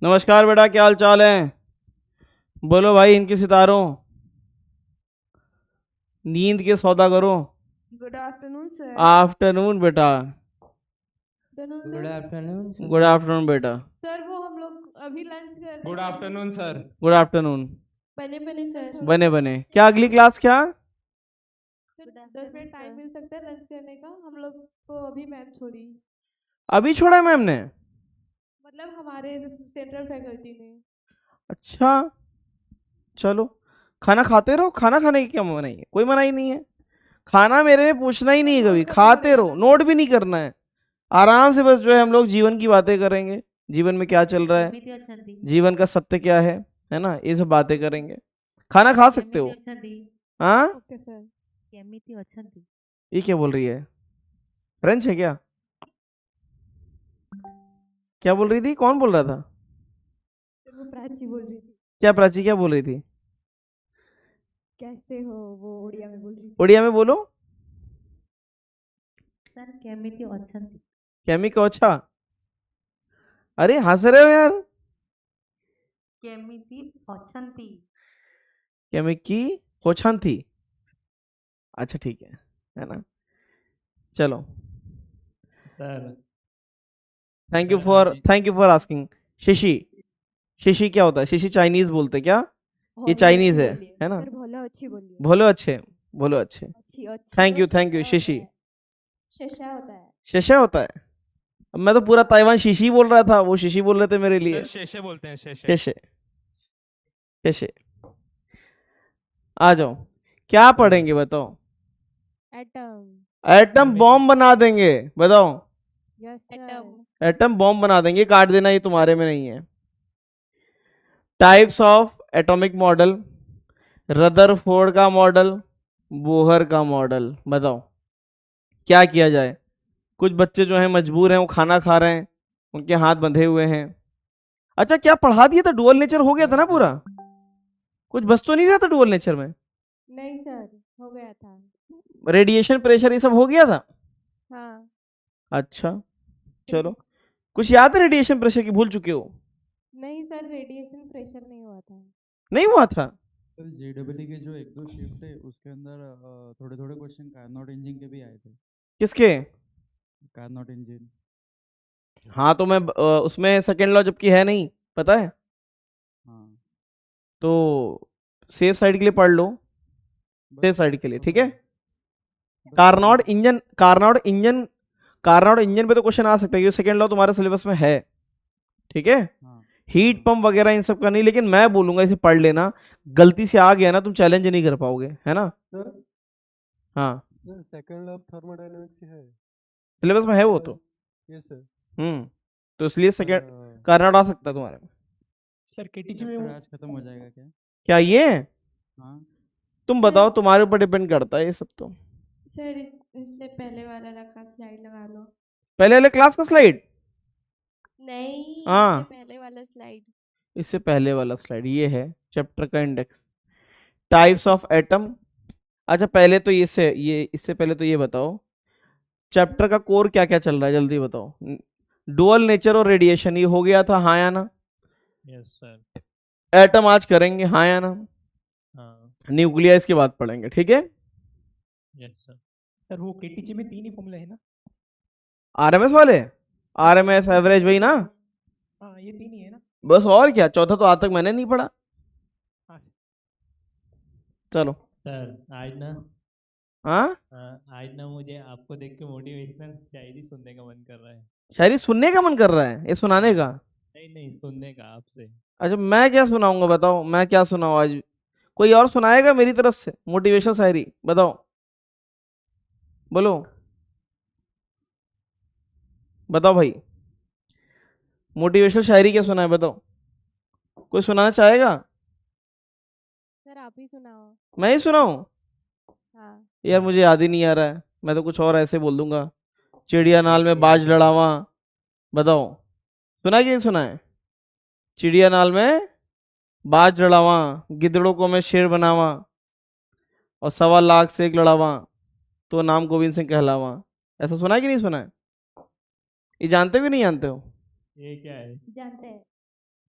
नमस्कार बेटा, क्या हाल चाल है? बोलो भाई, इनके सितारों, नींद के सौदा करो। Good afternoon sir. आफ्टरनून बेटा। Good afternoon sir. Good afternoon बेटा। सर वो हम लोग अभी लंच कर रहे गुड हैं। Afternoon sir. Good afternoon. बने बने सर। बने बने क्या? अगली क्लास क्या? सर 10 मिनट टाइम मिल सकता है लंच करने का? हम लोग को अभी मैम छोड़ी, अभी छोड़ा है मैम ने? मतलब हमारे सेंट्रल फैकल्टी ने। अच्छा, चलो। खाना खाते रहो, खाना खाने की क्या मनाही है? कोई मनाही नहीं है। खाना मेरे में पूछना ही नहीं है कभी, खाते रहो, नोट भी नहीं करना है। आराम से बस जो है हम लोग जीवन की बातें करेंगे, जीवन में क्या चल रहा है, जीवन का सत्य क्या है ना, ये सब बातें करेंगे। खाना खा सकते हो। हाँ, ओके सर। ये क्या बोल रही है? फ्रेंच है क्या? क्या बोल रही थी? कौन बोल रहा था? सर वो प्राची बोल रही थी। क्या प्राची क्या बोल रही थी? कैसे हो, वो उड़िया में बोल रही थी। उड़िया में बोलो। सर केमिति अछंती। केमी को अच्छा। अरे हंस रहे हो यार। केमिति अछंती। केमी की होछन थी। अच्छा ठीक है ना। चलो, sir thank you for asking. शिशी, शिशी क्या होता है? शिशी चाइनीज बोलते क्या? ये चाइनीज है ना? सर भोलो अच्छी बोलिए। बोलो अच्छे, बोलो अच्छे। अच्छी अच्छी। Thank you शिशी। शशा होता है। शेशे होता है? अब मैं तो पूरा ताइवान शिशी बोल रहा था, वो शिशी बोल रहे थे मेरे लिए। सर शेषे बोलते हैं, शेषे। शेशे, शेशे। आ जाओ, क्या पढ़ेंगे बताओ? एटम। एटम बॉम्ब बना देंगे, बताओ। Yes atom. एटम बॉम्ब बना देंगे, काट देना, ये तुम्हारे में नहीं है। Types of atomic model, Rutherford का मॉडल, बोहर का मॉडल, बताओ क्या किया जाए? कुछ बच्चे जो हैं मजबूर हैं, वो खाना खा रहे हैं, उनके हाथ बंधे हुए हैं। अच्छा, क्या पढ़ा दिया था? डुअल नेचर हो गया था ना पूरा? कुछ बच तो नहीं रहा था डुअल नेचर में? नहीं सर, हो गया था। रेडिएशन, प्रेशर, ये सब हो गया था? हाँ। अच्छा, चलो। कुछ याद है रेडिएशन प्रेशर की? भूल चुके हो? नहीं सर, रेडिएशन प्रेशर नहीं हुआ था। नहीं हुआ था? सर जेडब्ल्यू के जो एक दो शिफ्ट है उसके अंदर थोड़े थोड़े क्वेश्चन कार्नोट इंजन के भी आए थे। किसके? Carnot engine. हाँ तो मैं उसमें सेकेंड लॉ जबकि है नहीं, पता है? हाँ तो सेफ साइड के लिए पढ़ लो, सेफ बस साइड के लिए, ठीक है? बस Carnot engine, Carnot engine, Carnot engine पे तो क्वेश्चन आ सकता है, क्योंकि सेकेंड लॉ तुम्हारे सिलेबस में है, ठीक है? हाँ हीट पंप वगैरह इन सब का नहीं, लेकिन मैं बोलूंगा इसे पढ़ लेना। गलती से आ गया ना, तुम चैलेंज नहीं कर पाओगे, है ना? सर हाँ, सर सेकंड लैब थर्मोडायनेमिक्स की है। सिलेबस में है वो तो। Yes sir. तो इसलिए सेकेंड कार्नोट आ सकता है तुम्हारे में। सर केटीजी में चैप्टर आज खत्म हो जाएगा क्या? क्या ये? हाँ तुम बताओ, तुम्हारे ऊपर डिपेंड करता है ये सब तो। सर इससे पहले वाला का स्लाइड लगा लो। पहले वाले क्लास का स्लाइड? नहीं, हाँ, इससे पहले वाला स्लाइड। इससे पहले वाला स्लाइड ये है, चैप्टर का इंडेक्स, टाइप्स ऑफ एटम। अच्छा पहले तो ये इससे पहले तो ये बताओ, चैप्टर का कोर क्या क्या चल रहा है, जल्दी बताओ। डुअल नेचर और रेडिएशन, ये हो गया था, हाँ या ना? Yes sir. एटम आज करेंगे, हाँ या ना? हाँ न्यूक्लियस के बाद पढ़ेंगे, ठीक है? Yes sir. सर वो केटीजी में 3 ही फॉर्मूले है ना? आरएमएस वाले, आरएमएस एवरेज, वही ना? हाँ ये 3 ही है ना? बस, और क्या? चौथा तो आज तक मैंने नहीं पढ़ा। हाँ चलो। सर आज ना हाँ, आज ना मुझे आपको देख के मोटिवेशनल शायरी सुनने का मन कर रहा है। शायरी सुनने का मन कर रहा है, ये सुनाने का? नहीं नहीं, सुनने का आपसे। अच्छा, मैं क्या सुनाऊंगा बताओ? मैं क्या सुनाऊं आज? कोई और सुनाएगा मेरी तरफ से मोटिवेशनल शायरी? बताओ, बोलो, बताओ भाई, मोटिवेशनल शायरी क्या सुनाए, बताओ? कोई सुनाना चाहेगा? सर आप ही सुनाओ। मैं ही सुनाऊं? हाँ। यार मुझे याद ही नहीं आ रहा है, मैं तो कुछ और ऐसे बोल दूंगा। चिड़िया नाल में बाज लड़ावा, बताओ सुना कि नहीं सुना है? चिड़िया नाल में बाज लड़ावा, गिदड़ों को मैं शेर बनावा, और 1.25 लाख से एक लड़ावा, तो नाम गोविंद सिंह कहलावा। ऐसा सुना है कि नहीं सुना है? ये जानते भी नहीं जानते हो? ये क्या है? जानते हैं।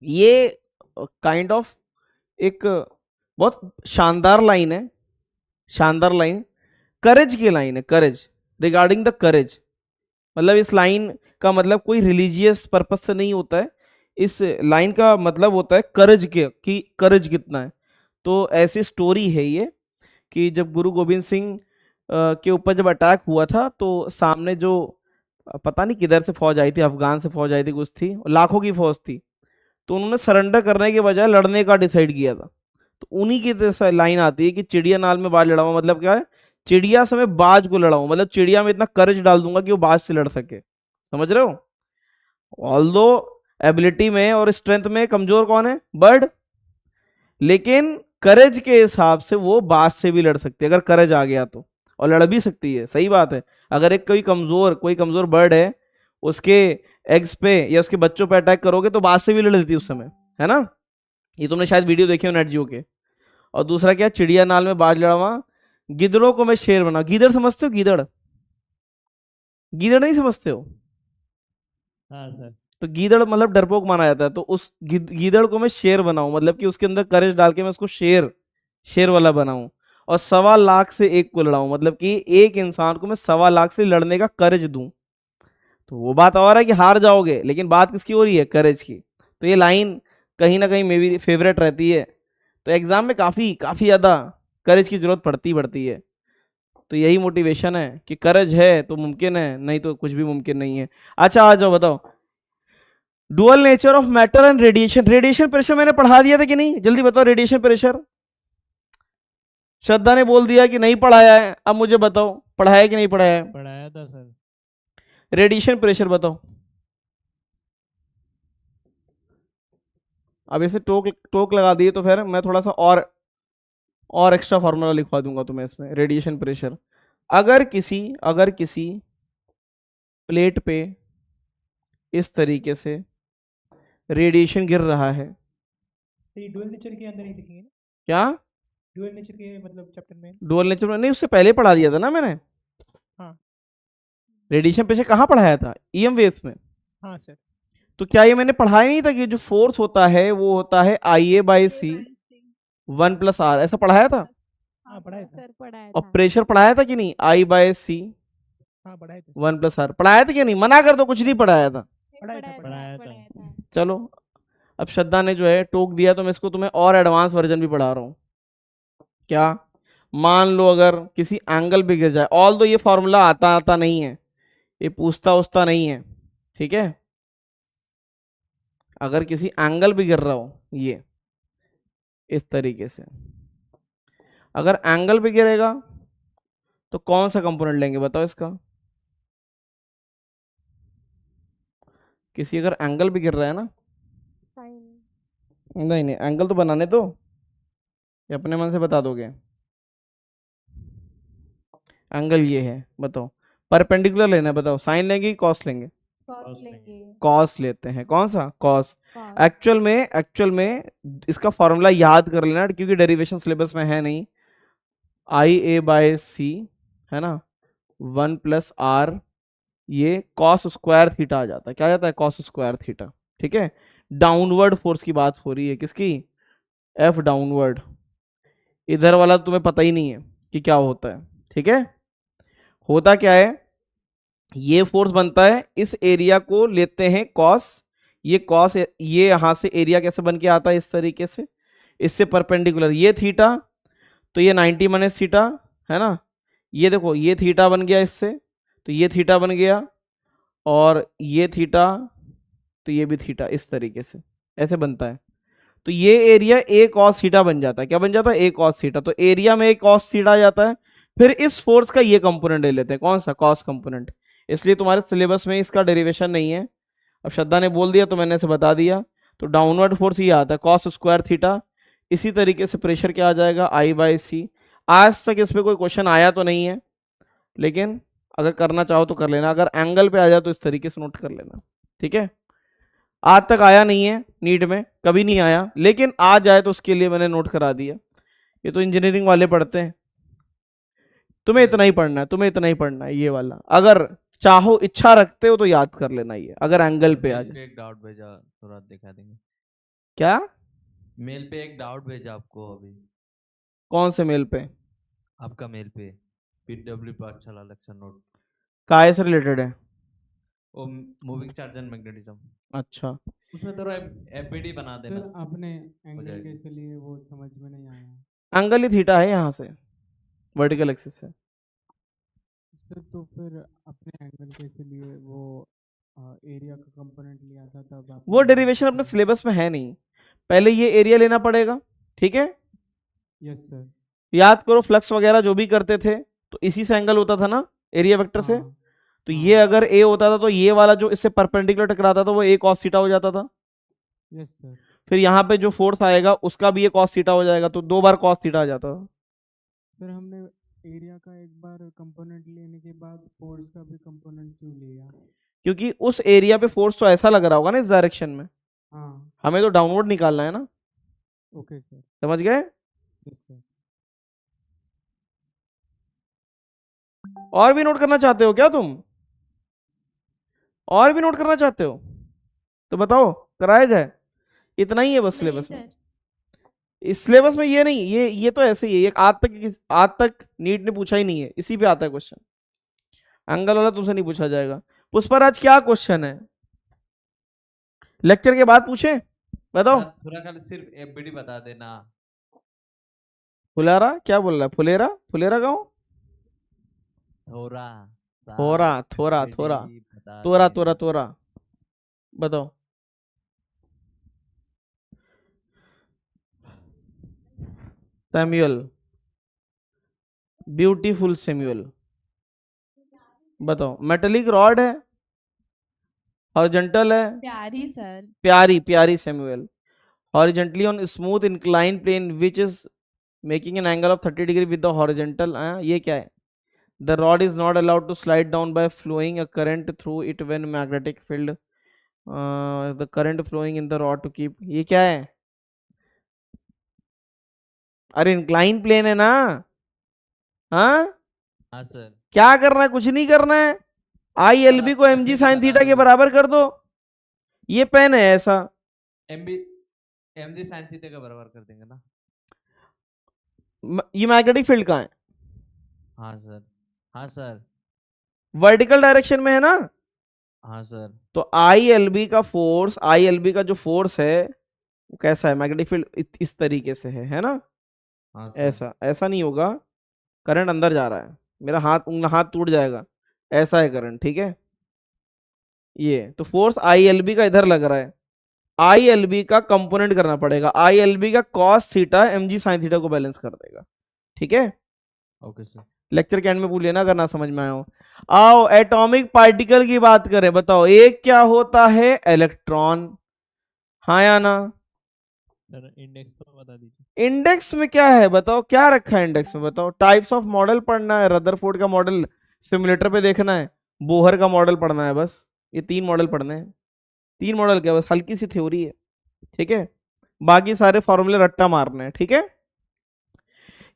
ये काइंड ऑफ एक बहुत शानदार लाइन है, शानदार लाइन, करेज की लाइन है, करेज, रिगार्डिंग द करेज। मतलब इस लाइन का मतलब कोई रिलीजियस पर्पस से नहीं होता है, इस लाइन का मतलब होता है करेज के, कि करेज कितना है। तो ऐसी स्टोरी है ये कि जब गुरु गोविंद सिंह के ऊपर जब अटैक हुआ था तो सामने जो पता नहीं किधर से फौज आई थी, अफगान से फौज आई थी, कुछ थी, लाखों की फौज थी, तो उन्होंने सरेंडर करने के बजाय लड़ने का डिसाइड किया था। तो उन्हीं की लाइन आती है कि चिड़िया नाल में बाज लड़ाऊं, मतलब क्या है, चिड़िया से मैं बाज को लड़ाऊं, मतलब चिड़िया में इतना करेज डाल दूंगा कि वो बाज से लड़ सके। समझ रहे हो? ऑल्दो एबिलिटी में और स्ट्रेंथ में कमजोर कौन है? बर्ड। लेकिन करेज के हिसाब से वो बाज से भी लड़ सकती है अगर करेज आ गया तो, और लड़ भी सकती है। सही बात है। अगर एक कोई कमजोर बर्ड है, उसके एग्स पे या उसके बच्चों पे अटैक करोगे तो बाज से भी लड़ लेती है उस समय, है ना? ये तुमने शायद वीडियो देखी हो नेट जियो के। और दूसरा क्या, चिड़िया नाल में बाज लड़ावा, गिदड़ों को मैं शेर बना। गीदड़ समझते हो? गीदड़, गीदड़ नहीं समझते हो? हाँ सर। तो गीदड़ मतलब डरपोक माना जाता है, तो उस गीदड़ को मैं शेर बनाऊं, मतलब कि उसके अंदर करेज डाल के मैं उसको शेर वाला बनाऊं, और 1.25 लाख से एक को लड़ाऊं, मतलब कि एक इंसान को मैं 1.25 लाख से लड़ने का करेज दूं। तो वो बात और है कि हार जाओगे, लेकिन बात किसकी हो रही है? करेज की। तो ये लाइन कहीं ना कहीं मेरी फेवरेट रहती है। तो एग्जाम में काफ़ी ज़्यादा करेज की जरूरत पड़ती है। तो यही मोटिवेशन है कि करेज है तो मुमकिन है, नहीं तो कुछ भी मुमकिन नहीं है। अच्छा आ जाओ, बताओ dual nature of matter and radiation. Radiation pressure मैंने पढ़ा दिया था कि नहीं? जल्दी बताओ रेडिएशन प्रेशर। श्रद्धा ने बोल दिया कि नहीं पढ़ाया है, अब मुझे बताओ पढ़ाया कि नहीं पढ़ाया है? पढ़ाया था सर। रेडिएशन प्रेशर बताओ। अब इसे टोक लगा दिए तो फिर मैं थोड़ा सा और एक्स्ट्रा फार्मूला लिखवा दूंगा तुम्हें इसमें। रेडिएशन प्रेशर, अगर किसी प्लेट पे इस तरीके से रेडिएशन गिर रहा है, तो ये डुअल नेचर के अंदर ही दिखेंगे ना, क्या डुअल नेचर के मतलब चैप्टर में। डुअल नेचर में नहीं, उससे पहले पढ़ा दिया था ना मैंने। हाँ। रेडिएशन प्रेशर कहाँ पढ़ाया था? ईएम वेव्स में। हाँ सर। तो क्या ये मैंने पढ़ाया नहीं था कि जो फोर्स होता है वो होता है IA/C 1+R, ऐसा पढ़ाया था? हाँ पढ़ाया था। सर पढ़ाया और था। प्रेशर पढ़ाया था कि नहीं? I/C हाँ पढ़ाया था। 1+R पढ़ाया था कि नहीं? मना कर दो, कुछ नहीं पढ़ाया था। पढ़ाया था। चलो, अब श्रद्धा ने जो है टोक दिया, तो मैं इसको तुम्हें और एडवांस वर्जन भी पढ़ा रहा हूँ। क्या? मान लो अगर किसी एंगल पे गिर जाए, ऑल दो ये फॉर्मूला आता नहीं है, ये पूछता नहीं है, ठीक है? अगर किसी एंगल पे गिर रहा हो, ये इस तरीके से, अगर एंगल पे गिरेगा तो कौन सा कंपोनेंट लेंगे बताओ इसका? किसी अगर एंगल पे गिर रहा है ना, नहीं एंगल तो बनाने दो, या अपने मन से बता दोगे? एंगल ये है, बताओ परपेंडिकुलर लेना है, बताओ साइन लेंगे कि कॉस लेंगे? कॉस लेते हैं। कौन सा? कॉस। एक्चुअल में इसका फॉर्मूला याद कर लेना, क्योंकि डेरिवेशन सिलेबस में है नहीं। IA/C है ना, 1+R, ये कॉस स्क्वायर थीटा आ जाता है। क्या आ जाता है? Cos square theta. ठीक है, डाउनवर्ड फोर्स की बात हो रही है, किसकी? F downward. इधर वाला तुम्हें पता ही नहीं है कि क्या होता है, ठीक है? होता क्या है, ये फोर्स बनता है, इस एरिया को लेते हैं कॉस, ये यहां से एरिया कैसे बन के आता है? इस तरीके से, इससे परपेंडिकुलर ये थीटा, तो ये 90 माइनस थीटा है ना, ये देखो ये थीटा बन गया इससे, तो ये थीटा बन गया, और ये थीटा, तो ये भी थीटा, इस तरीके से ऐसे बनता है। तो ये एरिया A cos थीटा बन जाता है। क्या बन जाता है? A cos theta. तो एरिया में A cos थीटा आ जाता है। फिर इस फोर्स का ये कंपोनेंट ले लेते हैं, कौन सा? Cos component. इसलिए तुम्हारे सिलेबस में इसका डेरिवेशन नहीं है। अब श्रद्धा ने बोल दिया तो मैंने इसे बता दिया। तो डाउनवर्ड फोर्स ये आता है कॉस स्क्वायर थीटा। इसी तरीके से प्रेशर क्या आ जाएगा? I/C। आज तक इस पर कोई क्वेश्चन आया तो नहीं है, लेकिन अगर करना चाहो तो कर लेना। अगर एंगल पे आ जाए तो इस तरीके से नोट कर लेना, ठीक है? आज तक आया नहीं है नीट में, कभी नहीं आया, लेकिन आ जाए तो उसके लिए मैंने नोट करा दिया। ये तो इंजीनियरिंग वाले पढ़ते हैं, तुम्हें इतना ही पढ़ना है ये वाला। अगर चाहो, इच्छा रखते हो तो याद कर लेना ये, अगर एंगल पे आ जाए। एक डाउट भेजा, थोड़ा दिखा देंगे। क्या? मेल पे एक डाउट भेजा आपको अभी, कौन से मेल पे? आपका मेल पे PW पाठशाला लेक्चर नोट, काय से रिलेटेड है? वो मूविंग चार्ज एंड मैग्नेटिज्म, अच्छा, उसमें थोड़ा FBD बना देना। सर आपने एंगल जाएगी। कैसे लिए वो समझ में नहीं आया। एंगल ही थीटा है यहाँ से, वर्टिकल एक्सिस से। सर तो फिर अपने एंगल कैसे लिए, वो एरिया का कंपोनेंट लिया था तब आप वो डेरिवेशन अपने सिलेबस में है नहीं, पहले ये एरिया लेना पड़ेगा, ठीक है? Yes sir. याद करो फ्लक्स वगैरह जो भी करते थे तो इसी से एंगल होता था ना, एरिया वेक्टर से। हाँ, तो ये अगर ए होता था तो ये वाला जो इससे परपेंडिकुलर टकराता था वो ए cos थीटा हो जाता था। Yes sir. फिर यहाँ पे जो फोर्स आएगा उसका भी ये cos थीटा हो जाएगा, तो 2 बार cos थीटा आ जाता था। सर हमने एरिया का एक बार कंपोनेंट लेने के बाद फोर्स का भी कंपोनेंट क्यों लिया। क्योंकि उस एरिया पे फोर्स तो ऐसा लग रहा होगा ना इस डायरेक्शन में, हाँ हमें तो डाउनवर्ड निकालना है ना, ओके सर। समझ गए? Yes sir. और भी नोट करना चाहते हो क्या तुम? और भी नोट करना चाहते हो तो बताओ, कराया जाए। इतना ही है बस नहीं सिलेबस में। सर, इस सिलेबस में ये नहीं, ये तो ऐसे ही है, ये आज तक नीट ने पूछा ही नहीं है, इसी पे आता है क्वेश्चन। एंगल वाला तुमसे नहीं पूछा जाएगा। पुष्पराज क्या क्वेश्चन है? लेक्चर के बाद पूछे? बताओ। थोड़ा खाली सिर्फ FBD बता देना। फुलारा क्या बोल रहा है? फुलेरा? फुलेरा गाँव? थोड़ा थोड़ा थोड़ा थोड़ा तोरा तोरा तोरा बताओ। सैमुअल, ब्यूटीफुल सैमुअल, बताओ। मेटेलिक रॉड है, हॉरिजॉन्टल है, प्यारी सर, प्यारी प्यारी Samuel, horizontally on smooth incline plane which is making an angle of 30 degree with the horizontal. ये क्या है? The rod is not allowed to slide down by flowing a current through it when magnetic field the current flowing in the rod to keep. ये क्या है? अरे incline plane है ना। हाँ हाँ सर। क्या करना है? कुछ नहीं करना है। ILB को mg sin थीटा के बराबर कर दो। ये पेन है ऐसा, mg sin थीटा के बराबर कर देंगे ना। ये मैग्नेटिक फील्ड कहाँ है? हाँ सर, हाँ सर, वर्टिकल डायरेक्शन में है ना। हाँ सर। तो ILB का फोर्स, ILB का जो फोर्स है वो कैसा है? मैग्नेटिक फील्ड इस तरीके से है ना। हाँ सर। ऐसा ऐसा नहीं होगा, करंट अंदर जा रहा है, मेरा हाथ टूट जाएगा, ऐसा है करंट, ठीक है। ये तो फोर्स ILB का इधर लग रहा है, ILB का कंपोनेंट करना पड़ेगा, ILB का cos theta mg sin theta को बैलेंस कर देगा, ठीक है। Okay sir. लेक्चर के एंड में पूछ लेना अगर ना समझ में आया हो। आओ एटॉमिक पार्टिकल की बात करें, बताओ एक क्या होता है? इलेक्ट्रॉन, हाँ या ना? सर इंडेक्स तो बता दीजिए। इंडेक्स में क्या है बताओ, क्या रखा है इंडेक्स में? बताओ। टाइप्स ऑफ मॉडल पढ़ना है, रदरफोर्ड का मॉडल सिमुलेटर पे देखना है, बोहर का मॉडल पढ़ना है, बस ये 3 मॉडल पढ़ने हैं। 3 मॉडल क्या, बस हल्की सी थ्योरी है, ठीक है। बाकी सारे फॉर्मूले रट्टा मारने हैं, ठीक है।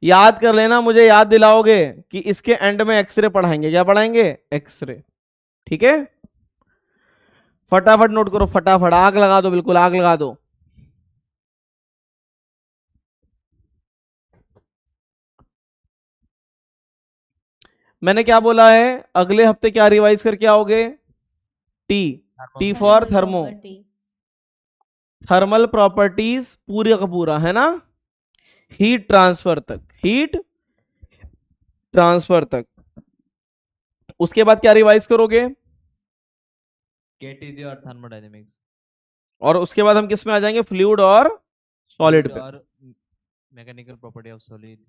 याद कर लेना, मुझे याद दिलाओगे कि इसके एंड में एक्सरे पढ़ाएंगे। क्या पढ़ाएंगे? एक्सरे, ठीक है। फटाफट नोट करो, फटाफट आग लगा दो, बिल्कुल आग लगा दो। मैंने क्या बोला है? अगले हफ्ते क्या रिवाइज करके आओगे? T for thermo, thermal properties पूरे का पूरा, है ना। हीट ट्रांसफर तक, हीट ट्रांसफर तक। उसके बाद क्या रिवाइज करोगे? KTG और थर्मोडायनेमिक्स। और उसके बाद हम किस में आ जाएंगे? फ्लूइड और सॉलिड पे। और मैकेनिकल प्रॉपर्टी ऑफ सॉलिड।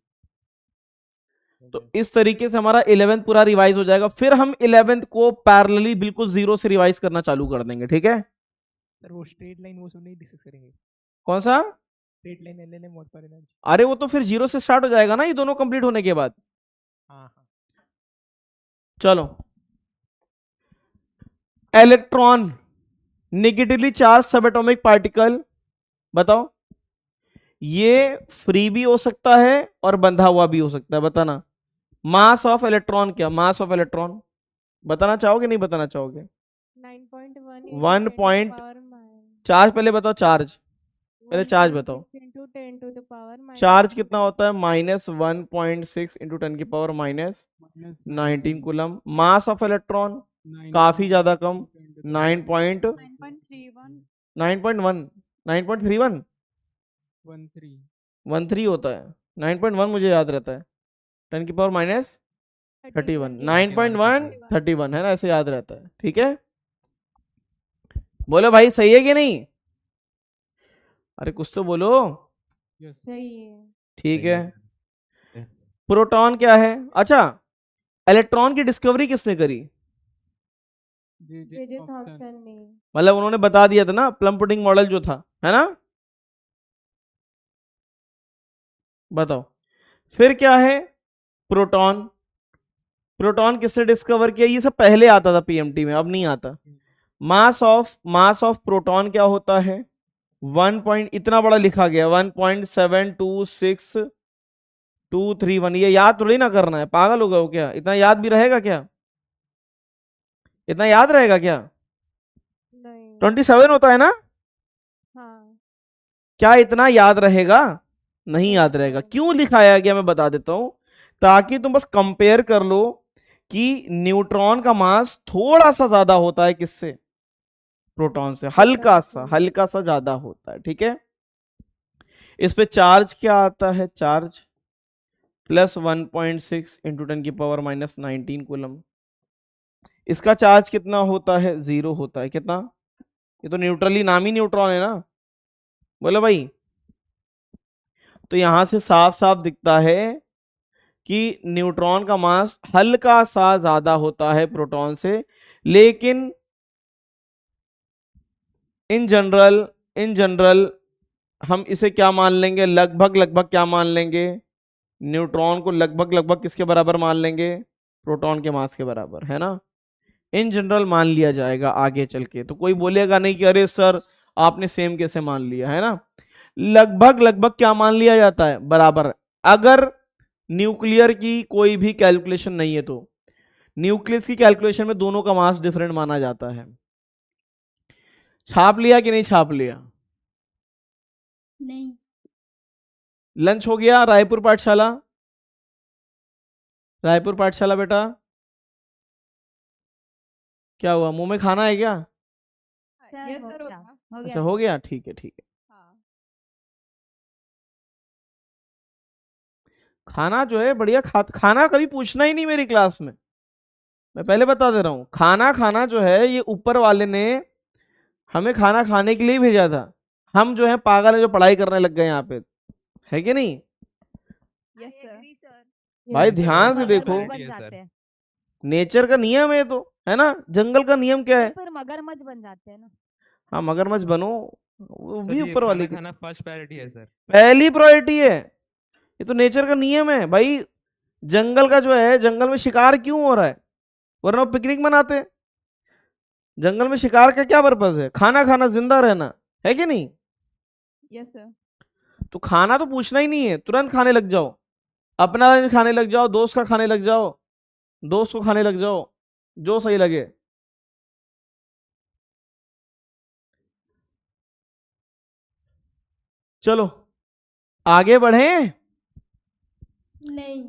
तो इस तरीके से हमारा 11th पूरा रिवाइज हो जाएगा। फिर हम 11th को पैरेलली बिल्कुल 0 से रिवाइज करना चालू कर देंगे, ठीक है। सर वो स्ट्रेट लाइन वो सब नहीं डिस्कस करेंगे? कौन सा? स्ट्रेट लाइन LLM और पर एनर्जी। अरे वो तो फिर 0 से स्टार्ट हो जाएगा ना, ये दोनों कंप्लीट होने के बाद। हाँ हाँ। चलो, इलेक्ट्रॉन नेगेटिवली चार्ज सब एटॉमिक पार्टिकल, बताओ। ये फ्री भी हो सकता है और बंधा हुआ भी हो सकता है, बताना। मास ऑफ इलेक्ट्रॉन क्या? मास ऑफ इलेक्ट्रॉन बताना चाहोगे नहीं बताना चाहोगे? 9.1 1 पॉइंट चार्ज, पहले बताओ चार्ज। पहले चार्ज बताओ। into 10 to the power minus charge कितना होता है? -1.6 इंटू 10 की power minus -19 coulomb. Mass of electron काफी ज्यादा कम, 9.1 9.1 9.31 13 होता है। 9.1 मुझे याद रहता है, 10 की पावर -31 9.1 31 है ना, ऐसे याद रहता है। ठीक है, बोलो भाई सही है कि नहीं? अरे कुछ तो बोलो। सही है। ठीक है, प्रोटॉन क्या है? अच्छा, इलेक्ट्रॉन की डिस्कवरी किसने करी? जे थॉमसन ने। मतलब उन्होंने बता दिया था ना, प्लम पुडिंग मॉडल जो था, है ना? बताओ फिर क्या है? प्रोटॉन। प्रोटॉन किसने डिस्कवर किया? ये सब पहले आता था पीएमटी में, अब नहीं आता। मास ऑफ प्रोटॉन क्या होता है? 1 पॉइंट, इतना बड़ा लिखा गया 1.726231। ये याद थोड़ी ना करना है, पागल हो गए हो क्या? इतना याद भी रहेगा क्या? इतना याद रहेगा क्या? नहीं। 27 होता है ना? हाँ। क्या इतना याद रहेगा? नहीं याद रहेगा। क्यों लिखाया गया मैं बता देता हूं, ताकि तुम बस कंपेयर कर लो कि न्यूट्रॉन का मास थोड़ा सा ज्यादा होता है किससे? प्रोटॉन से, हल्का सा ज्यादा होता है। ठीक है, इस पे चार्ज क्या आता है? चार्ज +1.6 इंटू 10 की पावर -19 कूलम। इसका चार्ज कितना होता है? 0 होता है। कितना? ये तो न्यूट्रली, नाम ही न्यूट्रॉन है ना, बोलो भाई। तो यहां से साफ साफ दिखता है कि न्यूट्रॉन का मास हल्का सा ज्यादा होता है प्रोटॉन से, लेकिन इन जनरल हम इसे क्या मान लेंगे? लगभग क्या मान लेंगे? न्यूट्रॉन को लगभग किसके बराबर मान लेंगे? प्रोटॉन के मास के बराबर, है ना? इन जनरल मान लिया जाएगा आगे चल के, तो कोई बोलेगा नहीं कि अरे सर आपने सेम कैसे मान लिया, है ना? लगभग क्या मान लिया जाता है? बराबर। अगर न्यूक्लियर की कोई भी कैलकुलेशन नहीं है तो न्यूक्लियस की कैलकुलेशन में दोनों का मास डिफरेंट माना जाता है। छाप लिया कि नहीं छाप लिया? नहीं। लंच हो गया? रायपुर पाठशाला बेटा, क्या हुआ? मुंह में खाना है क्या? यस सर, हो अच्छा हो गया, ठीक है ठीक है। हाँ। खाना जो है बढ़िया खाना कभी पूछना ही नहीं मेरी क्लास में, मैं पहले बता दे रहा हूं। खाना जो है ये ऊपर वाले ने हमें खाना खाने के लिए भेजा था। हम जो है पागल है जो पढ़ाई करने लग गए यहाँ पे, है कि नहीं? Yes sir. भाई ध्यान से देखो, बन जाते हैं नेचर का नियम है तो, है ना? जंगल का नियम क्या है? फिर मगरमच्छ बन जाते हैं ना। हाँ मगरमच्छ बनो, वो सर भी ये ऊपर वाले की खाना फर्स्ट प्रायोरिटी है सर। पहली प्रायोरिटी है। ये तो नेचर का नियम है भाई। जंगल का जो है, जंगल में शिकार क्यों हो रहा है? वरना पिकनिक मनाते हैं। जंगल में शिकार का क्या पर्पज है? खाना खाना, जिंदा रहना, है कि नहीं? Yes sir. तो खाना तो पूछना ही नहीं है, तुरंत खाने लग जाओ। अपना लंच खाने लग जाओ, दोस्त का खाने लग जाओ, दोस्त को खाने लग जाओ, जो सही लगे। चलो आगे बढ़े? नहीं।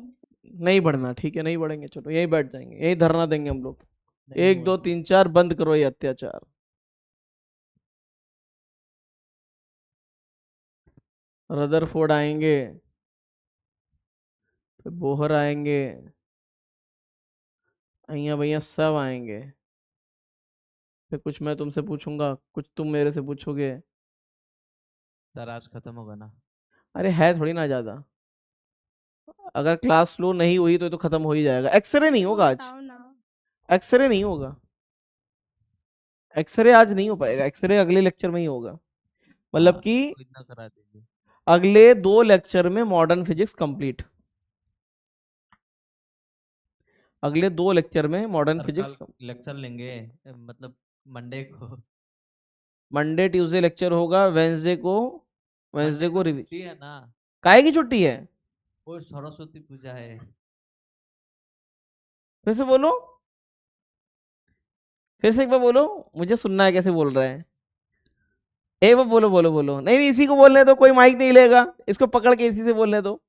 नहीं बढ़ना, ठीक है नहीं बढ़ेंगे, चलो यही बैठ जाएंगे, यही धरना देंगे हम लोग। नहीं 1 हुआ 2 सर। 3 4 बंद करो ये अत्याचार। रदरफोर्ड आएंगे, फिर बोहर आएंगे, अइया भैया सब आएंगे। फिर कुछ मैं तुमसे पूछूंगा, कुछ तुम मेरे से पूछोगे। सर आज खत्म होगा ना? अरे है थोड़ी ना ज्यादा। अगर क्लास स्लो नहीं हुई तो खत्म हो ही जाएगा। एक्सरे नहीं होगा आज, एक्सरे नहीं होगा, एक्सरे आज नहीं हो पाएगा। एक्सरे अगले लेक्चर में ही होगा। मतलब हाँ, कि तो इतना करा दीजिए। अगले 2 लेक्चर में मॉडर्न फिजिक्स कंप्लीट। अगले 2 लेक्चर में मॉडर्न सर फिजिक्स। कल लेक्चर लेंगे मतलब मंडे को। मंडे ट्यूसडे लेक्चर होगा, वेंसडे को रिव्यू। छुट्टी है ना? काहे की छुट्टी है? वो सरस्वती पूजा है। फिर से बोलो, फिर से एक बार बोलो, मुझे सुनना है कैसे बोल रहा है। वो बोलो बोलो बोलो, नहीं नहीं इसी को बोलने दो, कोई माइक नहीं लेगा, इसको पकड़ के इसी से बोलने दो।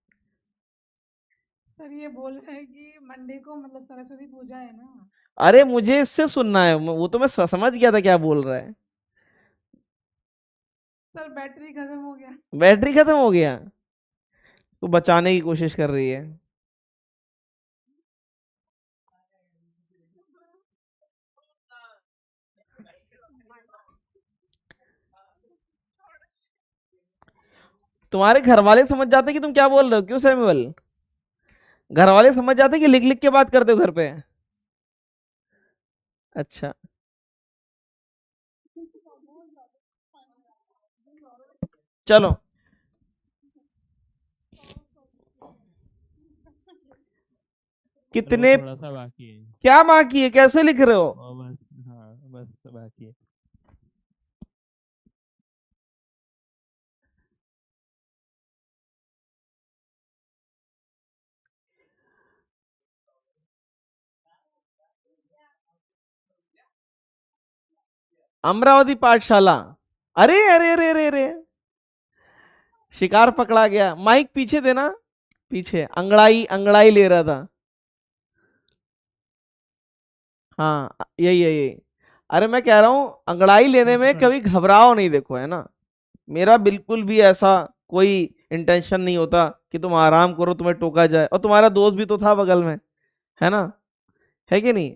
सर ये बोल रहे हैं कि मंडे को मतलब सरस्वती पूजा है ना। अरे मुझे इससे सुनना है, वो तो मैं समझ गया था क्या बोल रहा है। सर बैटरी खत्म हो गया। बैटरी खत्म हो गया, तो बचाने की कोशिश कर रही है। तुम्हारे घर वाले समझ जाते कि तुम क्या बोल रहे हो, क्यों सैमुअल? घर वाले समझ जाते कि लिख लिख के बात करते हो घर पे? अच्छा, चलो कितने, थोड़ा सा बाकी है क्या बाकी है, कैसे लिख रहे हो? और बस, हाँ बस बाकी है। अमरावती पाठशाला, अरे अरे अरे अरे अरे, शिकार पकड़ा गया। माइक पीछे देना, पीछे अंगड़ाई अंगड़ाई ले रहा था। हाँ यही यही, अरे मैं कह रहा हूं अंगड़ाई लेने में कभी घबराओ नहीं, देखो है ना, मेरा बिल्कुल भी ऐसा कोई इंटेंशन नहीं होता कि तुम आराम करो, तुम्हें टोका जाए, और तुम्हारा दोस्त भी तो था बगल में, है ना, है कि नहीं?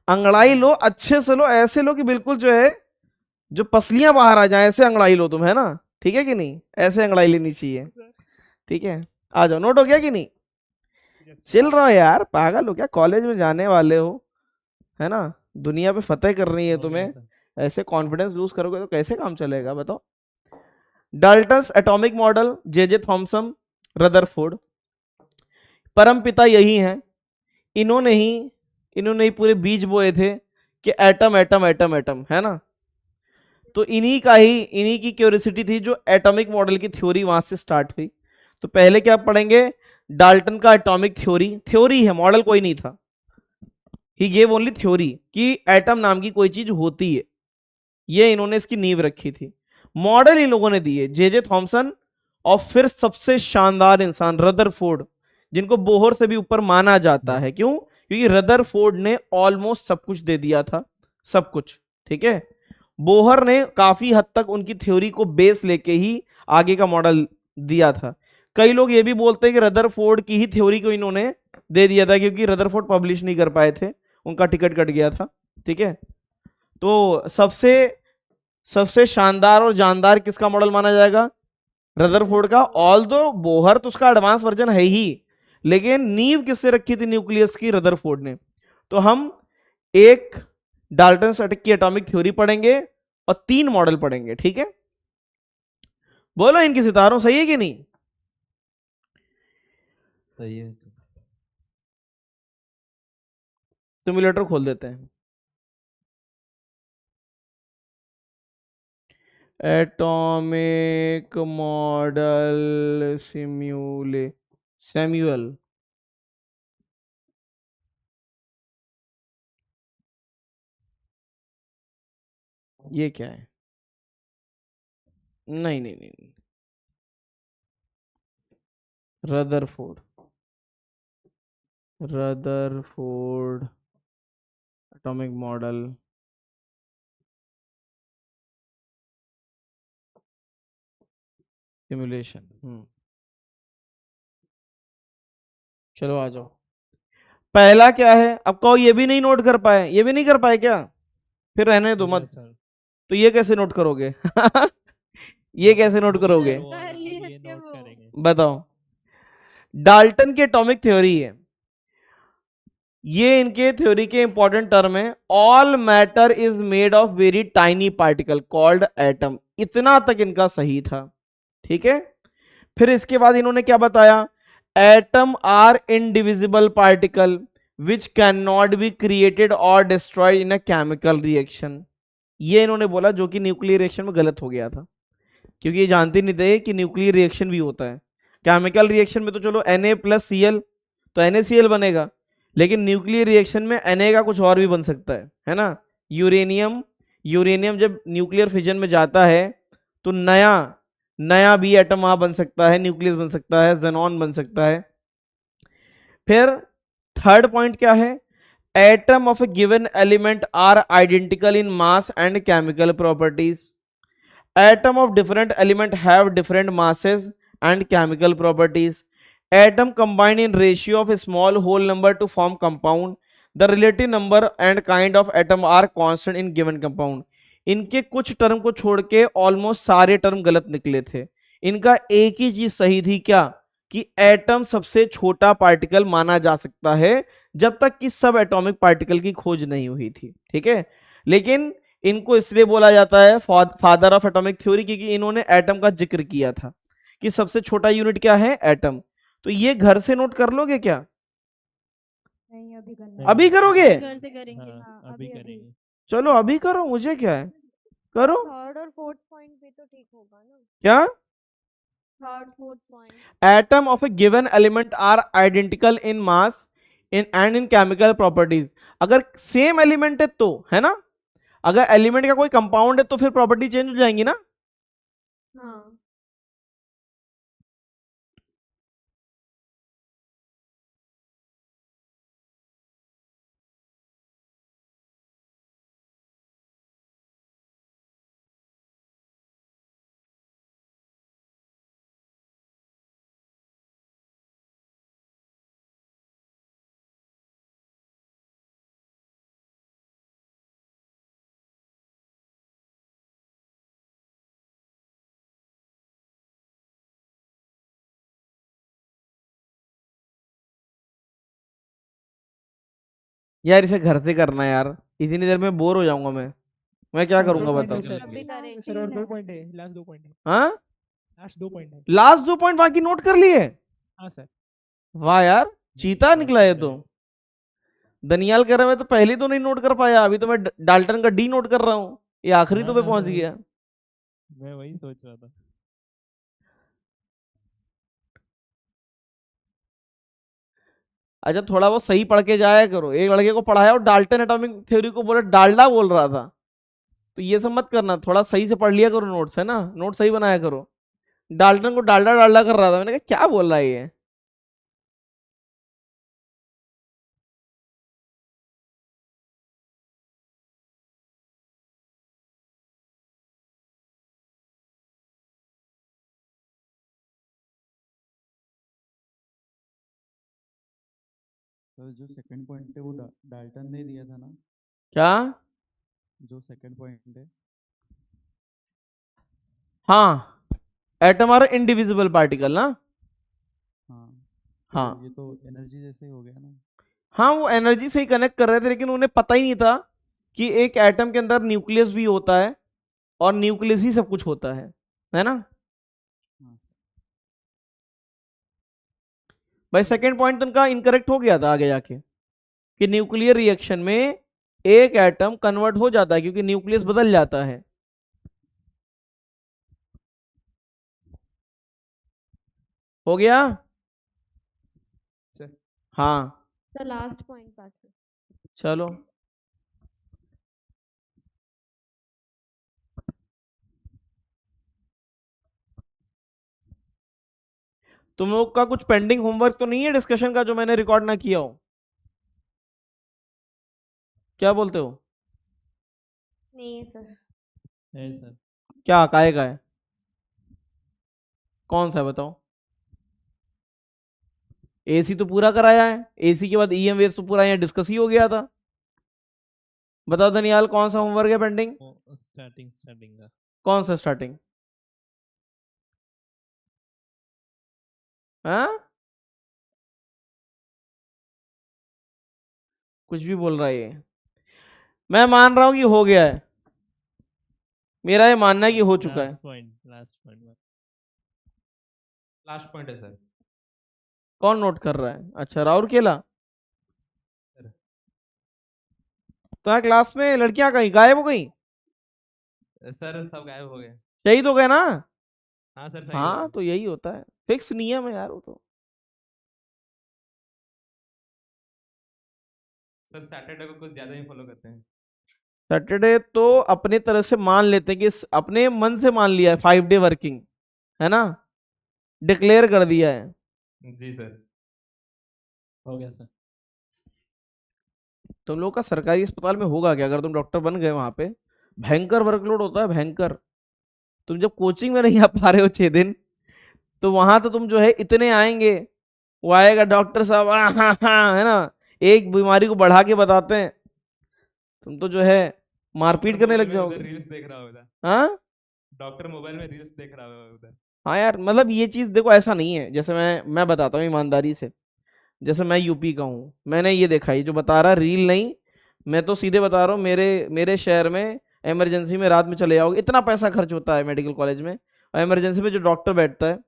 अंगड़ाई लो, अच्छे से लो, ऐसे लो कि बिल्कुल जो है जो पसलियां बाहर आ जाए, ऐसे अंगड़ाई लो तुम, है ना, ठीक है कि नहीं? ऐसे अंगड़ाई लेनी चाहिए, ठीक है? आ जाओ, नोट हो गया कि नहीं? चिल रहो यार, पागल हो क्या, कॉलेज में जाने वाले हो, है ना, दुनिया पे फतेह करनी है हो गया तुम्हें, सर। ऐसे कॉन्फिडेंस लूज करोगे तो कैसे काम चलेगा बताओ? Dalton's atomic model, J Thomson, Rutherford, परमपिता यही हैं, इन्होंने ही पूरे बीज बोए थे कि एटम एटम एटम एटम, है ना, तो इन्हीं की क्यूरियोसिटी थी जो एटॉमिक मॉडल की थ्योरी वहां से स्टार्ट हुई। तो पहले क्या पढ़ेंगे, डाल्टन का एटॉमिक थ्योरी है, मॉडल कोई नहीं था, ही गेव ओनली थ्योरी कि एटम नाम की कोई चीज होती है, ये इन्होंने इसकी नींव रखी थी। मॉडल इन लोगों ने दिए जे थॉमसन, और फिर सबसे शानदार इंसान रदरफोर्ड, जिनको बोहर से भी ऊपर माना जाता है। क्यों? क्योंकि रदरफोर्ड ने ऑलमोस्ट सब कुछ दे दिया था, सब कुछ, ठीक है? बोहर ने काफी हद तक उनकी थ्योरी को बेस लेके ही आगे का मॉडल दिया था। कई लोग ये भी बोलते हैं कि रदरफोर्ड की ही थ्योरी को इन्होंने दे दिया था, क्योंकि रदरफोर्ड पब्लिश नहीं कर पाए थे, उनका टिकट कट गया था, ठीक है? तो सबसे शानदार और जानदार किसका मॉडल माना जाएगा? रदरफोर्ड का। ऑल दो बोहर तो उसका एडवांस वर्जन है ही, लेकिन नींव किससे रखी थी न्यूक्लियस की? रदरफोर्ड ने। तो हम एक डाल्टन स्टैटिक की एटॉमिक थ्योरी पढ़ेंगे और 3 मॉडल पढ़ेंगे, ठीक है? बोलो इनके सितारों, सही है कि नहीं? सही है। सिम्युलेटर खोल देते हैं। एटॉमिक मॉडल सैम्यूअल, ये क्या है? नहीं नहीं नहीं, नहीं। Rutherford atomic model, simulation. चलो आ जाओ। पहला क्या है? अब कहो ये भी नहीं नोट कर पाए, ये भी नहीं कर पाए क्या? फिर रहने दो मत। सर तो ये कैसे नोट करोगे? ये कैसे नोट करोगे? कर लिए ये थे नोट वो। करेंगे। बताओ। डाल्टन की एटॉमिक थ्योरी है, ये इनके थ्योरी के इंपॉर्टेंट टर्म है। All matter is made of very tiny particle called atom, इतना तक इनका सही था, ठीक है? फिर इसके बाद इन्होंने क्या बताया? Atom are indivisible particle which can not be created और destroyed in a chemical reaction. ये इन्होंने बोला, जो कि न्यूक्लियर रिएक्शन में गलत हो गया था, क्योंकि ये जानते नहीं थे कि न्यूक्लियर रिएक्शन भी होता है। केमिकल रिएक्शन में तो चलो Na+Cl तो NaCl बनेगा, लेकिन न्यूक्लियर रिएक्शन में Na का कुछ और भी बन सकता है ना? यूरेनियम जब न्यूक्लियर फिजन में जाता है तो नया नया बी एटम वहां बन सकता है, न्यूक्लियस बन सकता है, जेनॉन बन सकता है। फिर थर्ड पॉइंट क्या है, atom of a given element are identical in mass and chemical properties. Atom of different element have different masses and chemical properties. Atom combine in ratio of a small whole number to form compound. The relative number and kind of atom are constant in given compound. इनके कुछ term को छोड़ के almost सारे term गलत निकले थे। इनका एक ही चीज सही थी, क्या, कि एटम सबसे छोटा पार्टिकल माना जा सकता है जब तक कि सब एटॉमिक पार्टिकल की खोज नहीं हुई थी, ठीक है। लेकिन इनको इसलिए बोला जाता है फादर ऑफ एटॉमिक थ्योरी, क्योंकि इन्होंने एटम का जिक्र किया था कि सबसे छोटा यूनिट क्या है, एटम। तो ये घर से नोट कर लोगे क्या? नहीं अभी करना नहीं। अभी करोगे? घर से करेंगे। हाँ, अभी करेंगे। चलो अभी करो, मुझे क्या है, करो। थर्ड और फोर्थ पॉइंट पे तो ठीक होगा ना? क्या? Third fourth point. Atom of a given element are identical in mass in and in chemical properties. अगर सेम एलिमेंट है तो, है ना, अगर एलिमेंट का कोई कंपाउंड है तो फिर प्रॉपर्टी चेंज हो जाएंगी ना। हाँ। यार इसे घर से करना है यार, इतनी देर में बोर हो जाऊंगा मैं क्या और दो करूंगा पॉइंट है बताओ। सर। अभी करेंगे। सर और 2 पॉइंट है, लास्ट 2 पॉइंट है, हाँ, लास्ट 2 पॉइंट है। लास्ट 2 पॉइंट बाकी नोट कर लिए। हाँ सर। वाह यार, चीता निकला ये तो। दनियाल कर रहे मैं तो पहले तो नहीं नोट कर पाया, अभी तो मैं डाल्टन का डी नोट कर रहा हूँ, ये आखिरी तो पे हाँ, पहुंच हाँ, गया। मैं वही सोच रहा था। अच्छा थोड़ा वो सही पढ़ के जाया करो। एक लड़के को पढ़ाया और डाल्टन एटॉमिक थ्योरी को बोले डालडा बोल रहा था, तो ये सब मत करना, थोड़ा सही से पढ़ लिया करो नोट्स, है ना, नोट सही बनाया करो। डाल्टन को डालडा डालडा कर रहा था, मैंने कहा क्या बोल रहा है ये। सर जो सेकंड पॉइंट है वो डाल्टन ने दिया था ना, क्या? जो सेकंड पॉइंट है। हाँ, एटम आर इंडिविजिबल पार्टिकल ना। हाँ तो हाँ ये तो एनर्जी जैसे ही हो गया ना। हाँ, वो एनर्जी से ही कनेक्ट कर रहे थे, लेकिन उन्हें पता ही नहीं था कि एक एटम के अंदर न्यूक्लियस भी होता है और न्यूक्लियस ही सब कुछ होता है ना। हाँ सर। भाई सेकंड पॉइंट तो उनका इनकरेक्ट हो गया था आगे जाके, कि न्यूक्लियर रिएक्शन में एक एटम कन्वर्ट हो जाता है क्योंकि न्यूक्लियस बदल जाता है। हो गया? सर हाँ द लास्ट पॉइंट बाकी। चलो। तुम लोग का कुछ पेंडिंग होमवर्क तो नहीं है डिस्कशन का जो मैंने रिकॉर्ड ना किया हो? क्या बोलते हो? नहीं है सर। है सर। क्या काहे का है? कौन सा है बताओ? एसी तो पूरा कराया है, एसी के बाद ईएम वेव्स तो पूरा यहाँ डिस्कस ही हो गया था। बताओ दनियाल, कौन सा होमवर्क है पेंडिंग? स्टार्टिंग का। कौन सा स्टार्टिंग? हाँ, कुछ भी बोल रहा है ये। मैं मान रहा हूं कि हो गया है, मेरा ये मानना है कि हो चुका है। लास्ट पॉइंट लास्ट पॉइंट है सर। कौन नोट कर रहा है? अच्छा राउर केला। सर। तो यहाँ क्लास में लड़कियां कहीं गायब हो गई? सर सब गायब हो गए। शहीद हो गए ना? हाँ सर सही हो हाँ गए। तो यही होता है, फिक्स नियम है यार वो तो। सर सैटरडे को कुछ ज्यादा ही फॉलो करते हैं। सैटरडे तो अपने तरह से मान लेते हैं कि अपने मन से मान लिया है 5 डे वर्किंग, है ना, डिक्लेयर कर दिया है। जी सर, हो गया सर। तुम लोग का सरकारी अस्पताल में होगा क्या? अगर तुम डॉक्टर बन गए वहां पे भयंकर वर्कलोड होता है, भयंकर। तुम जब कोचिंग में नहीं आ पा रहे हो 6 दिन, तो वहां तो तुम जो है इतने आएंगे, वो आएगा डॉक्टर साहब हाँ है ना, एक बीमारी को बढ़ा के बताते हैं, तुम तो जो है मारपीट करने लग जाओगे। रील्स देख रहा होगा, हाँ डॉक्टर मोबाइल में रील्स देख रहा होगा उधर। हाँ यार, मतलब ये चीज देखो ऐसा नहीं है, जैसे मैं बताता हूँ ईमानदारी से, जैसे मैं यूपी का हूँ, मैंने ये देखा, ये जो बता रहा रील नहीं, मैं तो सीधे बता रहा हूँ, मेरे मेरे शहर में इमरजेंसी में रात में चले जाओगे, इतना पैसा खर्च होता है मेडिकल कॉलेज में, और इमरजेंसी में जो डॉक्टर बैठता है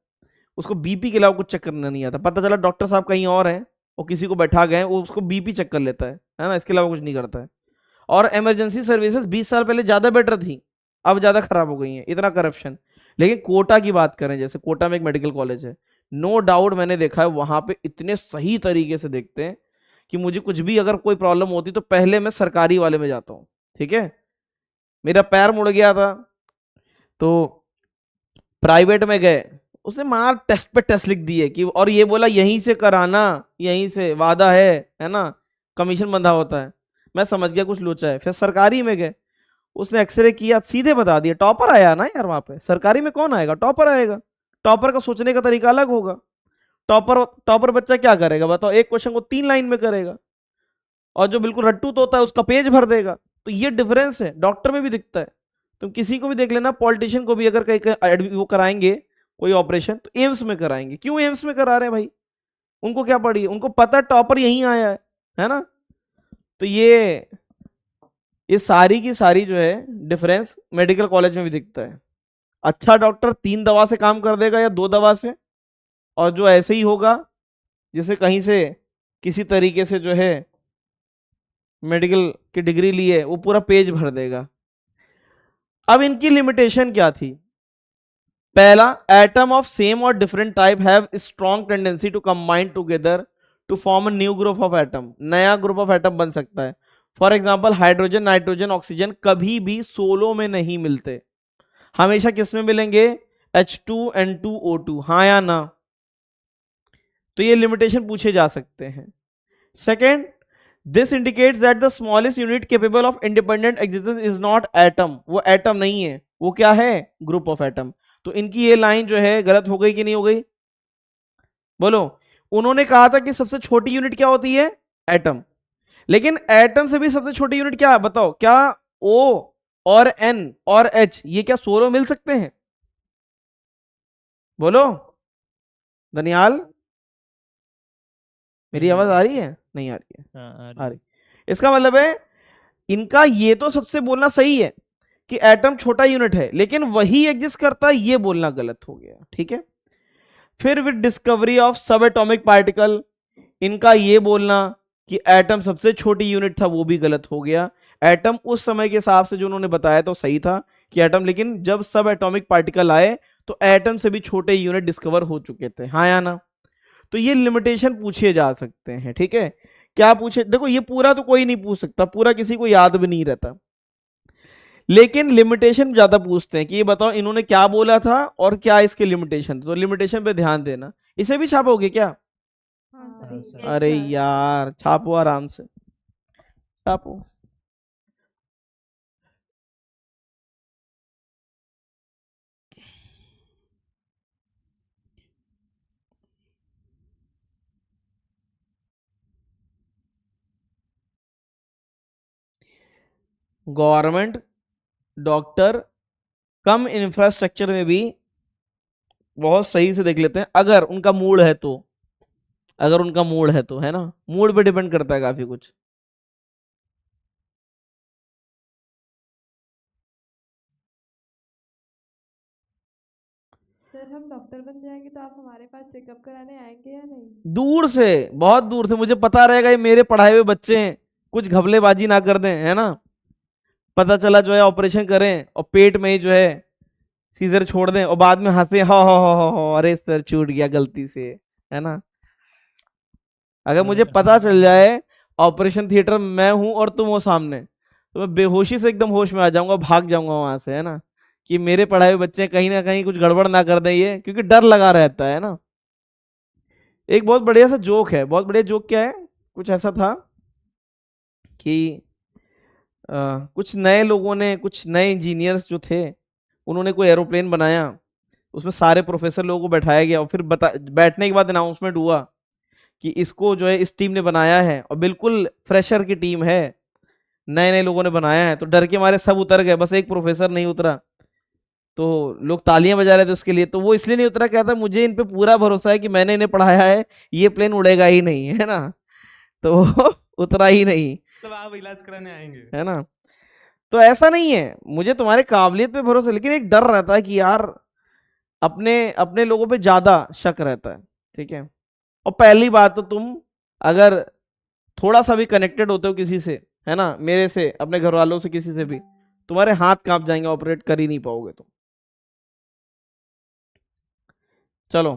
उसको बीपी के अलावा कुछ चेक करना नहीं आता। पता चला डॉक्टर साहब कहीं और हैं, वो किसी को बैठा गए, वो उसको बीपी चेक कर लेता है ना, इसके अलावा कुछ नहीं करता है। और इमरजेंसी सर्विसेज 20 साल पहले ज़्यादा बेटर थी, अब ज़्यादा खराब हो गई हैं, इतना करप्शन। लेकिन कोटा की बात करें, जैसे कोटा में एक मेडिकल कॉलेज है, नो डाउट मैंने देखा है वहाँ पे इतने सही तरीके से देखते हैं कि मुझे कुछ भी अगर कोई प्रॉब्लम होती तो पहले मैं सरकारी वाले में जाता हूँ। ठीक है, मेरा पैर मुड़ गया था तो प्राइवेट में गए, उसने मार टेस्ट पे टेस्ट लिख दिए कि, और ये बोला यहीं से कराना, यहीं से वादा है ना, कमीशन बंधा होता है। मैं समझ गया कुछ लोचा है। फिर सरकारी में गए, उसने एक्सरे किया, सीधे बता दिया, टॉपर आया ना यार वहां पे। सरकारी में कौन आएगा? टॉपर आएगा। टॉपर का सोचने का तरीका अलग होगा। टॉपर बच्चा क्या करेगा बताओ? एक क्वेश्चन को 3 लाइन में करेगा, और जो बिल्कुल रट्टू तो होता है उसका पेज भर देगा। तो ये डिफरेंस है, डॉक्टर में भी दिखता है। तुम किसी को भी देख लेना, पॉलिटिशियन को भी अगर कहीं वो कराएंगे कोई ऑपरेशन, तो एम्स में कराएंगे। क्यों एम्स में करा रहे हैं भाई? उनको क्या पड़ी है? उनको पता है टॉपर यहीं आया है ना। तो ये सारी की सारी जो है डिफरेंस मेडिकल कॉलेज में भी दिखता है। अच्छा डॉक्टर 3 दवा से काम कर देगा या 2 दवा से, और जो ऐसे ही होगा जिसे कहीं से किसी तरीके से जो है मेडिकल की डिग्री ली है, वो पूरा पेज भर देगा। अब इनकी लिमिटेशन क्या थी? पहला, एटम ऑफ सेम और different type have strong tendency to combine together to form a new group of atom. नया ग्रुप ऑफ एटम बन सकता है। For example hydrogen, nitrogen, oxygen कभी भी सोलो में नहीं मिलते, हमेशा किस में मिलेंगे? H2N2O2, हाँ या ना? तो ये लिमिटेशन पूछे जा सकते हैं। Second, this indicates that the smallest unit capable of independent existence is not atom. वो एटम नहीं है, वो क्या है? Group of atom. तो इनकी ये लाइन जो है गलत हो गई कि नहीं हो गई? बोलो। उन्होंने कहा था कि सबसे छोटी यूनिट क्या होती है? एटम। लेकिन एटम से भी सबसे छोटी यूनिट क्या है बताओ? क्या O और N और H ये क्या सोलो मिल सकते हैं? बोलो दनियाल, मेरी आवाज आ रही है? नहीं आ रही है? हाँ, आ रही। इसका मतलब है इनका ये तो सबसे बोलना सही है कि एटम छोटा यूनिट है, लेकिन वही एग्जिस्ट करता है, ये बोलना गलत हो गया। ठीक है। फिर विद डिस्कवरी ऑफ सब एटॉमिक पार्टिकल, इनका ये बोलना कि एटम सबसे छोटी यूनिट था, वो भी गलत हो गया। एटम उस समय के हिसाब से जो उन्होंने बताया तो सही था कि एटम, लेकिन जब सब एटॉमिक पार्टिकल आए तो एटम से भी छोटे यूनिट डिस्कवर हो चुके थे, हाँ या ना? तो ये लिमिटेशन पूछे जा सकते हैं। ठीक है। क्या पूछे? देखो ये पूरा तो कोई नहीं पूछ सकता, पूरा किसी को याद भी नहीं रहता, लेकिन लिमिटेशन ज्यादा पूछते हैं कि ये बताओ इन्होंने क्या बोला था और क्या इसके लिमिटेशन। तो लिमिटेशन पे ध्यान देना। इसे भी छापोगे क्या? हाँ सर। अरे यार छापो, आराम से छापो। गवर्नमेंट डॉक्टर कम इंफ्रास्ट्रक्चर में भी बहुत सही से देख लेते हैं, अगर उनका मूड है तो। अगर उनका मूड है तो, है ना, मूड पे डिपेंड करता है काफी कुछ। सर हम डॉक्टर बन जाएंगे तो आप हमारे पास चेकअप कराने आएंगे या नहीं? दूर से, बहुत दूर से, मुझे पता रहेगा ये मेरे पढ़ाए हुए बच्चे हैं, कुछ घबलेबाजी ना कर दें, है ना। पता चला जो है ऑपरेशन करें और पेट में ही जो है सीजर छोड़ दें और बाद में हंसे, हो अरे सर छूट गया गलती से, है ना। अगर मुझे पता चल जाए ऑपरेशन थिएटर में मैं हूं और तुम हो सामने, तो मैं बेहोशी से एकदम होश में आ जाऊंगा, भाग जाऊंगा वहां से, है ना, कि मेरे पढ़ाए हुए बच्चे कहीं ना कहीं कुछ गड़बड़ ना कर दें ये, क्योंकि डर लगा रहता है ना। एक बहुत बढ़िया सा जोक है, बहुत बढ़िया जोक क्या है, कुछ ऐसा था कि कुछ नए लोगों ने, कुछ नए इंजीनियर्स जो थे, उन्होंने कोई एरोप्लेन बनाया, उसमें सारे प्रोफेसर लोगों को बैठाया गया और फिर बैठने के बाद अनाउंसमेंट हुआ कि इसको जो है इस टीम ने बनाया है और बिल्कुल फ्रेशर की टीम है, नए नए लोगों ने बनाया है। तो डर के मारे सब उतर गए, बस एक प्रोफेसर नहीं उतरा। तो लोग तालियां बजा रहे थे उसके लिए, तो वो इसलिए नहीं उतरा, कहता मुझे इन पे पूरा भरोसा है कि मैंने इन्हें पढ़ाया है, ये प्लेन उड़ेगा ही नहीं, है ना। तो वो उतरा ही नहीं, तब आप इलाज कराने आएंगे। है ना। तो ऐसा नहीं है, मुझे तुम्हारे काबिलियत पे भरोसा, लेकिन एक डर रहता है कि यार अपने अपने लोगों पे ज्यादा शक रहता है, ठीक है। और पहली बात तो तुम अगर थोड़ा सा भी कनेक्टेड होते हो किसी से, है ना, मेरे से, अपने घर वालों से, किसी से भी, तुम्हारे हाथ कांप जाएंगे, ऑपरेट कर ही नहीं पाओगे तुम। चलो,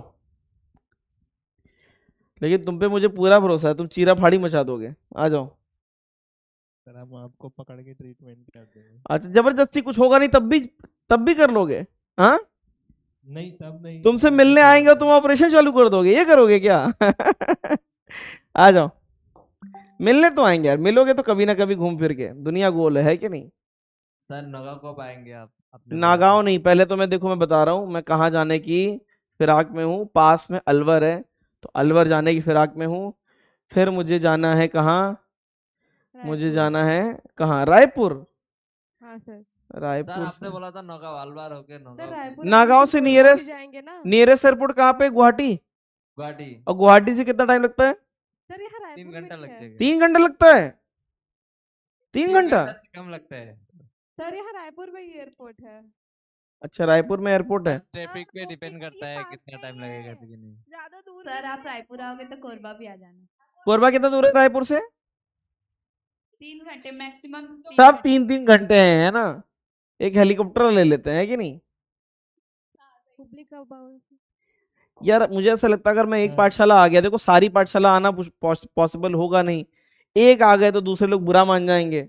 लेकिन तुम पे मुझे पूरा भरोसा है, तुम चीरा फाड़ी मचा दोगे, आ जाओ। सर हम आपको पकड़ के ट्रीटमेंट कर देंगे। अच्छा, जबरदस्ती कुछ होगा नहीं तब भी कर लोगे? हाँ, नहीं तब नहीं, तुमसे मिलने आएंगे तुम ऑपरेशन चालू कर दोगे, ये करोगे क्या? आ जाओ, मिलने तो आएंगे यार, मिलोगे तो कभी ना कभी घूम फिर के, दुनिया गोल है कि नहीं। सर नगा कब आएंगे आप अपने नागांव नहीं, पहले तो मैं, देखो मैं बता रहा हूँ मैं कहाँ जाने की फिराक में हूँ। पास में अलवर है, तो अलवर जाने की फिराक में हूँ। फिर मुझे जाना है कहाँ, मुझे जाना है कहाँ, रायपुर। हाँ सर। सर रायपुर आपने से, बोला था नगा अलवार होके सर नगा रायपुर नागांव से नियरेस्ट, जाएंगे ना नियरेस्ट एयरपोर्ट कहाँ पे? गुवाहाटी। गुवाहाटी और गुवाहाटी से कितना टाइम लगता है? सर, यहाँ 3 रायपुर में घंटा ही लग है। जाएगा। 3 घंटा लगता है? 3 घंटा? से कम लगता है। सर यहाँ रायपुर में ही एयरपोर्ट है। अच्छा, रायपुर में एयरपोर्ट है। ट्रैफिक पे तो डिपेंड फिर करता ये है पास कितना में टाइम ही लगेगा है, कि नहीं। ज्यादा दूर सर नहीं आप है। रायपुर आओगे तो कोरबा भी आ जाना। कोरबा कितना दूर है रायपुर से? 3 घंटे मैक्सिमम। सब 3-3 घंटे हैं, है ना। एक हेलीकॉप्टर ले लेते हैं कि नहीं हुबली कब आओगे? यार। मुझे ऐसा लगता है अगर मैं एक पाठशाला आ गया, देखो सारी पाठशाला आना पॉसिबल होगा नहीं, एक आ गए तो दूसरे लोग बुरा मान जाएंगे।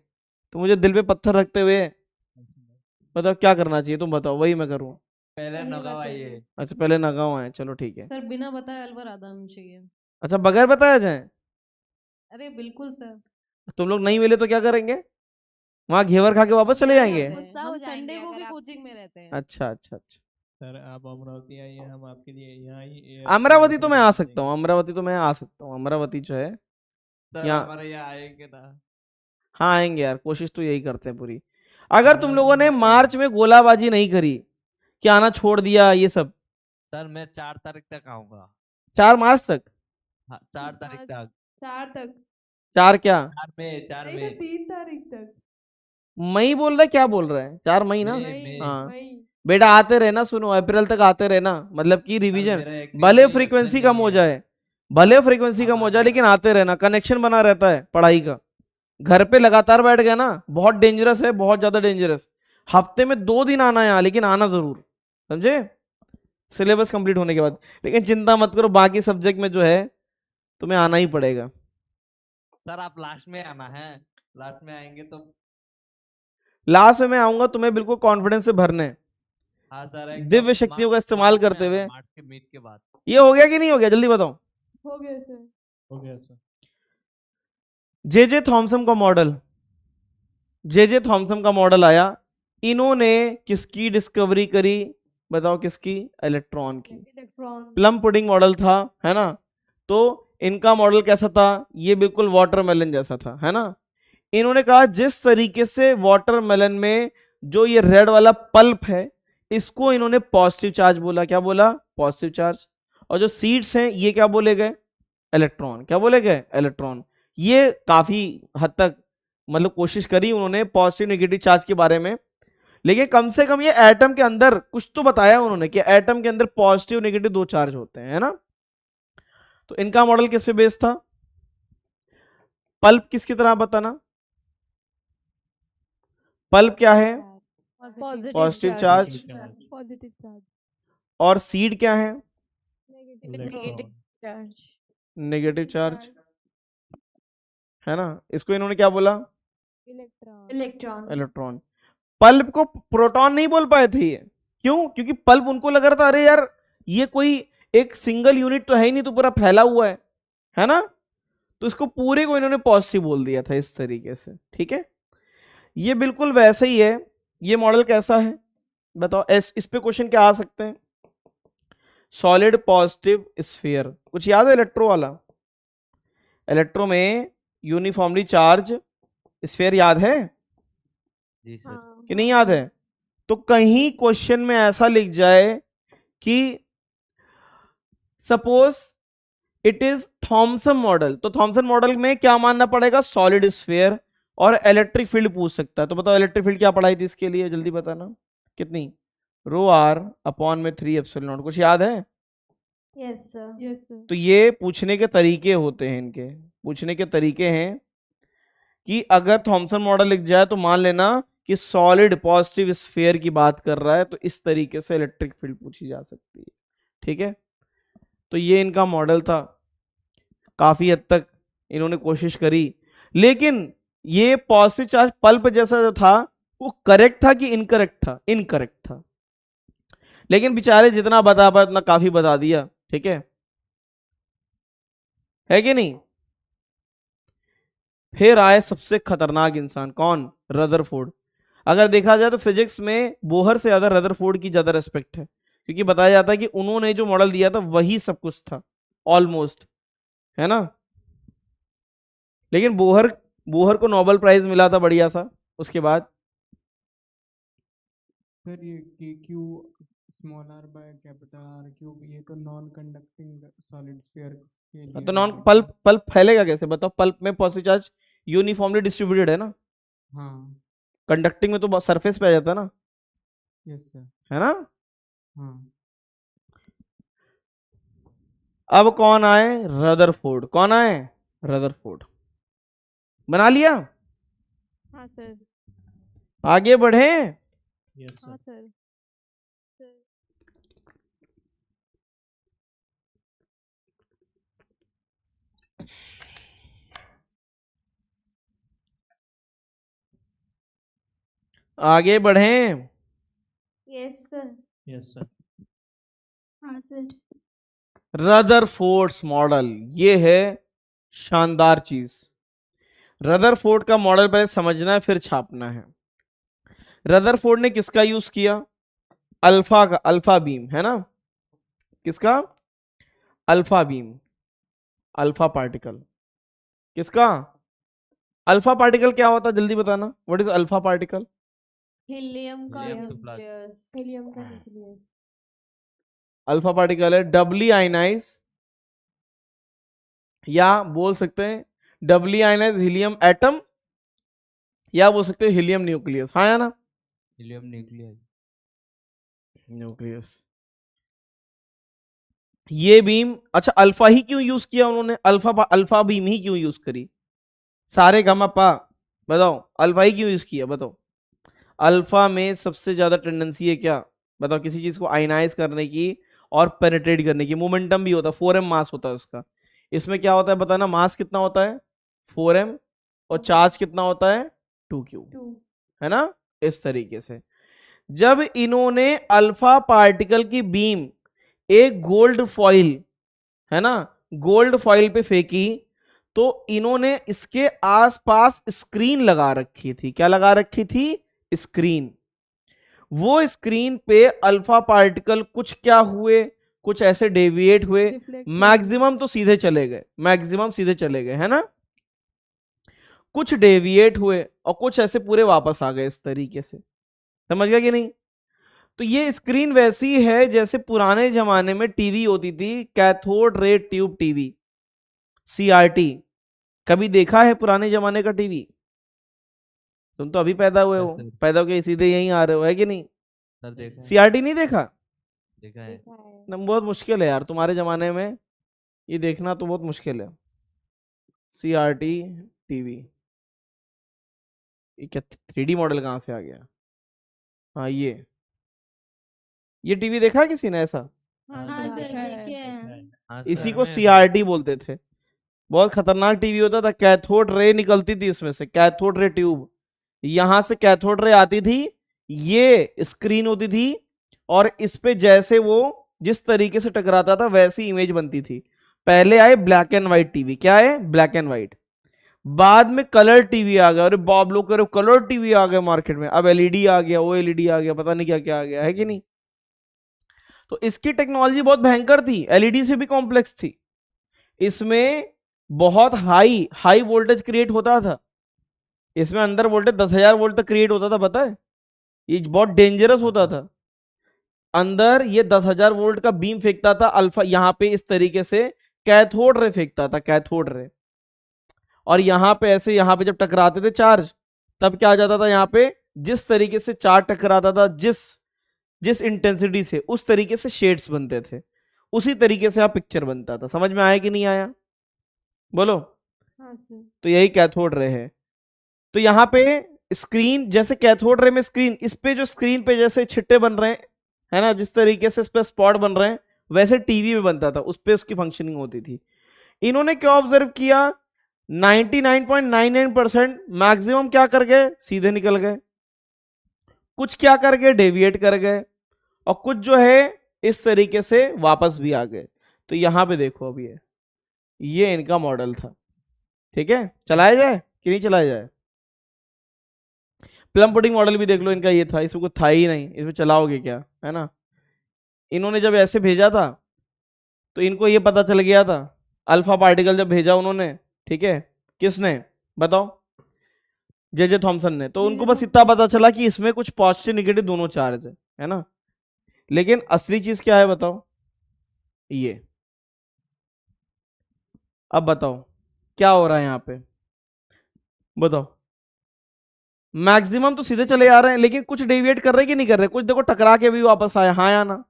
तो मुझे दिल पे पत्थर रखते हुए बताओ क्या करना चाहिए, तुम बताओ, वही मैं करूँ। पहले नगा आइए। अच्छा, पहले नगांव आए, चलो ठीक है। सर बिना बताए अलवर आ जाना चाहिए। अच्छा, बगैर बताया जाए? अरे बिल्कुल सर। तुम लोग नहीं मिले तो क्या करेंगे? वहां घेवर खा के वापस चले जाएंगे? हम संडे को भी कोचिंग में रहते हैं। अच्छा अच्छा अच्छा। सर आप अमरावती आइए, हम आपके लिए यहाँ ही अमरावती तो मैं आ सकता हूँ, अमरावती तो मैं आ सकता हूँ, अमरावती जो है सर यहाँ। हमारे यहाँ आएंगे ना। हाँ आएंगे यार, कोशिश तो यही करते हैं पूरी। अगर तुम लोगों ने मार्च में गोलाबाजी नहीं करी, कि आना छोड़ दिया ये सब। सर मैं 4 तारीख तक आऊंगा। 4 मार्च तक? हाँ 4 तारीख तक। 4 तक 4 क्या? 4 नहीं, में तो 3 तारीख तक। मई बोल रहा है, क्या बोल रहा है? 4 मई ना? मई हाँ मई। बेटा, आते रहना, सुनो, अप्रैल तक आते रहना, मतलब कि रिवीजन, मेरा एक दिन भले भी फ्रीक्वेंसी absent कम नहीं हो है। जाए, भले फ्रीक्वेंसी कम हो जाए, लेकिन आते रहना, कनेक्शन बना रहता है पढ़ाई का। घर पे लगातार बैठ गया ना, बहुत डेंजरस है, बहुत ज्यादा डेंजरस। हफ्ते में 2 दिन आना यहाँ, लेकिन आना जरूर, समझे, सिलेबस कंप्लीट होने के बाद। लेकिन चिंता मत करो, बाकी सब्जेक्ट में जो है तुम्हें आना ही पड़ेगा। सर आप लास्ट में आना है, लास्ट में आएंगे तो। लास्ट में मैं आऊंगा, तुम्हें बिल्कुल कॉन्फिडेंस से भरने, हाँ सर दिव्य शक्तियों का इस्तेमाल करते हुए। मार्च के मीट के बाद। ये हो गया कि नहीं हो गया, जल्दी बताओ। हो गया सर। हो गया सर। जे थॉमसन का मॉडल, जे थॉमसन का मॉडल आया, इन्होंने किसकी डिस्कवरी करी? बताओ किसकी? इलेक्ट्रॉन की। इलेक्ट्रॉन। प्लम पुडिंग मॉडल था, है ना। तो इनका मॉडल कैसा था? ये बिल्कुल वाटरमेलन जैसा था, है ना। इन्होंने कहा जिस तरीके से वाटरमेलन में जो ये रेड वाला पल्प है, इसको इन्होंने पॉजिटिव चार्ज बोला। क्या बोला? Positive charge. और जो सीड्स हैं ये क्या बोले गए? इलेक्ट्रॉन। क्या बोले गए? इलेक्ट्रॉन। ये काफी हद तक मतलब कोशिश करी उन्होंने पॉजिटिव नेगेटिव चार्ज के बारे में, लेकिन कम से कम ये एटम के अंदर कुछ तो बताया उन्होंने कि एटम के अंदर पॉजिटिव नेगेटिव 2 चार्ज होते हैं, है ना। तो इनका मॉडल किस पे बेस्ड था? पल्प किसकी तरह बताना? पल्प क्या है? Positive charge. Positive charge. और सीड क्या है? इलेक्ट्रॉन। नेगेटिव चार्ज, है ना। इसको इन्होंने क्या बोला? Electron electron. पल्प को प्रोटॉन नहीं बोल पाए थे ये, क्यों? क्योंकि पल्प उनको लग रहा था अरे यार ये कोई एक सिंगल यूनिट तो है ही नहीं, तो पूरा फैला हुआ है ना, तो इसको पूरे को इन्होंने पॉजिटिव बोल दिया था इस तरीके से। ठीक है, ये बिल्कुल वैसे ही है। ये मॉडल कैसा है बताओ, इस पे क्वेश्चन क्या आ सकते हैं? सॉलिड पॉजिटिव स्फीयर, कुछ याद है इलेक्ट्रो वाला? इलेक्ट्रो में यूनिफॉर्मली चार्ज स्फीयर याद है जी सर। कि नहीं याद है? तो कहीं क्वेश्चन में ऐसा लिख जाए कि suppose it is Thompson model, तो थॉमसन मॉडल में क्या मानना पड़ेगा? सॉलिड स्फीयर, और इलेक्ट्रिक फील्ड पूछ सकता है। तो बताओ इलेक्ट्रिक फील्ड क्या पढ़ाई थी इसके लिए, जल्दी बताना। कितनी? रो आर अपॉन में 3 एप्सिलॉन नॉट। कुछ याद है? Yes sir. तो ये पूछने के तरीके होते हैं, इनके पूछने के तरीके हैं कि अगर थॉमसन मॉडल लिख जाए तो मान लेना कि सॉलिड पॉजिटिव स्फीयर की बात कर रहा है, तो इस तरीके से इलेक्ट्रिक फील्ड पूछी जा सकती है। ठीक है, तो ये इनका मॉडल था। काफी हद तक इन्होंने कोशिश करी, लेकिन ये पॉजिटिव चार्ज पल्प जैसा जो था वो करेक्ट था कि इनकरेक्ट था? इनकरेक्ट था। लेकिन जितना बता पाए उतना काफी बता दिया। ठीक है कि नहीं? फिर आए सबसे खतरनाक इंसान, कौन? रदरफोर्ड। अगर देखा जाए तो फिजिक्स में बोहर से ज्यादा रदरफोर्ड की ज्यादा रेस्पेक्ट है, क्योंकि बताया जाता है कि उन्होंने जो मॉडल दिया था वही सब कुछ था ऑलमोस्ट, है ना। लेकिन बोहर को नोबेल प्राइज मिला था बढ़िया सा उसके बाद। सर ये K q small r by capital R cube, ये तो नॉन कंडक्टिंग सॉलिड स्फीयर के लिए। तो नॉन पल्प फैलेगा कैसे बताओ? पल्प में पॉजिटिव चार्ज यूनिफॉर्मली डिस्ट्रीब्यूटेड है ना। हाँ कंडक्टिंग में तो सरफेस पे आ जाता है ना। Yes sir. है ना। हाँ अब कौन आए? रदरफोर्ड। कौन आए? रदरफोर्ड। बना लिया। हाँ सर। आगे बढ़े। यस हाँ सर। सर। आगे बढ़े। Yes sir. Yes sir. हाँ सर। रदरफोर्ड्स मॉडल, ये है शानदार चीज। रदरफोर्ड का मॉडल पहले समझना है फिर छापना है। रदरफोर्ड ने किसका यूज किया? अल्फा का, अल्फा बीम, है ना। किसका? Alpha beam, alpha particle. किसका? अल्फा पार्टिकल क्या होता है जल्दी बताना, what is alpha particle? Helium का Helium to plus. Nucleus. Helium का न्यूक्लियस। अल्फा पार्टिकल है डबली आयनाइज, या बोल सकते हैं डबली आयनाइज हीलियम एटम, या बोल सकते हैं हीलियम न्यूक्लियस। हाँ या ना? Helium nucleus. न्यूक्लियस। ये बीम, अच्छा अल्फा ही क्यों यूज किया उन्होंने? अल्फा बीम ही क्यों यूज करी? सारे गमा बताओ, अल्फा ही क्यों यूज किया बताओ? अल्फा में सबसे ज्यादा टेंडेंसी है क्या बताओ? किसी चीज को आयनाइज करने की और पेनिट्रेट करने की। मोमेंटम भी होता है, 4m मास होता है उसका। इसमें क्या होता है बताना? मास कितना होता है? 4m, और चार्ज कितना होता है? 2q, है ना। इस तरीके से जब इन्होंने अल्फा पार्टिकल की बीम एक गोल्ड फॉइल, है ना, गोल्ड फॉइल पे फेंकी, तो इन्होंने इसके आसपास स्क्रीन लगा रखी थी। क्या लगा रखी थी? स्क्रीन। वो स्क्रीन पे अल्फा पार्टिकल कुछ क्या हुए, कुछ ऐसे डेविएट हुए, मैक्सिमम तो सीधे चले गए, मैक्सिमम सीधे चले गए, है ना। कुछ डेविएट हुए और कुछ ऐसे पूरे वापस आ गए, इस तरीके से। समझ गया कि नहीं? तो ये स्क्रीन वैसी है जैसे पुराने जमाने में टीवी होती थी, cathode ray tube TV, CRT. कभी देखा है पुराने जमाने का टीवी? तुम तो अभी पैदा हुए हो, पैदा होके सीधे यहीं आ रहे हो, है कि नहीं? सर देखा है। सीआरटी नहीं देखा? देखा है। ना, बहुत मुश्किल है यार तुम्हारे जमाने में ये देखना, तो बहुत मुश्किल है। सीआरटी टीवी, ये क्या 3D मॉडल कहाँ से आ गया? हाँ ये टीवी देखा है किसी ने ऐसा? हाँ हाँ सर, सर देखा है। देखे हैं। हाँ इसी सर, को मैं- सीआरटी बोलते थे। बहुत खतरनाक टीवी होता था, कैथोड रे निकलती थी इसमें से, कैथोड रे ट्यूब। यहां से कैथोड रे आती थी, ये स्क्रीन होती थी, और इस पे जैसे वो जिस तरीके से टकराता था वैसी इमेज बनती थी। पहले आए ब्लैक एंड व्हाइट टीवी, क्या है ब्लैक एंड व्हाइट, बाद में कलर टीवी आ गया, अरे बाप लोग करो कलर टीवी आ गया मार्केट में, अब एलईडी आ गया, वो एलईडी आ गया, पता नहीं क्या क्या आ गया, है कि नहीं। तो इसकी टेक्नोलॉजी बहुत भयंकर थी, एलईडी से भी कॉम्प्लेक्स थी। इसमें बहुत हाई वोल्टेज क्रिएट होता था, इसमें अंदर वोल्टेज 10,000 वोल्ट तक क्रिएट होता था, पता है, ये बहुत डेंजरस होता था। अंदर ये 10,000 वोल्ट का बीम फेंकता था अल्फा, यहां पे इस तरीके से कैथोड रे फेंकता था, कैथोड रे, और यहां पे ऐसे, यहां पे जब टकराते थे चार्ज, तब क्या आ जाता था, यहां पे जिस तरीके से चार्ज टकराता था, जिस इंटेंसिटी से, उस तरीके से शेड्स बनते थे, उसी तरीके से यहां पिक्चर बनता था। समझ में आया कि नहीं आया, बोलो। हाँ सर। तो यही कैथोड रे है। तो यहाँ पे स्क्रीन, जैसे कैथोड रे में स्क्रीन, इस पे जो स्क्रीन पे जैसे छिट्टे बन रहे हैं, है ना, जिस तरीके से इस पे स्पॉट बन रहे हैं, वैसे टीवी में बनता था, उस पे उसकी फंक्शनिंग होती थी। इन्होंने क्या ऑब्जर्व किया, 99.99% मैक्सिमम क्या कर गए, सीधे निकल गए, कुछ क्या कर गए, डेविएट कर गए, और कुछ जो है इस तरीके से वापस भी आ गए। तो यहां पे देखो, अब ये इनका मॉडल था, ठीक है। चलाया जाए कि नहीं चलाया जाए, प्लम पुडिंग मॉडल भी देख लो, इनका ये था, इसमें कुछ था ही नहीं, इसमें चलाओगे क्या, है ना। इन्होंने जब ऐसे भेजा था तो इनको ये पता चल गया था, अल्फा पार्टिकल जब भेजा उन्होंने, ठीक है, किसने बताओ, जे थॉमसन ने, तो उनको बस इतना पता चला कि इसमें कुछ पॉजिटिव निगेटिव दोनों चार्ज है ना। लेकिन असली चीज क्या है बताओ, ये। अब बताओ क्या हो रहा है यहां पे, बताओ। मैक्सिमम तो सीधे चले आ रहे हैं, लेकिन कुछ डेविएट कर रहे कि नहीं कर रहे, कुछ देखो टकरा के भी वापस आया, हाँ या ना,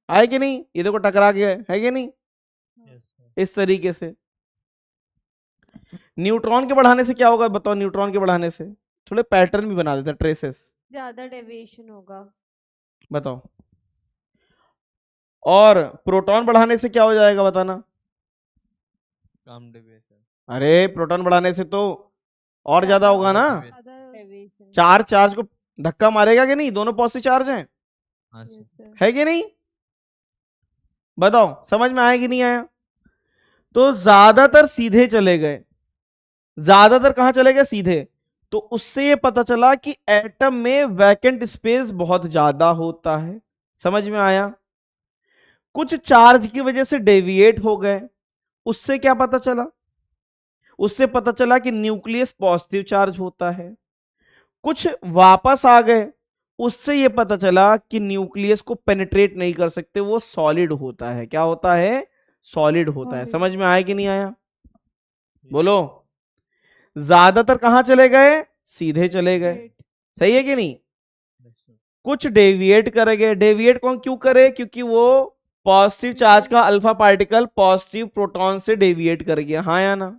आए कि नहीं, ये देखो टकरा के है कि नहीं, इस तरीके से। न्यूट्रॉन के बढ़ाने से क्या होगा बताओ, न्यूट्रॉन के बढ़ाने से थोड़े पैटर्न भी बना देते हैं, ट्रेसेस, ज्यादा डेविएशन होगा, बताओ। और प्रोटॉन बढ़ाने से क्या हो जाएगा बताना, कम डेविएशन। अरे प्रोटॉन बढ़ाने से तो और ज्यादा होगा ना, डेविएशन। चार्ज को धक्का मारेगा कि नहीं, दोनों पॉजिटिव चार्ज हैं, हाँ सर। है कि नहीं, बताओ समझ में आया कि नहीं आया। तो ज्यादातर सीधे चले गए, ज्यादातर कहां चले गए, सीधे। तो उससे ये पता चला कि एटम में वैकेंट स्पेस बहुत ज्यादा होता है, समझ में आया। कुछ चार्ज की वजह से डेविएट हो गए, उससे क्या पता चला, उससे पता चला कि न्यूक्लियस पॉजिटिव चार्ज होता है। कुछ वापस आ गए, उससे यह पता चला कि न्यूक्लियस को पेनिट्रेट नहीं कर सकते, वो सॉलिड होता है, क्या होता है, सॉलिड होता है। समझ में आया कि नहीं आया, बोलो। ज्यादातर कहां चले गए, सीधे चले गए, सही है कि नहीं। कुछ डेविएट करेंगे, डेविएट कौन क्यों करे, क्योंकि वो पॉजिटिव चार्ज का अल्फा पार्टिकल पॉजिटिव प्रोटॉन से डेविएट कर गया, हाँ या ना।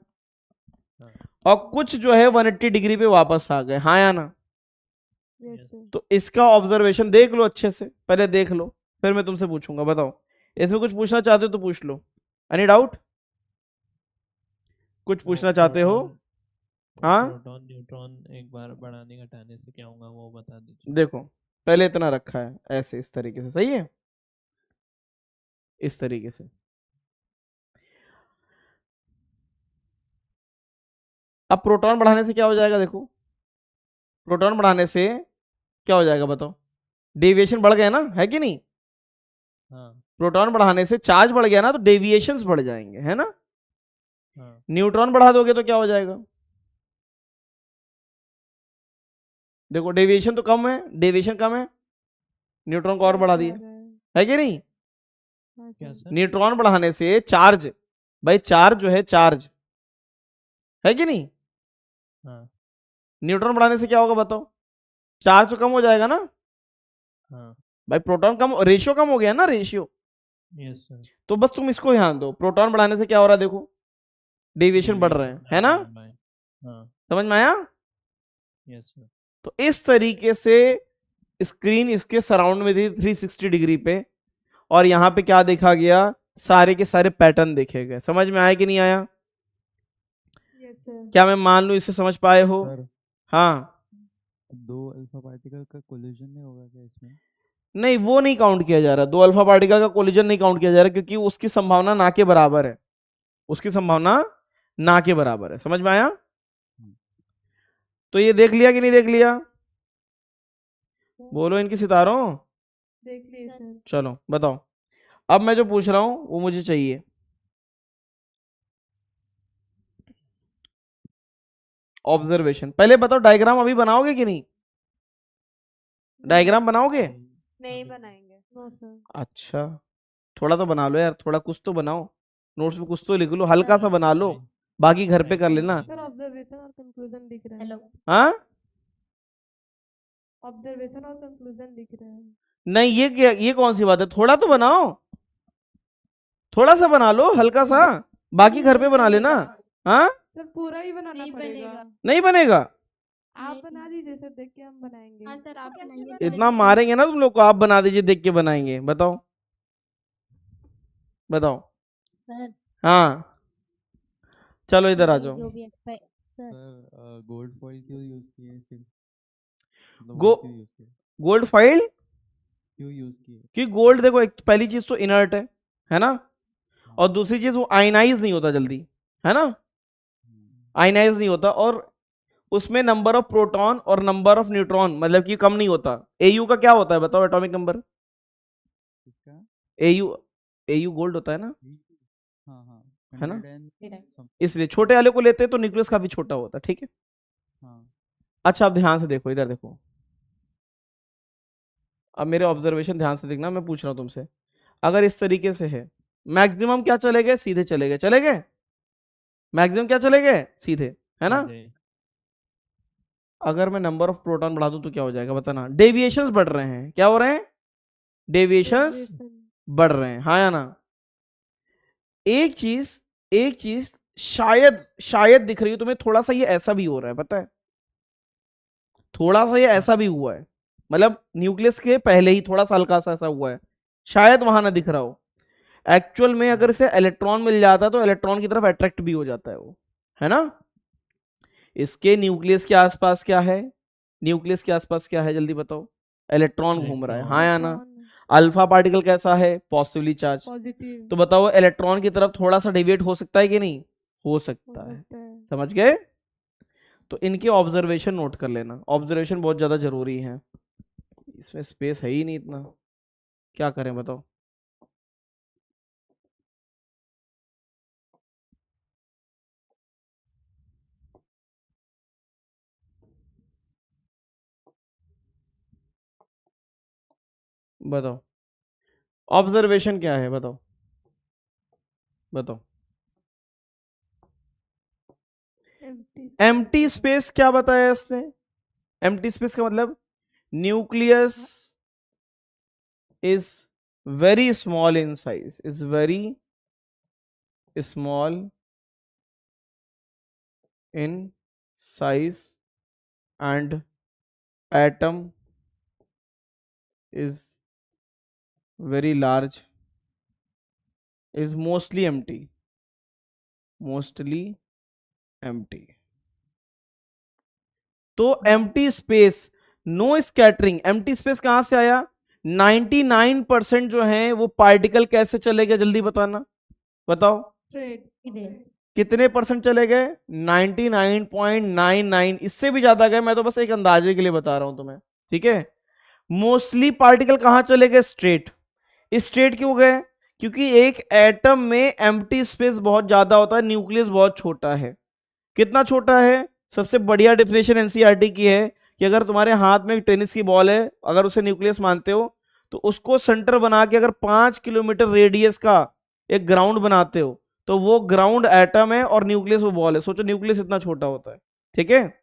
और कुछ जो है 180 डिग्री पे वापस आ गए, हाँ या ना। तो इसका ऑब्जर्वेशन देख लो अच्छे से, पहले देख लो, फिर मैं तुमसे पूछूंगा, बताओ। इसमें कुछ पूछना चाहते हो तो पूछ लो, एनी डाउट, कुछ पूछना चाहते हो। हाँ, प्रोटॉन न्यूट्रॉन एक बार बढ़ाने घटाने से क्या होगा वो बता दीजिए। देखो पहले इतना रखा है ऐसे, इस तरीके से, सही है, इस तरीके से। अब प्रोटॉन बढ़ाने से क्या हो जाएगा, देखो प्रोटॉन बढ़ाने से क्या हो जाएगा बताओ, डेविएशन बढ़ गया ना, है कि नहीं। हाँ। प्रोटॉन बढ़ाने से चार्ज बढ़ गया ना, तो डेविएशंस बढ़ जाएंगे, है ना। हाँ। न्यूट्रॉन बढ़ा दोगे तो क्या हो जाएगा, देखो डेविएशन तो कम है, डेविएशन कम है, न्यूट्रॉन को और बढ़ा दिया, है कि नहीं। क्या सर? न्यूट्रॉन बढ़ाने से चार्ज, भाई चार्ज जो है, चार्ज है कि नहीं। हाँ। न्यूट्रॉन बढ़ाने से क्या होगा बताओ, चार्ज तो कम हो जाएगा ना। हाँ। भाई प्रोटॉन कम, रेशियो कम हो गया ना, रेशियो। Yes sir. तो बस तुम इसको ध्यान दो, प्रोटॉन बढ़ाने से क्या हो रहा है, देखो डेविएशन बढ़ रहे हैं, है ना। हाँ। समझ में आया। Yes sir. तो इस तरीके से स्क्रीन इसके सराउंड में थी 360 डिग्री पे, और यहां पे क्या देखा गया, सारे के सारे पैटर्न देखे गए। समझ में आया कि नहीं आया, क्या मैं मान लूं इससे समझ पाए हो। हाँ, दो अल्फा पार्टिकल का कोलिजन नहीं होगा क्या इसमें? नहीं वो नहीं काउंट किया जा रहा, दो अल्फा पार्टिकल का कोलिजन नहीं काउंट किया जा रहा, क्योंकि उसकी संभावना ना के बराबर है, उसकी संभावना ना के बराबर है। समझ में आया? तो ये देख लिया कि नहीं देख लिया? बोलो इनकी सितारों। देख लिए सर। चलो बताओ, अब मैं जो पूछ रहा हूं वो मुझे चाहिए। ऑब्जर्वेशन पहले बताओ, डायग्राम अभी बनाओगे कि नहीं? डायग्राम बनाओगे? नहीं बनाएंगे। No sir. अच्छा, थोड़ा तो बना लो यार, थोड़ा कुछ तो बनाओ, नोट्स में कुछ तो लिख लो, हल्का सा बना लो, बाकी घर पे कर लेना। सर ऑब्जर्वेशन और कंक्लूजन दिख रहा है। हेलो हाँ ऑब्जर्वेशन और कंक्लूजन दिख रहा है। नहीं, ये क्या, ये कौन सी बात है? थोड़ा तो बनाओ, थोड़ा सा बना लो हल्का सा, बाकी घर पे बना लेना। हाँ सर पूरा ही बनाना नहीं पड़ेगा। बनेगा। नहीं बनेगा? आप बना दीजिए सर, देख के हम बनाएंगे। हाँ सर आप बनाइए इतना मारेंगे ना तुम लोग को, आप बना दीजिए देख के बनाएंगे। बताओ बताओ। सर हाँ चलो इधर आ जाओ। जो भी expect sir sir gold foil क्यों यूज किए सिर्फ? मतलब गो वो क्यों यूज किए? गोल्ड फाइल क्यों यूज किए? कि गोल्ड देखो, एक पहली चीज तो इनर्ट है ना, और दूसरी चीज वो आयनाइज नहीं होता जल्दी, है ना, आयनाइज नहीं होता, और उसमें नंबर ऑफ प्रोटॉन और नंबर ऑफ न्यूट्रॉन मतलब कि कम नहीं होता। एयू का क्या होता है बताओ, एटॉमिक नंबर? किसका? एयू, एयू गोल्ड होता है ना, हाँ हाँ, है ना? 100 and some- इसलिए छोटे वाले को लेते हैं तो न्यूक्लियस काफी छोटा होता है, ठीक है। हाँ अच्छा अब ध्यान से देखो, इधर देखो, अब मेरे ऑब्जर्वेशन ध्यान से देखना, मैं पूछ रहा हूं तुमसे, अगर इस तरीके से है, मैक्सिमम क्या चले गए? सीधे चले गए, चले गए मैक्सिमम क्या चले गए? सीधे, है ना। अगर मैं नंबर ऑफ प्रोटॉन बढ़ा दूं तो क्या हो जाएगा बताना? डेविएशंस बढ़ रहे हैं, क्या हो रहे हैं? डेविएशंस बढ़ रहे हैं, हाँ या ना? एक चीज शायद शायद दिख रही हो तुम्हें, थोड़ा सा ये ऐसा भी हो रहा है, पता है, थोड़ा सा ये ऐसा भी हुआ है, मतलब न्यूक्लियस के पहले ही थोड़ा सा हल्का सा ऐसा हुआ है, शायद वहां ना दिख रहा हो। एक्चुअल में अगर इसे इलेक्ट्रॉन मिल जाता है तो इलेक्ट्रॉन की तरफ अट्रैक्ट भी हो जाता है वो, है ना। इसके न्यूक्लियस के आसपास क्या है? न्यूक्लियस के आसपास क्या है जल्दी बताओ? इलेक्ट्रॉन घूम रहा है, हाँ या ना? अल्फा पार्टिकल कैसा है? Positively charge. पॉजिटिव। तो बताओ इलेक्ट्रॉन की तरफ थोड़ा सा डेविएट हो सकता है कि नहीं? हो सकता है। समझ गए? तो इनके ऑब्जर्वेशन नोट कर लेना, ऑब्जर्वेशन बहुत ज्यादा जरूरी है। इसमें स्पेस है ही नहीं इतना, क्या करें बताओ? बताओ ऑब्जर्वेशन क्या है, बताओ बताओ। एम्प्टी स्पेस क्या बताया इसने? एम्प्टी स्पेस का मतलब nucleus is very small in size, is very small in size and atom is very large, is mostly empty, mostly empty। तो empty space, no scattering, empty space कहां से आया? 99% जो है वो पार्टिकल कैसे चले गए जल्दी बताना, बताओ कितने परसेंट चले गए? 99.99, इससे भी ज्यादा गए, मैं तो बस एक अंदाजे के लिए बता रहा हूं तुम्हें, ठीक है। मोस्टली पार्टिकल कहां चले गए? स्ट्रेट। स्ट्रेट क्यों गए? क्योंकि एक एटम में एम्प्टी स्पेस बहुत ज्यादा होता है, न्यूक्लियस बहुत छोटा है। कितना छोटा है? सबसे बढ़िया डेफिनेशन एनसीईआरटी की है कि अगर तुम्हारे हाथ में एक टेनिस की बॉल है, अगर उसे न्यूक्लियस मानते हो तो उसको सेंटर बना के अगर 5 किलोमीटर रेडियस का एक ग्राउंड बनाते हो तो वो ग्राउंड एटम है और न्यूक्लियस वो बॉल है। सोचो न्यूक्लियस इतना छोटा होता है, ठीक है।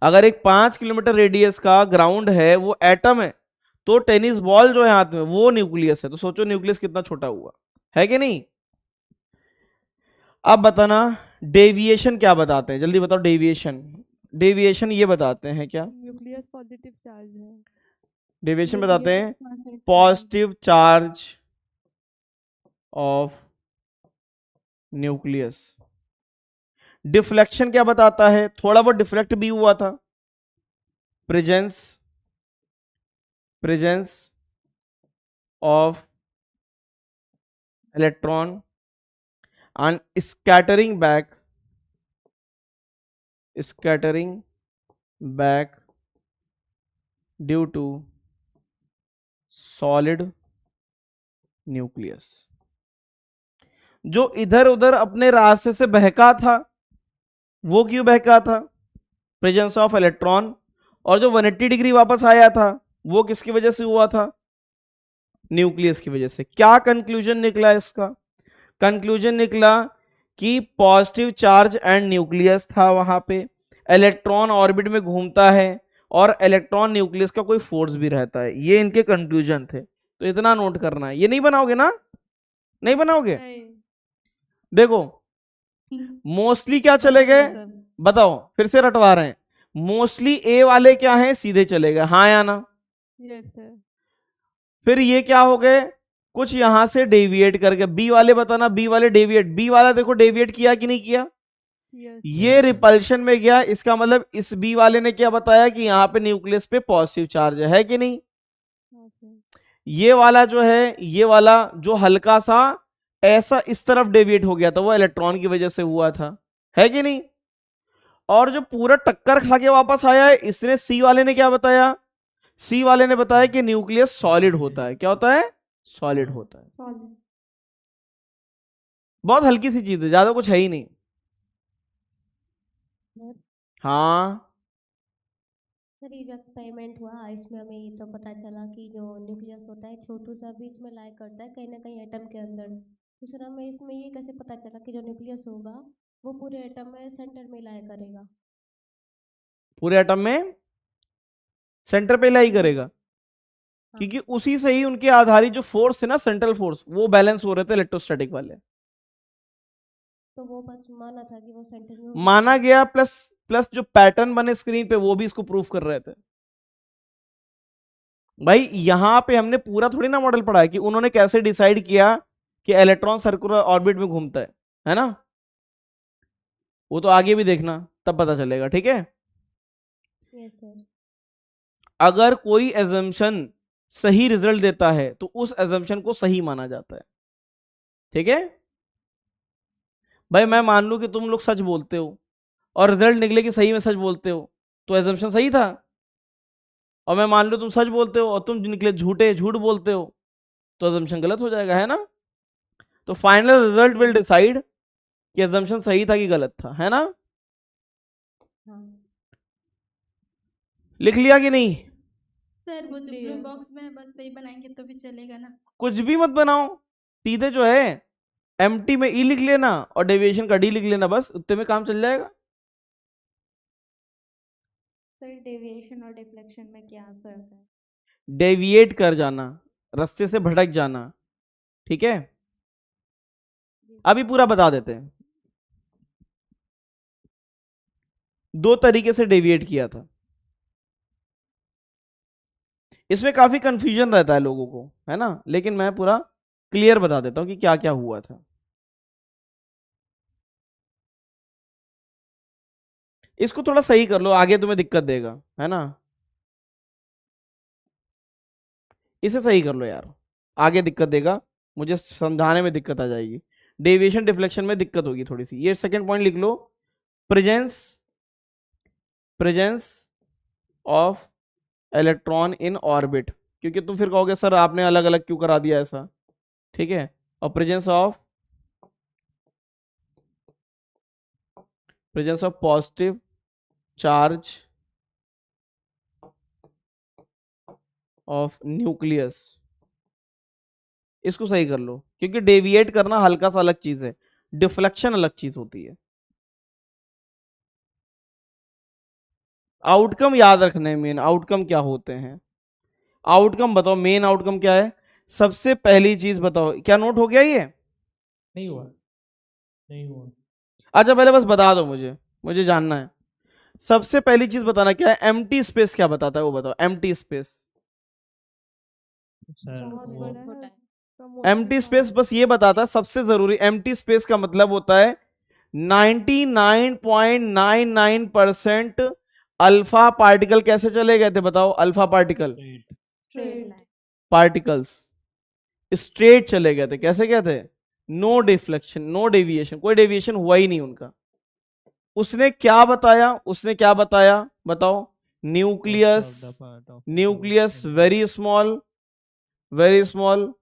अगर एक 5 किलोमीटर रेडियस का ग्राउंड है वो एटम है, तो टेनिस बॉल जो है हाथ में वो न्यूक्लियस है। तो सोचो न्यूक्लियस कितना छोटा हुआ है कि नहीं। अब बताना डेविएशन क्या बताते हैं, जल्दी बताओ। डेविएशन, डेविएशन ये बताते हैं क्या? न्यूक्लियस पॉजिटिव चार्ज है। डेविएशन बताते हैं positive charge of nucleus. Deflection क्या बताता है, थोड़ा बहुत डिफ्लेक्ट भी हुआ था, presence of electron and scattering back due to solid nucleus। जो इधर उधर अपने रास्ते से बहका था, वो क्यों बहका था, प्रेजेंस ऑफ इलेक्ट्रॉन। और जो 180 डिग्री वापस आया था वो किसकी वजह से हुआ था, न्यूक्लियस की वजह से। क्या कंक्लूजन निकला इसका, कंक्लूजन निकला कि पॉजिटिव चार्ज एंड न्यूक्लियस था वहां पे, इलेक्ट्रॉन ऑर्बिट में घूमता है और इलेक्ट्रॉन न्यूक्लियस का कोई फोर्स भी रहता है। ये इनके कंक्लूजन थे, तो इतना नोट करना है। ये नहीं बनाओगे ना, नहीं बनाओगे, देखो मोस्टली क्या चले गए बताओ, फिर से रटवा रहे हैं। मोस्टली ए वाले क्या हैं, सीधे चले गए, हाँ या ना। Yes sir. फिर ये क्या हो गए, कुछ यहां से डेविएट करके, बी वाले बताना, बी वाले डेविएट, बी वाला देखो डेविएट किया कि नहीं किया, ये रिपल्शन में गया। इसका मतलब इस बी वाले ने क्या बताया कि यहाँ पे न्यूक्लियस पे पॉजिटिव चार्ज है कि नहीं। ये वाला जो है, ये वाला जो हल्का सा ऐसा इस तरफ डेविएट हो गया था, वो इलेक्ट्रॉन की वजह से हुआ था, है कि नहीं। और जो पूरा टक्कर खा के वापस आया है, इसने सी वाले ने क्या बताया, सी वाले ने बताया कि न्यूक्लियस सॉलिड होता है। क्या होता है, सॉलिड होता है। बहुत हल्की सी चीज है, ज्यादा कुछ है ही नहीं। हाँ सर ये जो एक्सपेरिमेंट हुआ इसमें हमें ये तो पता चला कि जो न्यूक्लियस होता है छोटू सा बीच में लाया करता है कहीं ना कहीं एटम के अंदर। दूसरा हमें इसमें ये कैसे पता चला कि जो न्यूक्लियस होगा वो पूरे एटम में सेंटर में लाया करेगा। पूरे एटम में सेंटर पे लाई करेगा, क्योंकि उसी से ही उनके आधारित जो फोर्स है ना, सेंट्रल फोर्स, वो बैलेंस हो रहे थे इलेक्ट्रोस्टैटिक वाले। तो वो बस माना था कि वो सेंटर में माना गया, प्लस जो पैटर्न बने स्क्रीन पे वो भी इसको प्रूफ कर रहे थे। भाई यहां पे हमने पूरा थोड़ी ना मॉडल पढ़ा है कि उन्होंने कैसे डिसाइड किया कि इलेक्ट्रॉन सर्कुलर ऑर्बिट में घूमता है ना। वो तो आगे भी देखना, तब पता चलेगा, ठीक है। Yes sir. अगर कोई एजम्पशन सही रिजल्ट देता है तो उस एजम्पशन को सही माना जाता है, ठीक है। भाई मैं मान लूं कि तुम लोग सच बोलते हो और रिजल्ट निकले कि सही में सच बोलते हो, तो एजम्पशन सही था। और मैं मान लूं तुम सच बोलते हो और तुम निकले झूठ बोलते हो, तो एजम्पशन गलत हो जाएगा, है ना। तो फाइनल रिजल्ट विल डिसाइड कि एजम्पशन सही था कि गलत था, है ना। लिख लिया कि नहीं। सर वो जो ब्लू बॉक्स में है बस वही बनाएंगे तो भी चलेगा ना। कुछ भी मत बनाओ, सीधे जो है एम्प्टी में ई लिख लेना और डेविएशन का डी लिख लेना, बस उतने में काम चल जाएगा। सर डेविएशन और डिफ्लेक्शन में क्या फर्क है। डेविएट कर जाना, रास्ते से भटक जाना, ठीक है। अभी पूरा बता देते हैं। दो तरीके से डेविएट किया था, इसमें काफी कंफ्यूजन रहता है लोगों को, है ना, लेकिन मैं पूरा क्लियर बता देता हूं कि क्या क्या हुआ था। इसको थोड़ा सही कर लो, आगे तुम्हें दिक्कत देगा, है ना। इसे सही कर लो यार, आगे दिक्कत देगा, मुझे समझाने में दिक्कत आ जाएगी, डेविएशन डिफ्लेक्शन में दिक्कत होगी थोड़ी सी। ये सेकंड पॉइंट लिख लो, presence of electron in orbit, क्योंकि तुम फिर कहोगे सर आपने अलग अलग क्यों करा दिया ऐसा, ठीक है। और presence of positive charge of nucleus, इसको सही कर लो, क्योंकि डेविएट करना हल्का सा अलग चीज है, डिफ्लेक्शन अलग चीज होती है। आउटकम याद रखने, मेन आउटकम क्या होते हैं, आउटकम बताओ, मेन आउटकम क्या है। सबसे पहली चीज बताओ, क्या नोट हो गया ये, नहीं हुआ, नहीं हुआ। अच्छा पहले बस बता दो, मुझे जानना है। सबसे पहली चीज बताना क्या है, एम्प्टी स्पेस क्या बताता है वो बताओ। एम्प्टी स्पेस, एम्प्टी स्पेस बस ये बताता है, सबसे जरूरी एम्प्टी स्पेस का मतलब होता है 99.99% अल्फा पार्टिकल कैसे चले गए थे बताओ? अल्फा पार्टिकल पार्टिकल्स स्ट्रेट चले गए थे। कैसे गए थे? नो डिफ्लेक्शन, नो डेविएशन, कोई डेविएशन हुआ ही नहीं उनका। उसने क्या बताया? उसने क्या बताया बताओ? Nucleus, nucleus very small, very small,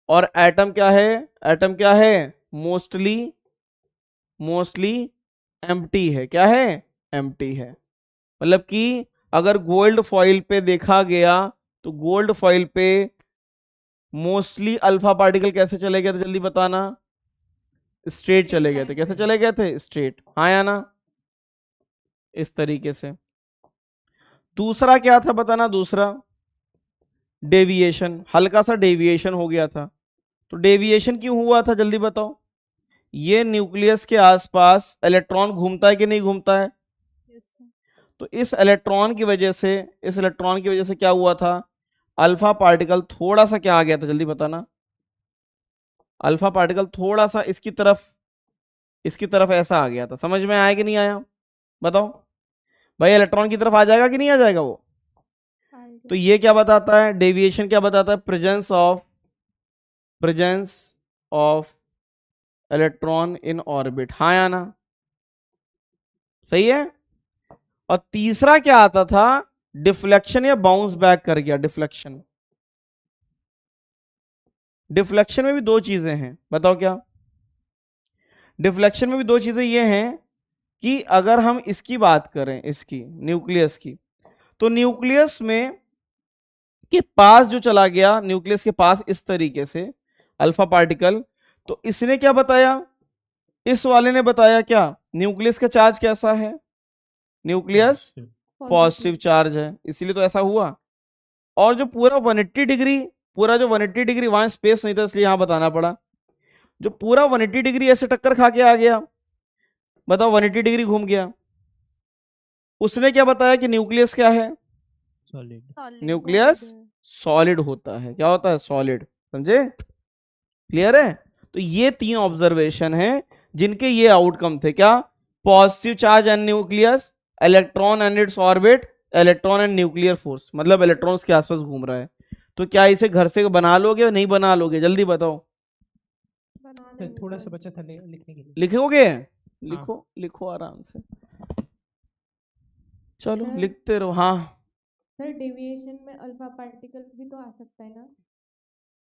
और एटम क्या है? एटम क्या है? मोस्टली, मोस्टली एम्प्टी है। क्या है? एम्प्टी है। मतलब कि अगर गोल्ड फॉइल पे देखा गया तो गोल्ड फॉइल पे मोस्टली अल्फा पार्टिकल कैसे चले गए थे? जल्दी बताना। स्ट्रेट चले गए थे। कैसे चले गए थे? स्ट्रेट। हाँ या ना? इस तरीके से। दूसरा क्या था बताना? दूसरा डेविएशन, हल्का सा डेविएशन हो गया था। तो डेविएशन क्यों हुआ था? जल्दी बताओ। ये न्यूक्लियस के आसपास इलेक्ट्रॉन घूमता है कि नहीं घूमता है? तो इस इलेक्ट्रॉन की वजह से, इस इलेक्ट्रॉन की वजह से क्या हुआ था? अल्फा पार्टिकल थोड़ा सा क्या आ गया था? जल्दी बताना। अल्फा पार्टिकल थोड़ा सा इसकी तरफ ऐसा आ गया था। समझ में आया कि नहीं आया? बताओ भाई, इलेक्ट्रॉन की तरफ आ जाएगा कि नहीं आ जाएगा वो? तो ये क्या बताता है? डेविएशन क्या बताता है? Presence of electron in orbit. हाँ या ना? सही है। और तीसरा क्या आता था? डिफ्लेक्शन या बाउंस बैक कर गया। डिफ्लेक्शन, डिफ्लेक्शन में भी दो चीजें हैं। बताओ क्या? डिफ्लेक्शन में भी दो चीजें ये हैं कि अगर हम इसकी बात करें, इसकी न्यूक्लियस की, तो न्यूक्लियस में के पास जो चला गया, न्यूक्लियस के पास इस तरीके से अल्फा पार्टिकल, तो इसने क्या बताया? इस वाले ने बताया क्या? न्यूक्लियस का चार्ज कैसा है? न्यूक्लियस पॉजिटिव चार्ज है, इसीलिए तो ऐसा हुआ। और जो पूरा 180 डिग्री, पूरा जो 180 डिग्री, वहां स्पेस नहीं था इसलिए यहां बताना पड़ा। जो पूरा 180 डिग्री ऐसे टक्कर खा के आ गया, बताओ 180 डिग्री घूम गया, उसने क्या बताया कि न्यूक्लियस क्या है? सॉलिड। न्यूक्लियस सॉलिड होता है। क्या होता है? सॉलिड। समझे? क्लियर है? तो ये तीन ऑब्जर्वेशन हैं जिनके ये आउटकम थे। क्या? Positive charge and nucleus, electron and its orbit, electron and nuclear force, मतलब इलेक्ट्रॉन्स के आसपास घूम रहा है। तो क्या इसे घर से बना लोगे या नहीं बना लोगे? जल्दी बताओ। थोड़ा सा बचा था लिखने के लिए। लिखोगे? लिखो, लिखो आराम से। चलो सर, लिखते रहो। हाँ सर, डेविएशन में अल्फा पार्टिकल भी तो आ सकता है ना?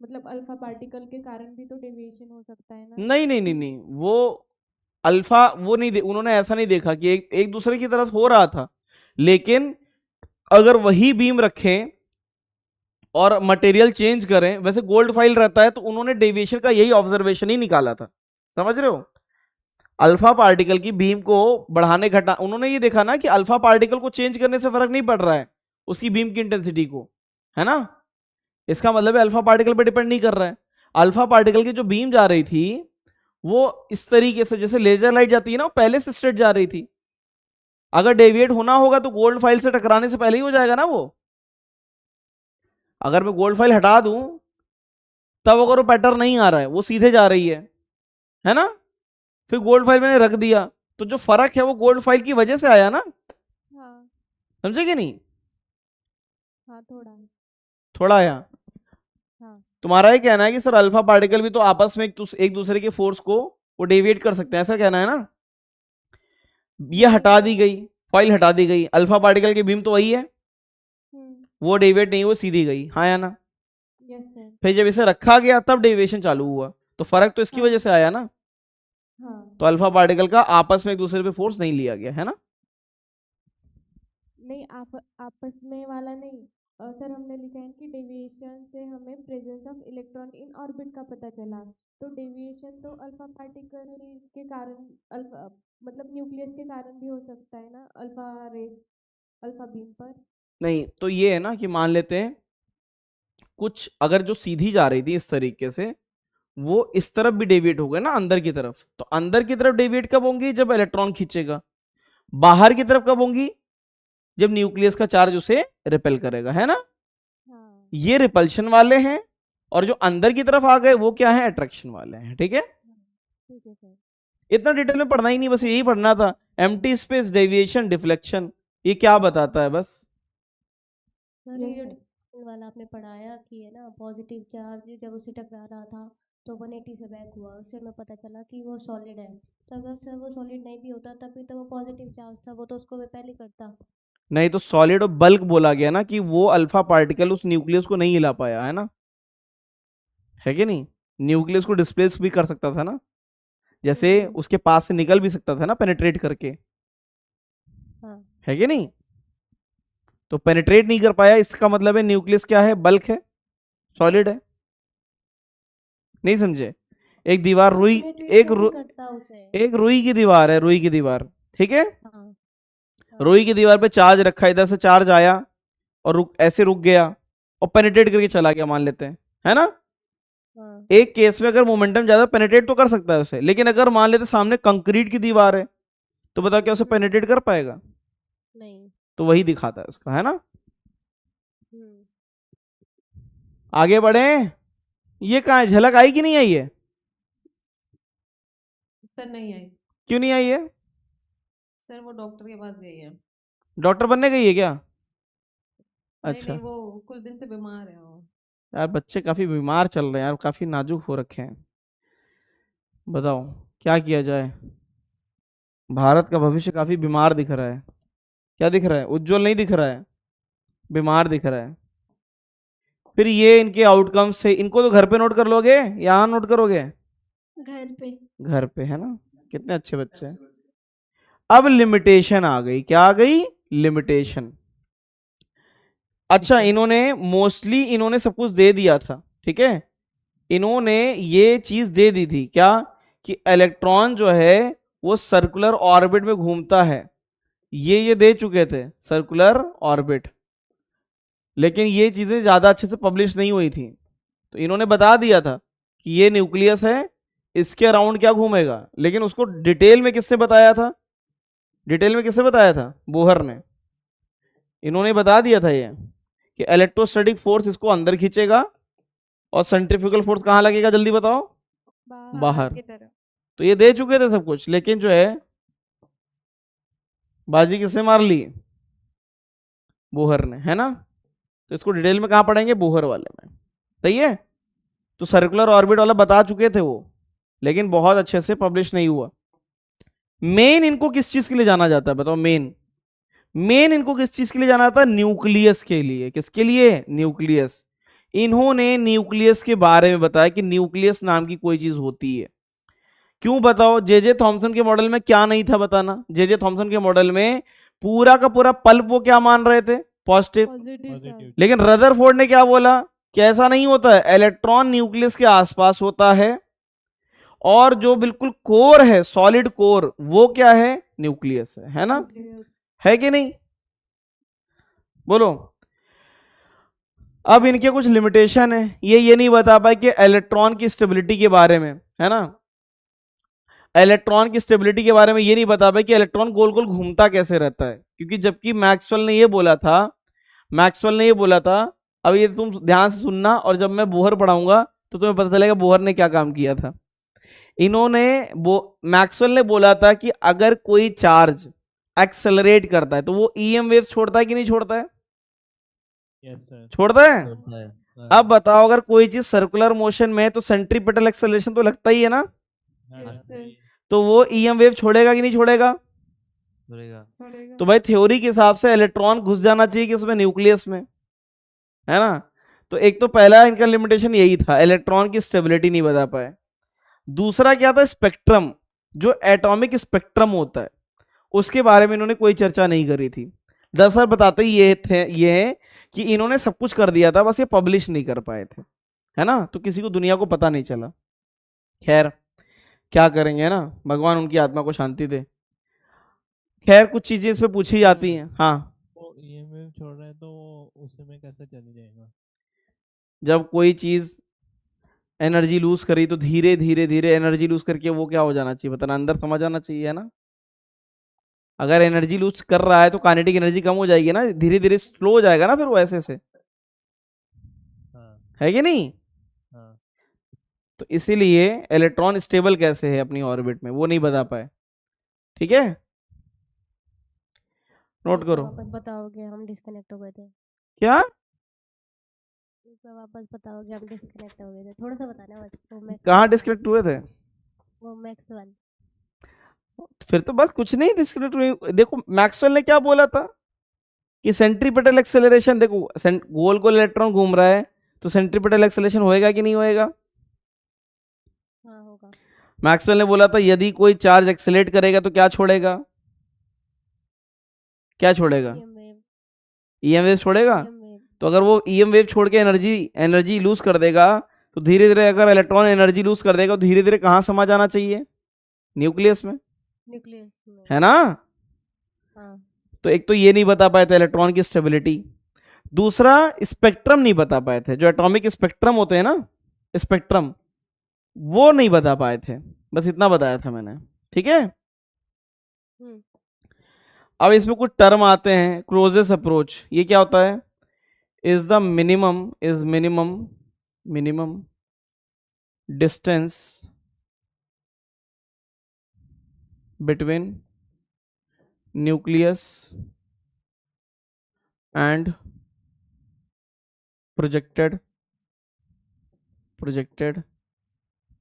मतलब अल्फा पार्टिकल के कारण भी तो डेविएशन हो सकता है ना? नहीं नहीं नहीं नहीं, वो अल्फा वो नहीं उन्होंने ऐसा नहीं देखा कि एक दूसरे की तरफ हो रहा था, लेकिन अगर वही बीम रखें और मटेरियल चेंज करें, वैसे गोल्ड फाइल रहता है, तो उन्होंने डेविएशन का यही ऑब्जर्वेशन ही निकाला था। समझ रहे हो? अल्फा पार्टिकल की बीम को बढ़ाने घटा, उन्होंने ये देखा ना कि अल्फा पार्टिकल को चेंज करने से फर्क नहीं पड़ रहा है उसकी बीम की इंटेंसिटी को, है ना? इसका मतलब है अल्फा पार्टिकल पर डिपेंड नहीं कर रहा है। अल्फा पार्टिकल की जो बीम जा रही थी वो इस तरीके से, जैसे लेजर लाइट जाती है ना, वो पहले से स्ट्रेट जा रही थी। अगर डेविएट होना होगा तो गोल्ड फाइल से टकराने से पहले ही हो जाएगा ना वो। अगर मैं गोल्ड फाइल हटा दूं तब अगर वो पैटर्न नहीं आ रहा है, वो सीधे जा रही है ना, फिर गोल्ड फाइल मैंने रख दिया, तो जो फर्क है वो गोल्ड फाइल की वजह से आया ना। हाँ। समझे कि नहीं? हाँ, थोड़ा आया। हाँ। तुम्हारा ये कहना है कि सर अल्फा पार्टिकल भी तो आपस में एक दूसरे के फोर्स को वो डेविएट कर सकते हैं, ऐसा कहना है ना? ये हटा दी गई, फाइल हटा दी गई, अल्फा पार्टिकल की बीम तो वही है, वो डेविएट नहीं, वो सीधी गई। हाँ या ना? Yes sir. फिर जब इसे रखा गया तब डेविएशन चालू हुआ, तो फर्क तो इसकी वजह से आया ना। हाँ। तो अल्फा पार्टिकल का आपस में एक दूसरे पे फोर्स नहीं लिया गया, है ना? नहीं, आप आपस में वाला नहीं सर, हमने लिखा है कि डेविएशन से हमें presence of electron in orbit का पता चला। तो डेविएशन तो अल्फा पार्टिकल के कारण, अल्फा मतलब न्यूक्लियस के कारण भी हो सकता है ना, अल्फा रेस, अल्फा बीम पर। नहीं, तो ये है ना कि मान लेते हैं कुछ अगर जो सीधी जा रही थी इस तरीके से, वो इस तरफ भी डेविएट हो गए ना अंदर की तरफ, तो अंदर की तरफ डेविएट कब होंगी? जब इलेक्ट्रॉन खींचेगा। बाहर की तरफ कब होंगी? जब न्यूक्लियस का चार्ज उसे रिपेल करेगा, है ना? हाँ। ये रिपल्शन वाले हैं, और जो अंदर की तरफ आ गए वो क्या है? अट्रैक्शन वाले हैं। ठीक है? ठीक है सर। इतना डिटेल में पढ़ना ही नहीं, बस यही पढ़ना था, एम्प्टी स्पेस, डेविएशन, डिफ्लेक्शन, ये क्या बताता है बस। सर ये जो डिफ्लेक्शन वाला आपने पढ़ाया कि है ना, पॉजिटिव चार्ज जब उसे टकरा रहा था तो 180 से बैक हुआ, उससे हमें पता चला कि वो सॉलिड है। तो अगर सर वो सॉलिड नहीं भी होता तब भी तो वो पॉजिटिव चार्ज था, वो तो उसको मैं पहले करता। नहीं तो सॉलिड और बल्क बोला गया ना कि वो अल्फा पार्टिकल उस न्यूक्लियस को नहीं हिला पाया, है ना, है कि नहीं, न्यूक्लियस को डिस्प्लेस भी कर सकता था ना, जैसे उसके पास से निकल भी सकता था ना पेनिट्रेट करके, हाँ। है कि नहीं, तो पेनिट्रेट नहीं कर पाया, इसका मतलब है न्यूक्लियस क्या है, बल्क है, सॉलिड है, नहीं समझे। एक दीवार रुई, एक रुई की दीवार है, रुई की दीवार, ठीक है, रुई की दीवार पे चार्ज रखा, इधर से चार्ज आया और ऐसे रुक गया और पेनिट्रेट करके चला गया, मान लेते हैं, है ना। एक केस में अगर मोमेंटम ज्यादा पेनिट्रेट तो कर सकता है उसे, लेकिन अगर मान लेते सामने कंक्रीट की दीवार है तो बताओ क्या उसे पेनिट्रेट कर पाएगा, नहीं। तो वही दिखाता है उसका, है ना। आगे बढ़े, ये कहाँ है, झलक आई कि नहीं आई है? सर नहीं आई। क्यों नहीं आई है? सर वो डॉक्टर के पास गई है। डॉक्टर बनने गई है क्या? अच्छा नहीं, वो कुछ दिन से बीमार है वो। यार बच्चे काफी बीमार चल रहे हैं यार, काफी नाजुक हो रखे हैं, बताओ क्या किया जाए। भारत का भविष्य काफी बीमार दिख रहा है, क्या दिख रहा है, उज्जवल नहीं दिख रहा है, बीमार दिख रहा है। फिर ये इनके आउटकम्स से, इनको तो घर पे नोट कर लोगे, यहाँ नोट करोगे? घर पे। घर पे, है ना, कितने अच्छे बच्चे हैं। अब लिमिटेशन आ गई, क्या आ गई, लिमिटेशन। अच्छा इन्होंने मोस्टली इन्होंने सब कुछ दे दिया था, ठीक है, इन्होंने ये चीज दे दी थी क्या, कि इलेक्ट्रॉन जो है वो सर्कुलर ऑर्बिट में घूमता है, ये दे चुके थे सर्कुलर ऑर्बिट, लेकिन ये चीजें ज्यादा अच्छे से पब्लिश नहीं हुई थी, तो इन्होंने बता दिया था कि ये न्यूक्लियस है, इसके अराउंड क्या घूमेगा, लेकिन उसको डिटेल में किसने बताया था, डिटेल में किसने बताया था, बोहर ने। इन्होंने बता दिया था ये कि इलेक्ट्रोस्टैटिक फोर्स इसको अंदर खींचेगा और सेंट्रीफ्यूगल फोर्स कहाँ लगेगा, जल्दी बताओ, बाहर। तो ये दे चुके थे सब कुछ, लेकिन जो है बाजी किसने मार ली, बोहर ने, है ना। तो इसको डिटेल में कहाँ पढ़ेंगे, बोहर वाले में, सही है। तो सर्कुलर ऑर्बिट वाला बता चुके थे वो, लेकिन बहुत अच्छे से पब्लिश नहीं हुआ। मेन इनको किस चीज के लिए जाना जाता है बताओ, मेन इनको किस चीज के लिए जाना था, न्यूक्लियस के लिए। किसके लिए, न्यूक्लियस। इन्होंने न्यूक्लियस के बारे में बताया कि न्यूक्लियस नाम की कोई चीज होती है। क्यों बताओ, जे थॉमसन के मॉडल में क्या नहीं था बताना, जे थॉमसन के मॉडल में पूरा का पूरा पल्प वो क्या मान रहे थे, पॉजिटिव, लेकिन रदरफोर्ड ने क्या बोला कि ऐसा नहीं होता है, इलेक्ट्रॉन न्यूक्लियस के आसपास होता है और जो बिल्कुल कोर है, सॉलिड कोर, वो क्या है, न्यूक्लियस है ना, है कि नहीं, बोलो। अब इनके कुछ लिमिटेशन है, ये नहीं बता पाए कि इलेक्ट्रॉन की स्टेबिलिटी के बारे में, है ना, इलेक्ट्रॉन की स्टेबिलिटी के बारे में ये नहीं बता पाए कि इलेक्ट्रॉन गोल गोल घूमता कैसे रहता है, क्योंकि जबकि मैक्सवेल ने ये बोला था, अब ये तुम ध्यान से सुनना, और जब मैं बोहर पढ़ाऊंगा तो तुम्हें पता चलेगा बोहर ने क्या काम किया था। इन्होंने मैक्सवेल ने बोला था कि अगर कोई चार्ज एक्सेलरेट करता है तो वो ईएम वेव्स छोड़ता है कि नहीं छोड़ता है, यस सर, छोड़ता है। अब बताओ अगर कोई चीज सर्कुलर मोशन में है तो सेंट्रीपिटल एक्सेलरेशन तो लगता ही है ना, तो वो ईएम वेव छोड़ेगा कि नहीं छोड़ेगा, तो भाई थ्योरी के हिसाब से इलेक्ट्रॉन घुस जाना चाहिए कि उसमें, न्यूक्लियस में, है ना। तो एक तो पहला इनका लिमिटेशन यही था, इलेक्ट्रॉन की स्टेबिलिटी नहीं बता पाए। दूसरा क्या था, स्पेक्ट्रम, जो एटॉमिक स्पेक्ट्रम होता है उसके बारे में इन्होंने कोई चर्चा नहीं करी थी। दरअसल बताते ही ये है कि इन्होंने सब कुछ कर दिया था, बस ये पब्लिश नहीं कर पाए थे, है ना, तो किसी को दुनिया को पता नहीं चला। खैर क्या करेंगे, है ना, भगवान उनकी आत्मा को शांति दे। खैर कुछ चीजें इस पे पूछी जाती हैं। हाँ, तो ईएमएफ छोड़ रहे हैं तो उसमें कैसे चली जाएगा, जब कोई चीज एनर्जी लूज करी तो धीरे धीरे एनर्जी लूज करके वो क्या हो जाना चाहिए बताना, अंदर समझ आना चाहिए, है ना। अगर एनर्जी लूज कर रहा है तो काइनेटिक एनर्जी कम हो जाएगी ना, धीरे धीरे स्लो हो जाएगा ना फिर वो ऐसे से, है कि नहीं। तो इसीलिए इलेक्ट्रॉन स्टेबल कैसे है अपनी ऑर्बिट में वो नहीं बता पाए। ठीक है, नोट एक बार करो। वापस बताओगे, हम डिस्कनेक्ट हो गए थे। क्या एक बार वापस बताओगे, हम डिस्कनेक्ट हो गए थे, थोड़ा सा बताना बस। वो मैक्स कहाँ वाला, डिस्कनेक्ट हुए थे? वो मैक्स वाला। फिर तो बस कुछ नहीं डिस्कनेक्ट हुए। देखो मैक्सवेल ने क्या बोला था कि सेंट्रीपिटल एक्सेलरेशन, देखो गोल गोल इलेक्ट्रॉन घूम रहा है तो सेंट्रीपिटल एक्सेलरेशन होएगा कि नहीं होएगा? हाँ होगा। मैक्सवेल ने बोला था यदि कोई चार्ज एक्सेलरेट करेगा तो क्या छोड़ेगा? क्या छोड़ेगा? EM वेव, ईएम वेव छोड़ेगा। EM wave. तो अगर वो ईएम वेव छोड़ के एनर्जी लूज कर देगा तो धीरे धीरे, अगर इलेक्ट्रॉन एनर्जी लूज कर देगा तो धीरे धीरे कहाँ समा जाना चाहिए? न्यूक्लियस में, न्यूक्लियस में। है ना? हाँ। तो एक तो ये नहीं बता पाए थे इलेक्ट्रॉन की स्टेबिलिटी, दूसरा स्पेक्ट्रम नहीं बता पाए थे, जो एटॉमिक स्पेक्ट्रम होते हैं ना, स्पेक्ट्रम, वो नहीं बता पाए थे। बस इतना बताया था मैंने। ठीक है, अब इसमें कुछ टर्म आते हैं। क्लोजेस्ट अप्रोच, ये क्या होता है? Is the minimum distance between nucleus and projected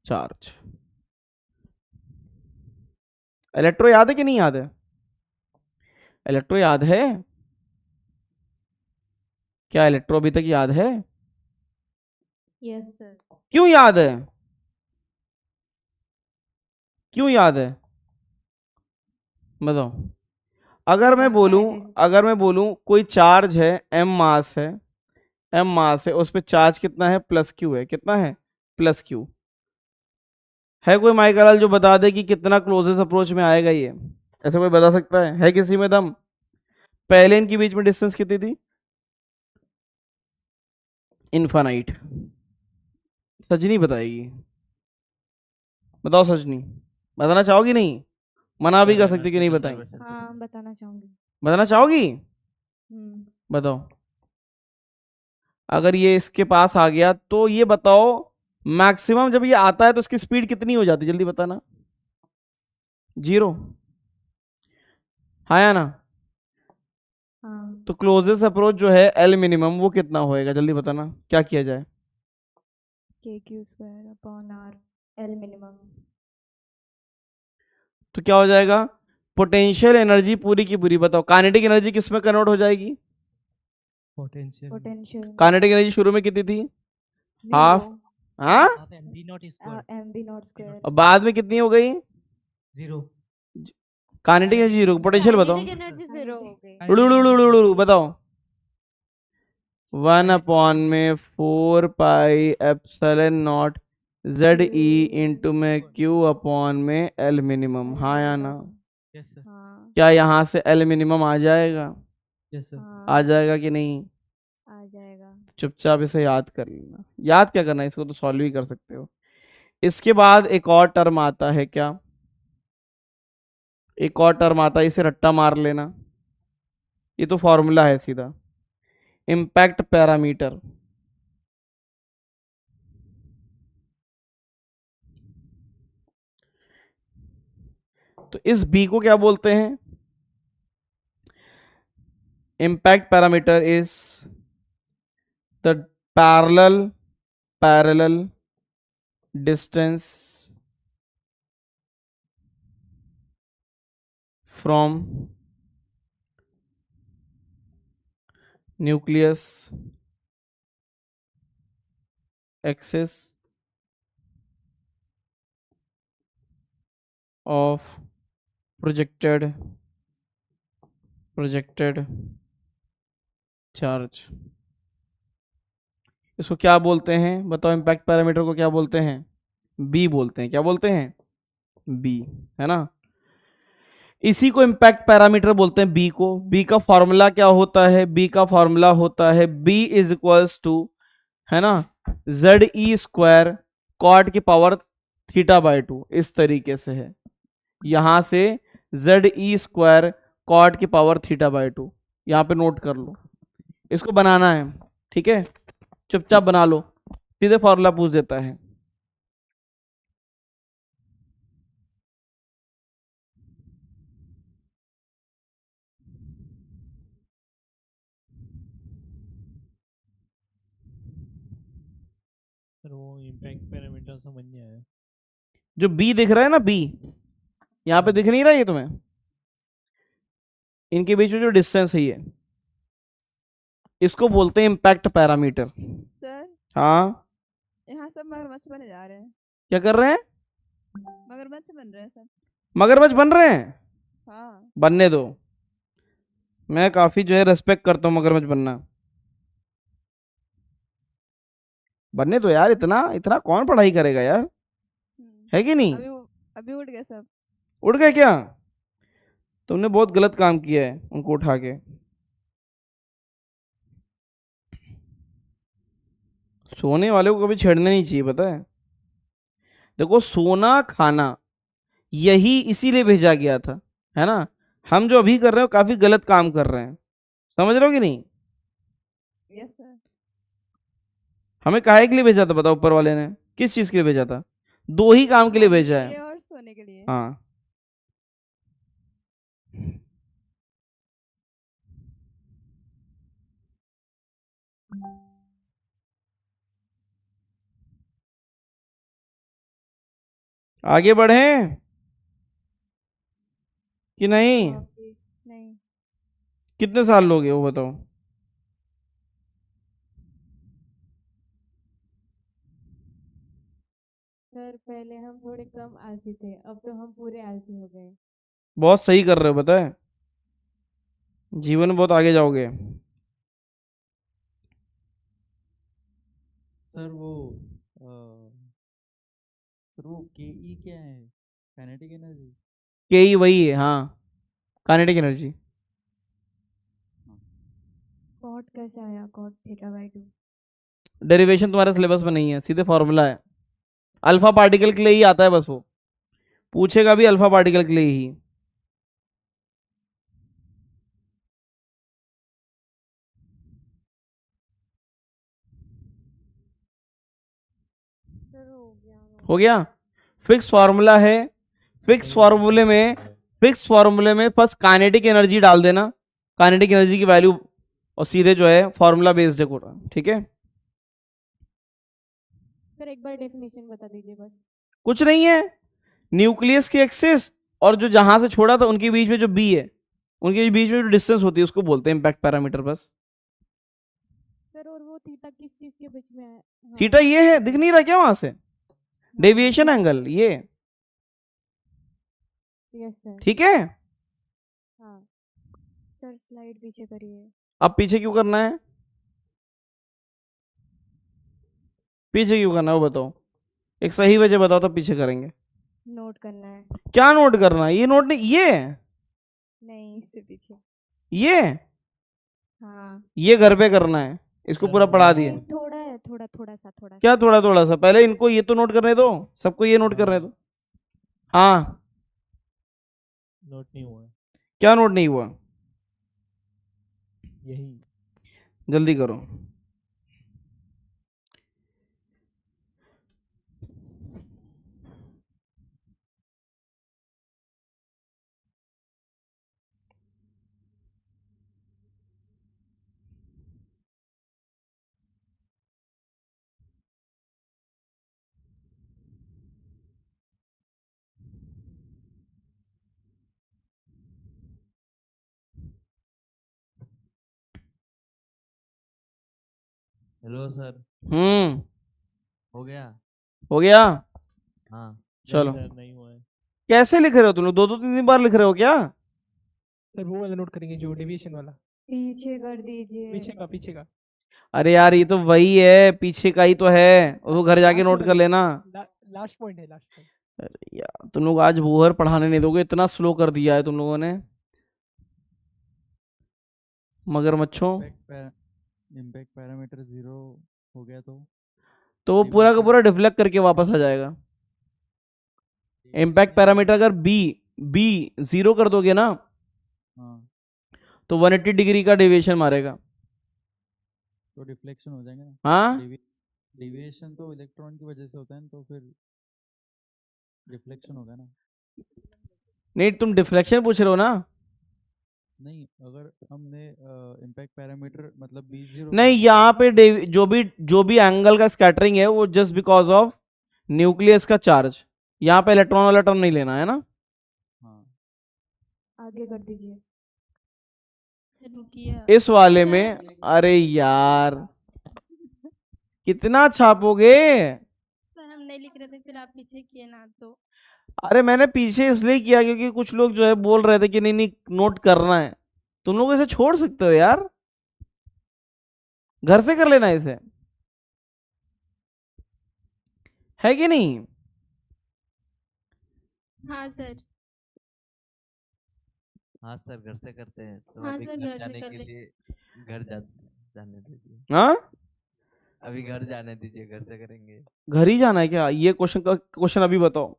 charge. Electro याद है कि नहीं याद है? इलेक्ट्रो याद है क्या? इलेक्ट्रो अभी तक याद है? Yes sir. क्यों याद है? क्यों याद है बताओ। अगर मैं बोलूं कोई चार्ज है, m मास है, उस पे चार्ज कितना है? प्लस क्यू है। कितना है? प्लस क्यू है। कोई माइकल जो बता दे कि कितना क्लोजेस्ट अप्रोच में आएगा ये? ऐसे कोई बता सकता है? है किसी में दम? पहले इनके बीच में डिस्टेंस कितनी थी? इनफाइनाइट। सजनी बताएगी। बताओ सजनी, बताना चाहोगी? नहीं मना भी कर सकती कि नहीं बताएंगे। हाँ बताना चाहूंगी। बताना चाहोगी? बताओ। अगर ये इसके पास आ गया तो ये बताओ मैक्सिमम जब ये आता है तो इसकी स्पीड कितनी हो जाती है? जल्दी बताना। 0। हाँ या ना? हाँ। तो क्लोजेस्ट अप्रोच जो है एल मिनिमम, वो कितना होएगा? जल्दी बताना। क्या किया जाए? kq² L minimum. तो क्या हो जाएगा? पोटेंशियल एनर्जी पूरी की पूरी बताओ। काइनेटिक एनर्जी किस में कन्वर्ट हो जाएगी? पोटेंशियल। काइनेटिक एनर्जी शुरू में कितनी थी? हाफ। हाँ, mv0² और बाद में कितनी हो गई? 0। Kinetic energy 0। पोटेंशियल बताओ। एनर्जी 0 हो गई। बताओ। 1/4 ZE इंटू में Q/L मिनिमम। हाँ या ना? Yes sir. क्या यहाँ से L मिनिमम आ जाएगा? Yes sir. आ जाएगा कि नहीं? आ जाएगा। चुपचाप इसे याद कर लेना। याद क्या करना है, इसको तो सॉल्व ही कर सकते हो। इसके बाद एक और टर्म आता है। क्या? एक और टर्म आता है, इसे रट्टा मार लेना। ये तो फॉर्मूला है सीधा, इम्पैक्ट पैरामीटर। तो इस बी को क्या बोलते हैं? Impact parameter is the parallel distance from nucleus axis of projected charge. इसको क्या बोलते हैं बताओ? इम्पैक्ट पैरामीटर को क्या बोलते हैं? बी बोलते हैं। क्या बोलते हैं? बी, है ना? इसी को इम्पैक्ट पैरामीटर बोलते हैं, बी को। बी का फॉर्मूला क्या होता है? बी का फॉर्मूला होता है बी इज इक्वल्स टू, है ना, ZE² कॉट की पावर θ/2। इस तरीके से है, यहां से ZE² कॉट की पावर θ/2। यहां पे नोट कर लो, इसको बनाना है। ठीक है, चुपचाप बना लो, सीधे फॉर्मूला पूछ देता है। सर वो इम्पैक्ट पैरामीटर समझ नहीं आया। जो बी दिख रहा है ना, बी यहाँ पे दिख नहीं रहा ये तुम्हें, इनके बीच में जो डिस्टेंस है ये, इसको बोलते हैं इम्पैक्ट पैरामीटर। सर हाँ, यहाँ सब मगरमच्छ बने जा रहे हैं। क्या कर रहे हैं? मगरमच्छ बन रहे हैं सब। मगरमच्छ बन रहे हैं? हाँ। बनने दो, मैं काफी जो है रेस्पेक्ट करता हूँ मगरमच्छ बनना। बनने दो यार, इतना इतना कौन पढ़ाई करेगा यार, है कि नहीं? अभी उठ गए सब। उड़ गए क्या? तुमने बहुत गलत काम किया है उनको उठा के। सोने वाले को कभी छेड़ना नहीं चाहिए, पता है? देखो, सोना खाना यही इसीलिए भेजा गया था, है ना? हम जो अभी कर रहे हो काफी गलत काम कर रहे हैं, समझ रहे हो कि नहीं? Yes sir. हमें काहे के लिए भेजा था बताओ? ऊपर वाले ने किस चीज के लिए भेजा था? दो ही काम के लिए भेजा है। और सोने के लिए। हाँ, आगे बढ़े कि नहीं? नहीं। कितने साल लोगे वो बताओ? सर पहले हम थोड़े कम आलसी थे, अब तो हम पूरे आलसी हो गए। बहुत सही कर रहे हो, पता है? जीवन में बहुत आगे जाओगे। सर वो के क्या है? Kinetic energy. के ही वही है, हाँ, काइनेटिक एनर्जी। कॉट कैसे आया? Cot theta by 2। डेरिवेशन तुम्हारे सिलेबस में नहीं है, सीधे फॉर्मूला है। अल्फा पार्टिकल के लिए ही आता है, बस वो पूछेगा भी अल्फा पार्टिकल के लिए ही। हो गया? फिक्स फार्मूला है, फिक्स फार्मूले में बस काइनेटिक एनर्जी डाल देना, काइनेटिक एनर्जी की वैल्यू, और सीधे जो है फॉर्मूला बेस्ड है कोटा। ठीक है? सर एक बार डेफिनेशन बता दीजिए बस। कुछ नहीं है, न्यूक्लियस की एक्सिस और जो जहां से छोड़ा था उनके बीच में जो बी है, उनके बीच में जो डिस्टेंस होती है उसको बोलते हैं इम्पैक्ट पैरामीटर, बस। सर और वो थीटा किस चीज के बीच में है? हाँ। थीटा ये है, दिख नहीं रहा क्या वहां से? डेविएशन एंगल ये। Yes sir. ठीक है? हाँ सर, स्लाइड पीछे करिए। अब पीछे क्यों करना है? पीछे क्यों करना है वो बताओ, एक सही वजह बताओ तो पीछे करेंगे। नोट करना है। क्या नोट करना है? ये नोट नहीं, ये नहीं, इससे पीछे। ये हाँ। ये घर पे करना है, इसको पूरा पढ़ा दिए। थोड़ा है, थोड़ा सा। क्या थोड़ा थोड़ा सा? पहले इनको ये तो नोट करने दो, सबको ये नोट करने दो। हाँ, नोट नहीं हुआ। क्या नोट नहीं हुआ? यही। जल्दी करो। Hello sir. हो गया? हो गया? हाँ। चलो। नहीं हुआ है। कैसे लिख रहे हो तुम लोग? दो दो तीन तीन बार लिख रहे हो क्या? सर वो वाला नोट करेंगे जो डेविएशन वाला। पीछे कर दीजिए। पीछे का। अरे यार, ये तो वही है, पीछे का ही तो है, उसको घर जाके नोट कर लेना। लास्ट पॉइंट है, लास्ट पॉइंट। अरे यार, तुम लोग आज वोहर पढ़ाने नहीं दोगे, इतना स्लो कर दिया है तुम लोगों ने, मगरमच्छों। इम्पैक्ट पैरामीटर 0 हो गया तो वो पूरा का पूरा डिफ्लेक्ट करके वापस आ जाएगा। इम्पैक्ट पैरामीटर अगर बी 0 कर दोगे ना, तो 180 डिग्री का डेविएशन मारेगा, तो डिफ्लेक्शन हो जाएंगे ना। हाँ, डेविएशन तो इलेक्ट्रॉन की वजह से होता है ना, तो फिर डिफ्लेक्शन होगा ना। नहीं, तुम डिफ्लेक्शन पूछ रहे हो ना? नहीं, अगर हमने इम्पैक्ट पैरामीटर मतलब B0 नहीं, यहाँ पे जो भी एंगल का स्कैटरिंग है वो जस्ट बिकॉज ऑफ न्यूक्लियस का चार्ज, यहाँ पे इलेक्ट्रॉन वाला टर्म नहीं लेना है ना। आगे कर दीजिए। रुकिए इस वाले में, अरे यार कितना छापोगे। सर हम नहीं लिख रहे थे, फिर आप पीछे किए ना तो। अरे मैंने पीछे इसलिए किया क्योंकि कुछ लोग जो है बोल रहे थे कि नहीं नहीं नोट करना है। तुम लोग इसे छोड़ सकते हो यार, घर से कर लेना इसे, है कि नहीं। हाँ सर। हाँ सर, घर से करते हैं तो हाँ अभी सर, घर घर से जाने कर के ले। लिए जाने दीजिए। हाँ, अभी घर जाने दीजिए, घर से करेंगे। घर ही जाना है क्या? ये क्वेश्चन अभी बताओ,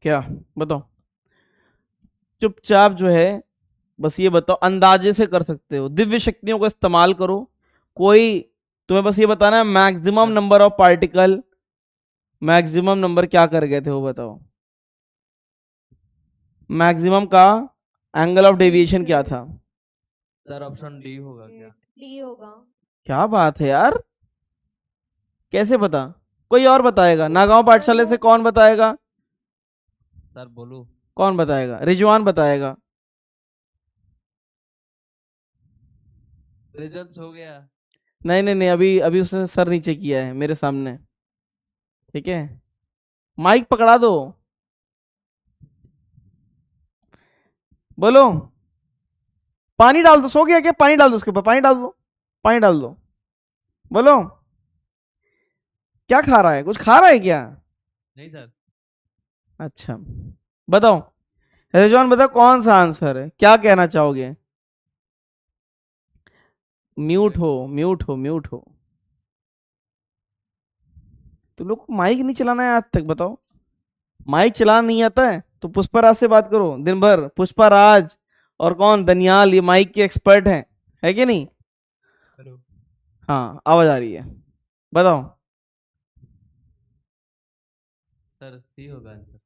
क्या बताओ। चुपचाप जो है बस ये बताओ, अंदाजे से कर सकते हो, दिव्य शक्तियों का इस्तेमाल करो। कोई तुम्हें बस ये बताना है maximum number of particle, maximum number क्या कर गए थे वो बताओ। मैक्सिमम का एंगल ऑफ डेविएशन क्या था? सर ऑप्शन डी होगा क्या? डी होगा। क्या बात है यार, कैसे पता? कोई और बताएगा? नागांव पाठशाला से कौन बताएगा? सर बोलू? कौन बताएगा? रिजवान बताएगा। रिजल्ट हो गया। नहीं नहीं नहीं, अभी अभी उसने सर नीचे किया है मेरे सामने, ठीक है। माइक पकड़ा दो, बोलो। पानी डाल दो, सो गया क्या? पानी डाल दो उसके ऊपर, पानी डाल दो, पानी डाल दो, बोलो। क्या खा रहा है? कुछ खा रहा है क्या? नहीं सर। अच्छा बताओ, रिजवान बताओ कौन सा आंसर है, क्या कहना चाहोगे? म्यूट हो, म्यूट हो, म्यूट हो। तो लोग को माइक नहीं चलाना है आज तक, बताओ। माइक चलाना नहीं आता है तो पुष्पराज से बात करो दिन भर। पुष्पराज और कौन, दनियाल, ये माइक के एक्सपर्ट हैं, है कि नहीं? हेलो। हाँ आवाज आ रही है, बताओ। सर सी होगा आंसर।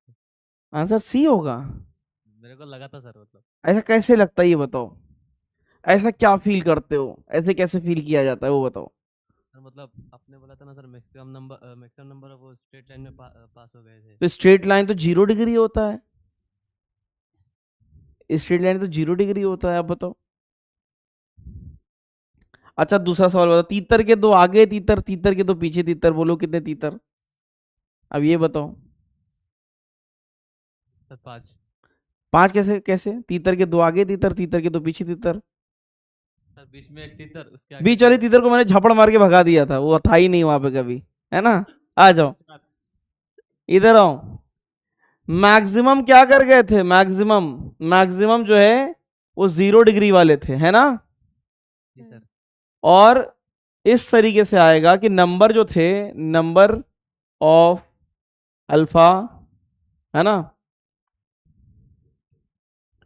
आंसर सी होगा? मेरे को लगा था सर, मतलब। ऐसा कैसे लगता है ये बताओ, ऐसा क्या फील करते हो, ऐसे कैसे फील किया जाता है वो बताओ। सर मतलब आपने बोला था ना sir, maximum number of straight line में पास हो गए थे। तो स्ट्रेट लाइन तो 0 डिग्री होता है, स्ट्रेट लाइन तो 0 डिग्री होता है, आप बताओ। अच्छा दूसरा सवाल बताओ, तीतर के दो आगे तीतर, तीतर के दो पीछे तीतर, बोलो कितने तीतर? अब ये बताओ। सर 5। 5 कैसे? कैसे तीतर के दो आगे तीतर, तीतर के दो पीछे तीतर? सर बीच में एक तीतर, उसके आगे बीच वाली तीतर को मैंने झपड़ मार के भगा दिया था, वो था ही नहीं वहां पे कभी, है ना। आ जाओ इधर आओ। मैक्सिमम क्या कर गए थे? मैक्सिमम, मैक्सिमम जो है वो 0 डिग्री वाले थे, है ना। जी सर। और इस तरीके से आएगा कि नंबर जो थे, नंबर ऑफ अल्फा, है ना,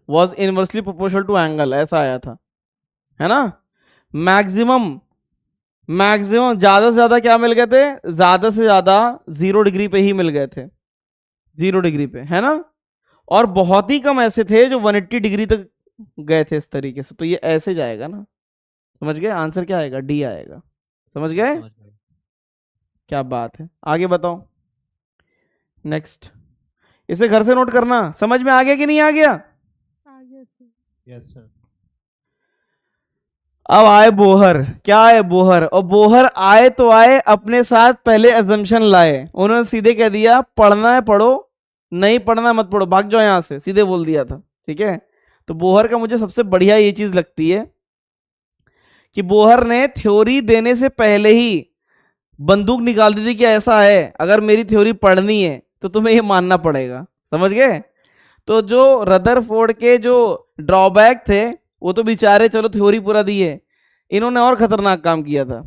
was inversely proportional to angle, ऐसा आया था, है ना। मैक्सिमम, मैक्सिमम ज्यादा से ज्यादा क्या मिल गए थे? ज्यादा से ज्यादा 0 डिग्री पे ही मिल गए थे, 0 डिग्री पे, है ना। और बहुत ही कम ऐसे थे जो 180 डिग्री तक गए थे इस तरीके से। तो ये ऐसे जाएगा ना, समझ गए? आंसर क्या आएगा? डी आएगा, समझ गए? क्या बात है, आगे बताओ। नेक्स्ट, इसे घर से नोट करना। समझ में आ गया कि नहीं आ गया? Yes sir. अब आए बोहर। क्या है बोहर? और बोहर आए तो आए, अपने साथ पहले अजम्पशन लाए। उन्होंने सीधे कह दिया पढ़ना है पढ़ो, नहीं पढ़ना मत पढ़ो, भाग जाओ यहां से, सीधे बोल दिया था, ठीक है। तो बोहर का मुझे सबसे बढ़िया ये चीज लगती है कि बोहर ने थ्योरी देने से पहले ही बंदूक निकाल दी थी कि ऐसा है, अगर मेरी थ्योरी पढ़नी है तो तुम्हें ये मानना पड़ेगा, समझ गए। तो जो रदरफोर्ड के जो ड्रॉबैक थे वो तो बेचारे चलो थ्योरी पूरा दी है, इन्होंने और खतरनाक काम किया था।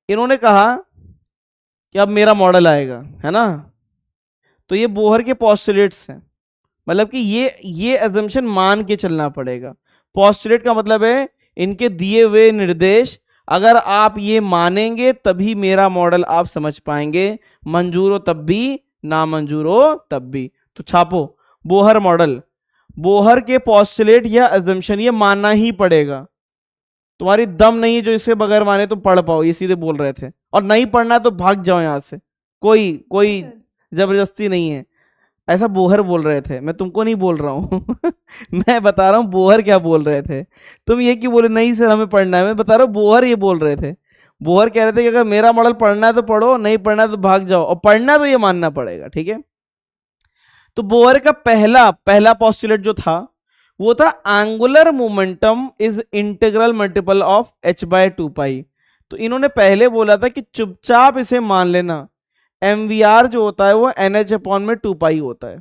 इन्होंने कहा कि अब मेरा मॉडल आएगा, है ना। तो ये बोहर के पोस्टुलेट्स हैं, मतलब कि ये अजम्पशन मान के चलना पड़ेगा। पोस्टुलेट का मतलब है इनके दिए हुए निर्देश, अगर आप ये मानेंगे तभी मेरा मॉडल आप समझ पाएंगे, मंजूर हो तब भी, ना मंजूर हो तब भी। तो छापो बोहर मॉडल। बोहर के पॉस्टुलेट या अजम्पशन ये मानना ही पड़ेगा। तुम्हारी दम नहीं है जो इसे बगैर माने तुम पढ़ पाओ, ये सीधे बोल रहे थे। और नहीं पढ़ना तो भाग जाओ यहां से, कोई जबरदस्ती नहीं है। ऐसा बोहर बोल रहे थे, मैं तुमको नहीं बोल रहा हूँ मैं बता रहा हूँ बोहर क्या बोल रहे थे। तुम ये क्यों बोले नहीं सर हमें पढ़ना है, मैं बता रहा हूँ बोहर ये बोल रहे थे। बोहर कह रहे थे कि अगर मेरा मॉडल पढ़ना है तो पढ़ो, नहीं पढ़ना है तो भाग जाओ, और पढ़ना तो ये मानना पड़ेगा, ठीक है। तो बोहर का पहला पॉस्टुलेट जो था वो था angular momentum is integral multiple of h/2π। तो इन्होंने पहले बोला था कि चुपचाप इसे मान लेना, mvr जो होता है वो nh/2π होता है,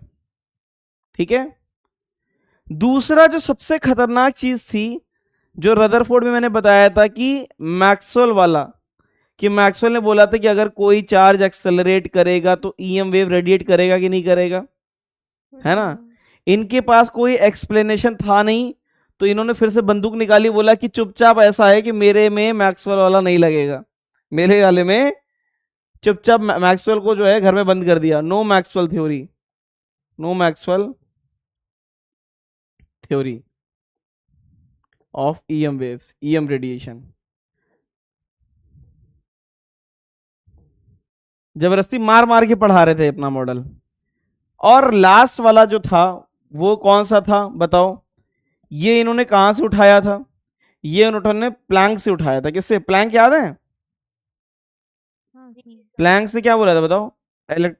ठीक है। दूसरा जो सबसे खतरनाक चीज थी जो रदरफोर्ड में मैंने बताया था कि मैक्सवेल वाला, कि मैक्सवेल ने बोला था कि अगर कोई चार्ज एक्सेलरेट करेगा तो ईएम वेव रेडिएट करेगा कि नहीं करेगा, है ना। इनके पास कोई एक्सप्लेनेशन था नहीं, तो इन्होंने फिर से बंदूक निकाली, बोला कि चुपचाप ऐसा है कि मेरे में मैक्सवेल वाला नहीं लगेगा, मेरे वाले में चुपचाप मैक्सवेल को जो है घर में बंद कर दिया। No Maxwell theory, no Maxwell theory of EM waves, EM radiation. जबरदस्ती मार मार के पढ़ा रहे थे अपना मॉडल। और लास्ट वाला जो था वो कौन सा था बताओ। ये इन्होंने कहां से उठाया था, ये इन्होंने प्लैंक से उठाया था। किससे? प्लैंक याद है? प्लैंक से क्या बोला था बताओ?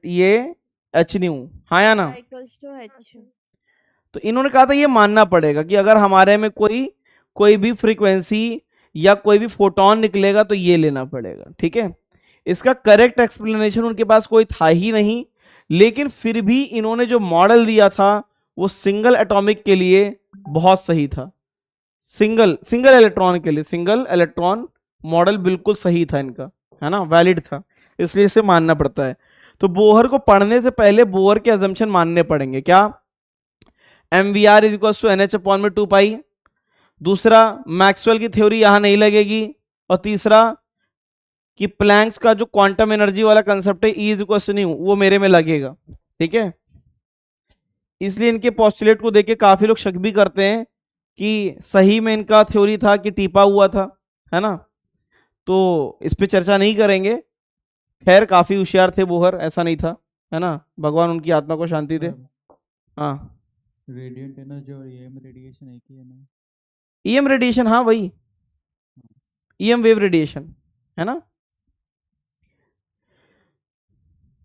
ये एच न्यू, हाँ या ना। तो इन्होंने कहा था ये मानना पड़ेगा कि अगर हमारे में कोई भी फ्रीक्वेंसी या कोई भी फोटोन निकलेगा तो ये लेना पड़ेगा, ठीक है। इसका करेक्ट एक्सप्लेनेशन उनके पास कोई था ही नहीं, लेकिन फिर भी इन्होंने जो मॉडल दिया था वो सिंगल एटॉमिक के लिए बहुत सही था। सिंगल इलेक्ट्रॉन के लिए सिंगल इलेक्ट्रॉन मॉडल बिल्कुल सही था इनका, है ना, वैलिड था, इसलिए इसे मानना पड़ता है। तो बोहर को पढ़ने से पहले बोहर के अजम्पशन मानने पड़ेंगे। क्या? mvr is equal to nh/2π। दूसरा, मैक्सवेल की थ्योरी यहां नहीं लगेगी। और तीसरा कि प्लैंक्स का जो क्वांटम एनर्जी वाला कंसेप्ट है E is equal to nu, वो मेरे में लगेगा, ठीक है। इसलिए इनके पोस्टुलेट को देख के काफी लोग शक भी करते हैं कि सही में इनका थ्योरी था कि टीपा हुआ था, है ना। तो इस पे चर्चा नहीं करेंगे। खैर काफी होशियार थे बोहर, ऐसा नहीं था, है ना, भगवान उनकी आत्मा को शांति दे। हाँ, रेडिएंट एनर्जी और ईएम रेडिएशन एक ही है ना? ईएम रेडिएशन, हाँ वही ईएम वेव रेडिएशन, है ना।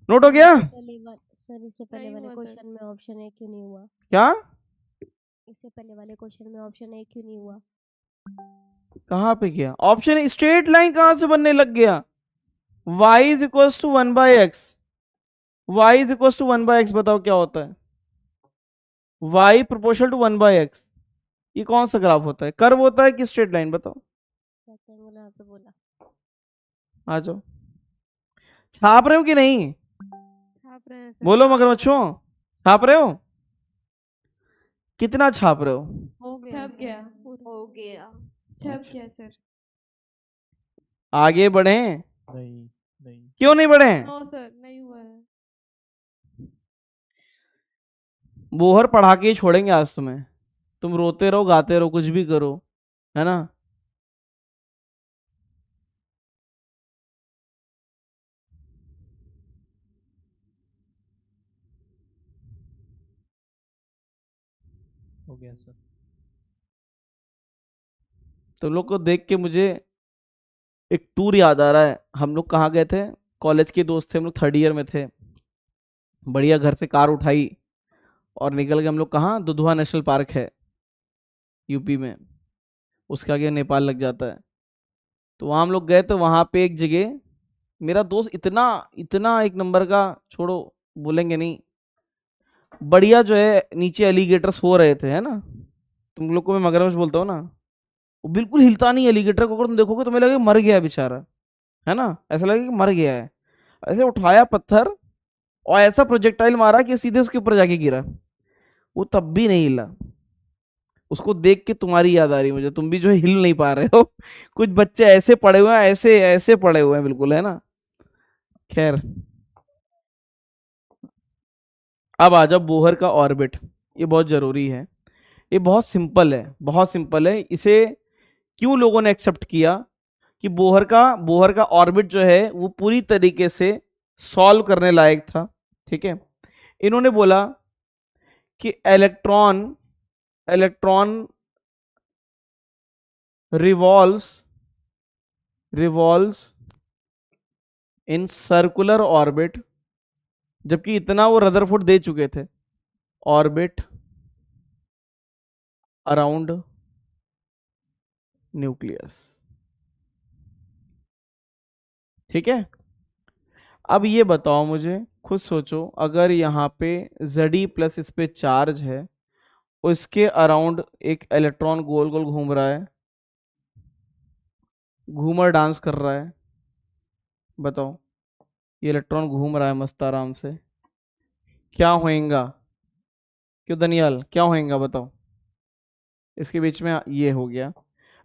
नोट हो गया? सर इससे पहले वाले क्वेश्चन में ऑप्शन ए क्यों नहीं हुआ? क्या? इससे पहले वाले क्वेश्चन में ऑप्शन ए क्यों नहीं हुआ? कहाँ पे किया ऑप्शन? स्ट्रेट लाइन कहां से बनने लग गया? y is equal to 1/x, y is equal to 1/x, बताओ क्या होता है? y प्रोपोर्शनल टू 1/x, ये कौन सा ग्राफ होता है? कर्व होता है कि स्ट्रेट लाइन? बताओ। रेक्टेंगुलर पे बोला। आ जाओ, छाप रहे हो कि नहीं? छाप रहे हैं सर। बोलो मगरमच्छों, छाप रहे हो? कितना छाप रहे हो? हो गया छप गया। हो गया। छप गया सर। आगे बढ़े? नहीं क्यों नहीं बढ़े? नो सर नहीं हुआ है। बोहर पढ़ा के ही छोड़ेंगे आज तुम्हें। तुम रोते रहो, गाते रहो, कुछ भी करो, है ना। हो गया सर। तुम लोग को देख के मुझे एक टूर याद आ रहा है। हम लोग कहाँ गए थे? कॉलेज के दोस्त थे हम लोग, 3rd ईयर में थे। बढ़िया घर से कार उठाई और निकल गए हम लोग। कहाँ? दुधवा नेशनल पार्क है यूपी में, उसके आगे नेपाल लग जाता है। तो वहाँ हम लोग गए, तो वहाँ पे एक जगह मेरा दोस्त इतना एक नंबर का, छोड़ो बोलेंगे नहीं, बढ़िया जो है नीचे एलिगेटर सो रहे थे, है ना। तुम लोग को मैं मगरमच्छ बोलता हूँ ना, वो बिल्कुल हिलता नहीं एलिगेटर को। अगर तुम देखोगे तो मुझे लगे मर गया है बेचारा, है ना, ऐसा लगे कि मर गया है। ऐसे उठाया पत्थर और ऐसा प्रोजेक्टाइल मारा कि सीधे उसके ऊपर जाके गिरा, वो तब भी नहीं हिला। उसको देख के तुम्हारी याद आ रही मुझे, तुम भी जो है हिल नहीं पा रहे हो। कुछ बच्चे ऐसे पड़े हुए हैं, ऐसे ऐसे पड़े हुए हैं बिल्कुल, है ना। खैर, अब आ जाओ बोहर का ऑर्बिट, ये बहुत जरूरी है। ये बहुत सिंपल है, बहुत सिंपल है। इसे क्यों लोगों ने एक्सेप्ट किया कि बोहर का ऑर्बिट जो है वो पूरी तरीके से सॉल्व करने लायक था, ठीक है। इन्होंने बोला कि electron revolves in circular orbit, जबकि इतना वो रदरफोर्ड दे चुके थे, ऑर्बिट अराउंड न्यूक्लियस, ठीक है। अब ये बताओ मुझे, खुद सोचो, अगर यहाँ पे Zd प्लस इस पे चार्ज है, उसके अराउंड एक इलेक्ट्रॉन गोल गोल घूम रहा है, घूमर डांस कर रहा है, बताओ ये इलेक्ट्रॉन घूम रहा है मस्त आराम से, क्या होएगा? क्यों दनियाल, क्या होएगा बताओ? इसके बीच में ये हो गया।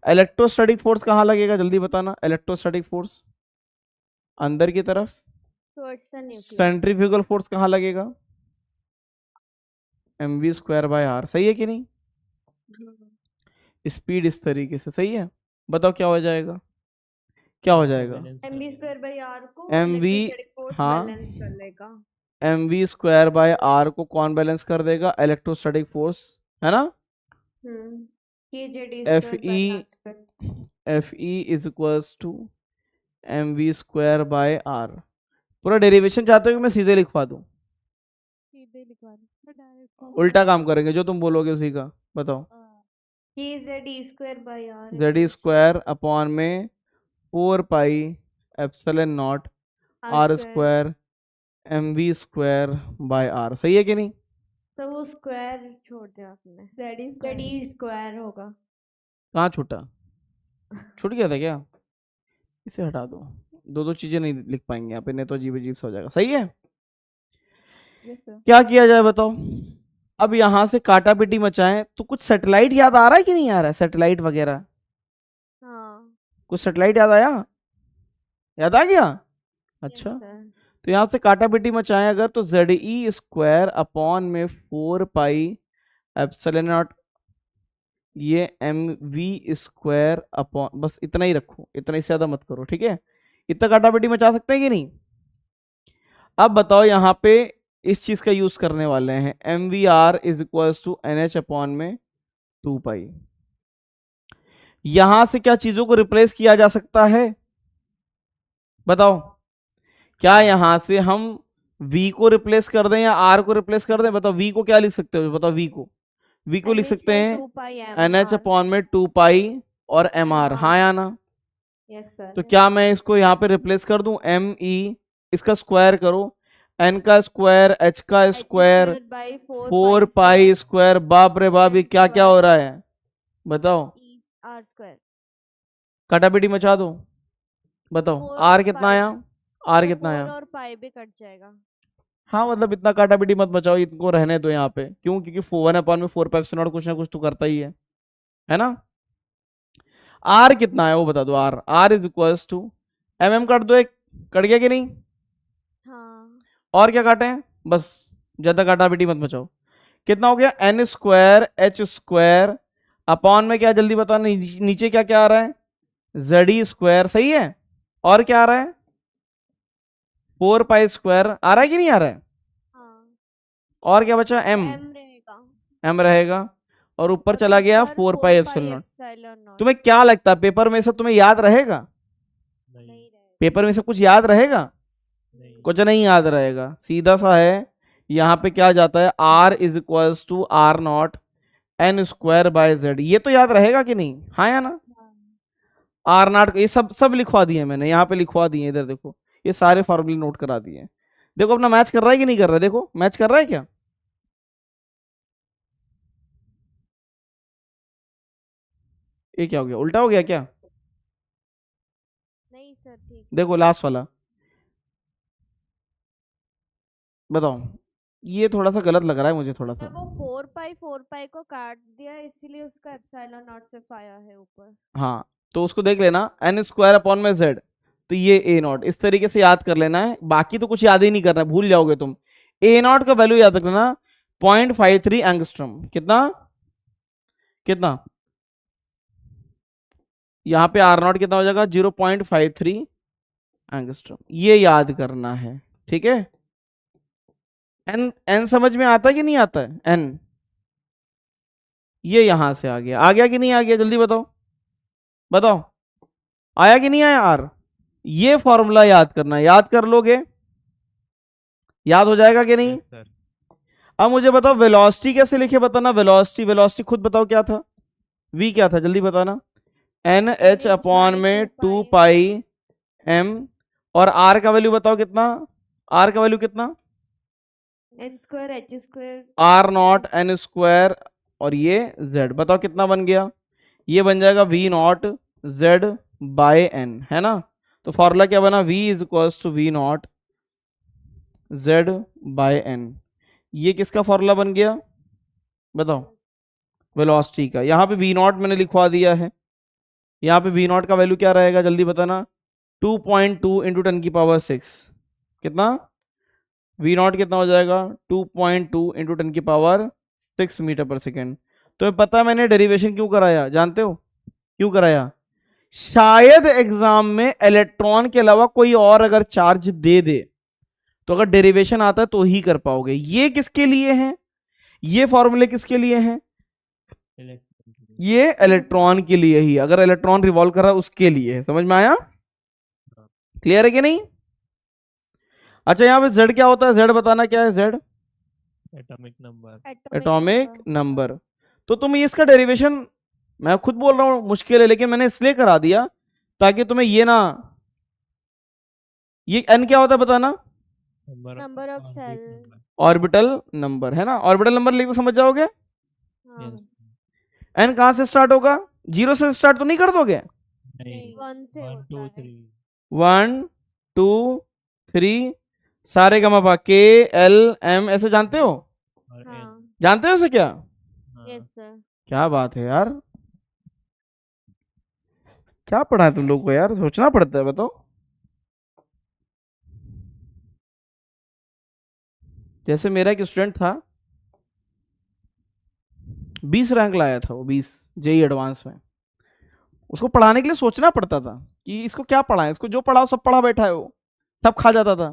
इलेक्ट्रोस्टैटिक फोर्स कहाँ लगेगा, जल्दी बताना। इलेक्ट्रोस्टैटिक फोर्स अंदर की तरफ, सेंट्रीफ्यूगल फोर्स कहाँ लगेगा? mv²/r, सही है कि नहीं? स्पीड इस तरीके से, सही है। बताओ क्या हो जाएगा, क्या हो जाएगा? mv²/r को mv, इलेक्ट्रोस्टैटिक फोर्स हाँ, बैलेंस कर लेगा। mv²/r को कौन बैलेंस कर देगा? इलेक्ट्रोस्टैटिक फोर्स, है ना। Fe is equals to mv²/r। पूरा डेरिवेशन चाहते हो कि मैं सीधे लिखवा दूं? सीधे लिखवा दो, डायरेक्ट उल्टा काम करेंगे, जो तुम बोलोगे उसी का। बताओ। Zd²/r Zd² अपॉन में 4πε0 r² mv²/r, सही है कि नहीं? तो वो स्क्वायर छोड़ दिया आपने, Zd² होगा। कहाँ छूटा? छूट गया था क्या? इसे हटा दो, दो चीजें नहीं लिख पाएंगे यहाँ पे, नहीं तो अजीब अजीब सा हो जाएगा, सही है। क्या किया जाए बताओ? अब यहाँ से काटा पिटी मचाएं तो कुछ सैटेलाइट याद आ रहा है कि नहीं आ रहा है? सैटेलाइट वगैरह, हाँ, कुछ सैटेलाइट याद आया? याद आ गया? अच्छा, तो यहाँ से काटा पिटी मचाएं अगर, तो Ze² अपॉन में 4πε0, ये mv² अपॉन, बस इतना ही रखो, इतना, इससे ज्यादा मत करो, ठीक है। इतना काटा पिटी मचा सकते हैं कि नहीं? अब बताओ, यहाँ पे इस चीज का यूज करने वाले हैं, mvr is equals to nh upon में 2π। यहां से क्या चीजों को रिप्लेस किया जा सकता है? बताओ, क्या यहां से हम v को रिप्लेस कर दें या r को रिप्लेस कर दें? बताओ v को क्या लिख सकते हो? बताओ v को लिख सकते हैं nh अपॉन में 2π और mr, हाँ या ना? Yes sir. तो क्या मैं इसको यहाँ पे रिप्लेस कर दूं? me, इसका स्क्वायर करो, n का स्क्वायर, h का स्क्वायर, 4π²। बाप रे बाप, ये क्या क्या हो रहा है बताओ? r²। काटापिटी मचा दो, बताओ r कितना आया? r कितना आया? और पाई भी कट जाएगा। हाँ, मतलब इतना काटापिटी मत बचाओ, इनको रहने दो यहाँ पे। क्यों? क्योंकि 1/4π कुछ ना कुछ तो करता ही है ना। r कितना है वो बता दो। r is equals to mm काट दो, एक कट गया कि नहीं? हाँ। और क्या काटे हैं? बस ज्यादा काटापिटी मत बचाओ। कितना हो गया? n² अपॉन में क्या, जल्दी बताओ, नीचे क्या क्या आ रहा है? Zd², सही है। और क्या आ रहा है? 4π² आ रहा है कि नहीं आ रहा है? हाँ। और क्या बचा? m रहेगा और ऊपर चला गया 4πε0। तुम्हें क्या लगता है पेपर में से तुम्हें याद रहेगा? पेपर में से कुछ याद रहेगा? कुछ नहीं याद रहेगा, सीधा सा है। यहाँ पे क्या जाता है? r is equals to r0 n²/z। ये तो याद रहेगा कि नहीं? हाँ या ना? r0, ये सब लिखवा दिए मैंने, यहाँ पे लिखवा दिए, इधर देखो, ये सारे फॉर्मूले नोट करा दिए। देखो अपना मैच कर रहा है कि नहीं कर रहा है? देखो मैच कर रहा है क्या? ये क्या हो गया? उल्टा हो गया क्या? नहीं सर, ठीक। देखो लास्ट वाला, बताओ, ये थोड़ा सा गलत लग रहा है मुझे, थोड़ा सा। वो 4π को काट दिया, इसीलिए उसका ε0 सिर्फ आया है ऊपर। हाँ, तो उसको देख लेना, n² अपॉन में z, तो ये a0, इस तरीके से याद कर लेना है। बाकी तो कुछ याद ही नहीं करना है, भूल जाओगे तुम। a0 का वैल्यू याद रखना 0.53 एंगस्ट्रॉम। कितना? कितना, यहाँ पे आर नॉट कितना हो जाएगा 0.53 एंगस्ट्रॉम। ये याद करना है, ठीक है। एन एन समझ में आता है कि नहीं आता है? एन ये यहां से आ गया कि नहीं आ गया? जल्दी बताओ बताओ, आया कि नहीं आया आर? ये फॉर्मूला याद करना, याद कर लोगे, याद हो जाएगा कि नहीं? सर अब मुझे बताओ वेलोसिटी कैसे लिखे, बताना। वेलोसिटी, वेलोसिटी खुद बताओ क्या था, v क्या था, जल्दी बताना। एन एच अपॉन में 2 पाई एम, और r का वैल्यू बताओ कितना, r का वैल्यू कितना, n square h square r not n square, और ये z बताओ कितना बन गया, ये बन जाएगा v naught z bye n, है ना। तो फॉर्मूला क्या बना, v is equals to v naught z bye n। ये किसका फॉर्मूला बन गया बताओ, वेलोसिटी का। यहाँ पे v नॉट मैंने लिखवा दिया है, यहाँ पे v नॉट का वैल्यू क्या रहेगा जल्दी बताना, 2.2 इंटू 10 की पावर 6, कितना v नॉट कितना हो जाएगा, 2.2 इंटू 10 की पावर 6 मीटर पर सेकेंड। तो पता है मैंने डेरिवेशन क्यों कराया, जानते हो क्यों कराया? शायद एग्जाम में इलेक्ट्रॉन के अलावा कोई और अगर चार्ज दे दे तो अगर डेरिवेशन आता है तो ही कर पाओगे। ये किसके लिए है, ये फॉर्मूले किसके लिए हैं, ये इलेक्ट्रॉन के लिए ही, अगर इलेक्ट्रॉन रिवॉल्व कर रहा है उसके लिए है। समझ में आया, क्लियर है कि नहीं? अच्छा यहाँ पे z क्या होता है, z बताना क्या है, z atomic number, atomic number. तो तुम इसका डेरिवेशन, मैं खुद बोल रहा हूं मुश्किल है, लेकिन मैंने इसलिए करा दिया ताकि तुम्हें ये ना, ये n क्या होता है बताना, number of shell, orbital number, है ना। ऑर्बिटल नंबर लिख तो समझ जाओगे। हाँ, n कहां से स्टार्ट होगा, 0 से स्टार्ट तो नहीं कर दोगे, 1 से 1 2 होता है। 3 1 2 3 सारे गमा के एल एम ऐसे जानते हो, और हाँ, n। जानते हो इसे क्या? Yes sir. क्या बात है यार, क्या पढ़ा है तुम लोग को यार, सोचना पड़ता है, बताओ। जैसे मेरा एक स्टूडेंट था, 20 रैंक लाया था वो, 20 जेई एडवांस में। उसको पढ़ाने के लिए सोचना पड़ता था कि इसको क्या पढ़ाएं, इसको जो पढ़ाओ सब पढ़ा बैठा है, वो सब खा जाता था।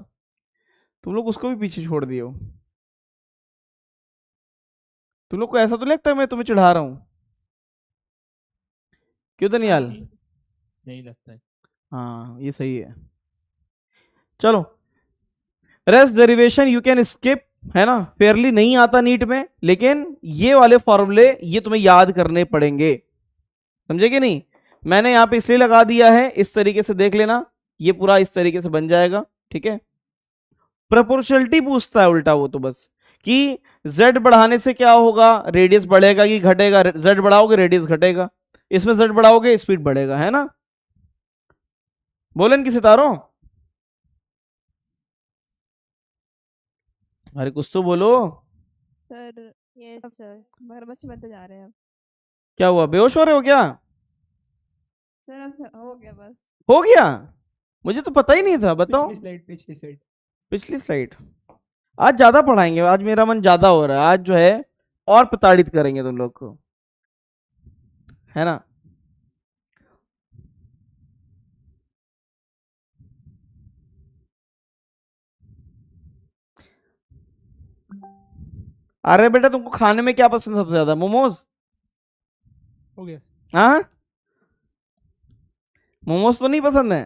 तुम लोग उसको भी पीछे छोड़ दिए हो। तुम लोग को ऐसा तो लगता है मैं तुम्हें चिढ़ा रहा हूं, क्यों दनियाल? नहीं लगता है। हाँ ये सही है। चलो rest derivation you can skip, है ना, फेयरली नहीं आता नीट में, लेकिन ये वाले फॉर्मूले ये तुम्हें याद करने पड़ेंगे, समझे कि नहीं? मैंने यहाँ पे इसलिए लगा दिया है, इस तरीके से देख लेना, ये पूरा इस तरीके से बन जाएगा, ठीक है। प्रोपोर्शनलिटी पूछता है उल्टा वो तो, बस कि z बढ़ाने से क्या होगा, रेडियस बढ़ेगा कि घटेगा, z बढ़ाओगे रेडियस घटेगा, इसमें z बढ़ाओगे स्पीड बढ़ेगा, है ना। बोलें कि सितारों, अरे कुछ तो बोलो। Sir yes sir. मगरमच्छ बनते जा रहे हैं अब। क्या हुआ, बेहोश हो रहे हो क्या? सर अब हो गया बस। हो गया, मुझे तो पता ही नहीं था, बताओ। पिछली स्लाइड, पिछली स्लाइड। पिछली स्लाइड। आज ज्यादा पढ़ाएंगे, आज मेरा मन ज्यादा हो रहा है, आज जो है और प्रताड़ित करेंगे तुम लोग को, है ना। अरे बेटा तुमको खाने में क्या पसंद सबसे ज्यादा, मोमोज? हो गया। हाँ मोमोज तो नहीं पसंद है?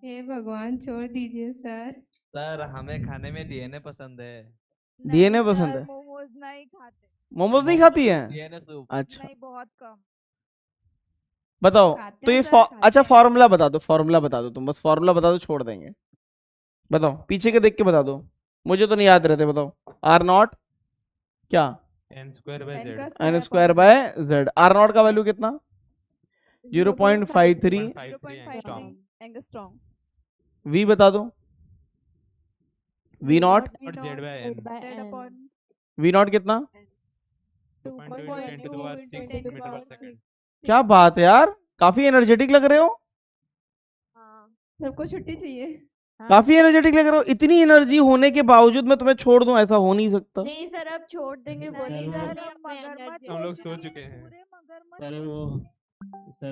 हे भगवान छोड़ दीजिए सर। सर हमें खाने में डीएनए पसंद है। डीएनए पसंद है? मोमोज नहीं खाते। मोमोज नहीं खाती है? DNA soup. अच्छा नहीं, बहुत कम। बताओ। खाते तो हैं ये सर, खाते अच्छा हैं। फॉर्मूला बता दो, फॉर्मूला बता दो तुम, बस फॉर्मूला बता दो, छोड़ देंगे। बताओ पीछे के देख के बता दो, मुझे तो नहीं याद रहते। बताओ आर नॉट क्या, n स्क्वायर बाय n का z, n square by z. R naught का वैल्यू कितना, 0.53। 0.53 एंगस्ट्रॉम। वी बता दो, वी नॉट, और z bye n, z upon v naught कितना, 2.2 10 to the power 6 मीटर पर सेकंड। क्या बात है यार, काफी एनर्जेटिक लग रहे हो। हाँ, सबको छुट्टी चाहिए। काफी एनर्जेटिक लग रहे हो। इतनी एनर्जी होने के बावजूद मैं तुम्हें छोड़ दूं, ऐसा हो नहीं सकता। नहीं सर अब छोड़ देंगे बोलिए हम लोग सो चुके हैं सर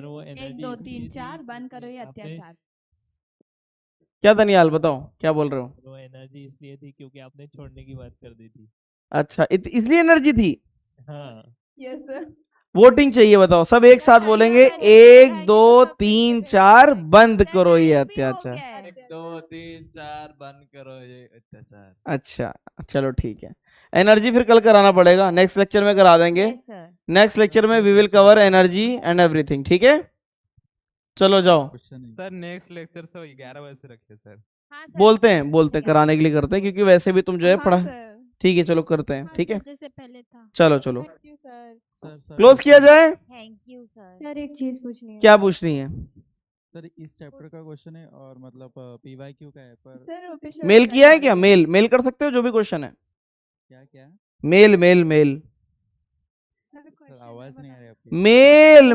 वो 1 एनर्जी 2 3 4 बंद करो ये अत्याचार। क्या दनियाल बताओ क्या बोल रहे हो? वो एनर्जी इसलिए थी क्योंकि आपने छोड़ने की बात कर दी थी। अच्छा इसलिए एनर्जी थी। हाँ यस सर। वोटिंग चाहिए, बताओ सब एक साथ बोलेंगे 1 2 3 4 बंद करो ये अत्याचार। 1 2 3 4 बंद करो ये अत्याचार। अच्छा चलो ठीक है। एनर्जी फिर कल कराना पड़ेगा, नेक्स्ट लेक्चर में करा देंगे। नेक्स्ट लेक्चर में we will cover energy and everything, ठीक है? चलो जाओ। सर नेक्स्ट लेक्चर से 11 बजे से रखिए सर। बोलते हैं कराने के लिए करते हैं, क्योंकि वैसे भी तुम जो है पढ़ा। ठीक है चलो करते हैं, ठीक है? जैसे पहले था। चलो थैंक यू सर। क्लोज किया जाए। Thank you sir. सर एक चीज पूछनी है। क्या पूछनी है? सर इस चैप्टर का क्वेश्चन है और मतलब PYQ का है, पर सर मेल किया है क्या? मेल कर सकते हो जो भी क्वेश्चन है। क्या मेल सर आवाज नहीं आ रही आपकी। मेल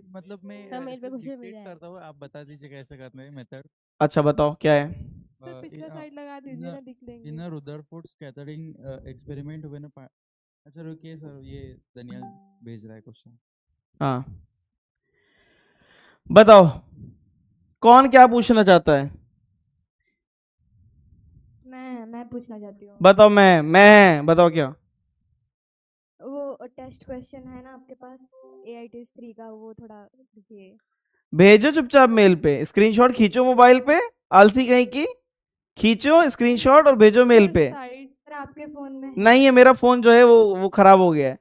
मतलब मैं मेल पे क्वेश्चन मिला है। करता हूँ, आप बता दीजिए कैसे करना है मेथड। अच्छा बताओ क्या है? सर पिछला साइड लगा दीजिए ना, लिख लेंगे। इन रुदरफोर्ड स्कैटरिंग एक्सपेरिमेंट व्हेन अच्छा रुकिए सर, ये दनियाल भेज रहा है क्वेश्चन। हाँ बताओ कौन क्या पूछना चाहता है? मैं पूछना चाहती हूँ। बताओ। मैं बताओ क्या? वो टेस्ट क्वेश्चन है ना आपके पास AITS 3 का, वो थोड़ा लिखिए। भेजो चुपचाप मेल पे, स्क्रीनशॉट खींचो मोबाइल पे, आलसी कहीं की, खींचो स्क्रीनशॉट और भेजो मेल पे। सर आपके फोन में नहीं है, मेरा फोन जो है वो खराब हो गया है।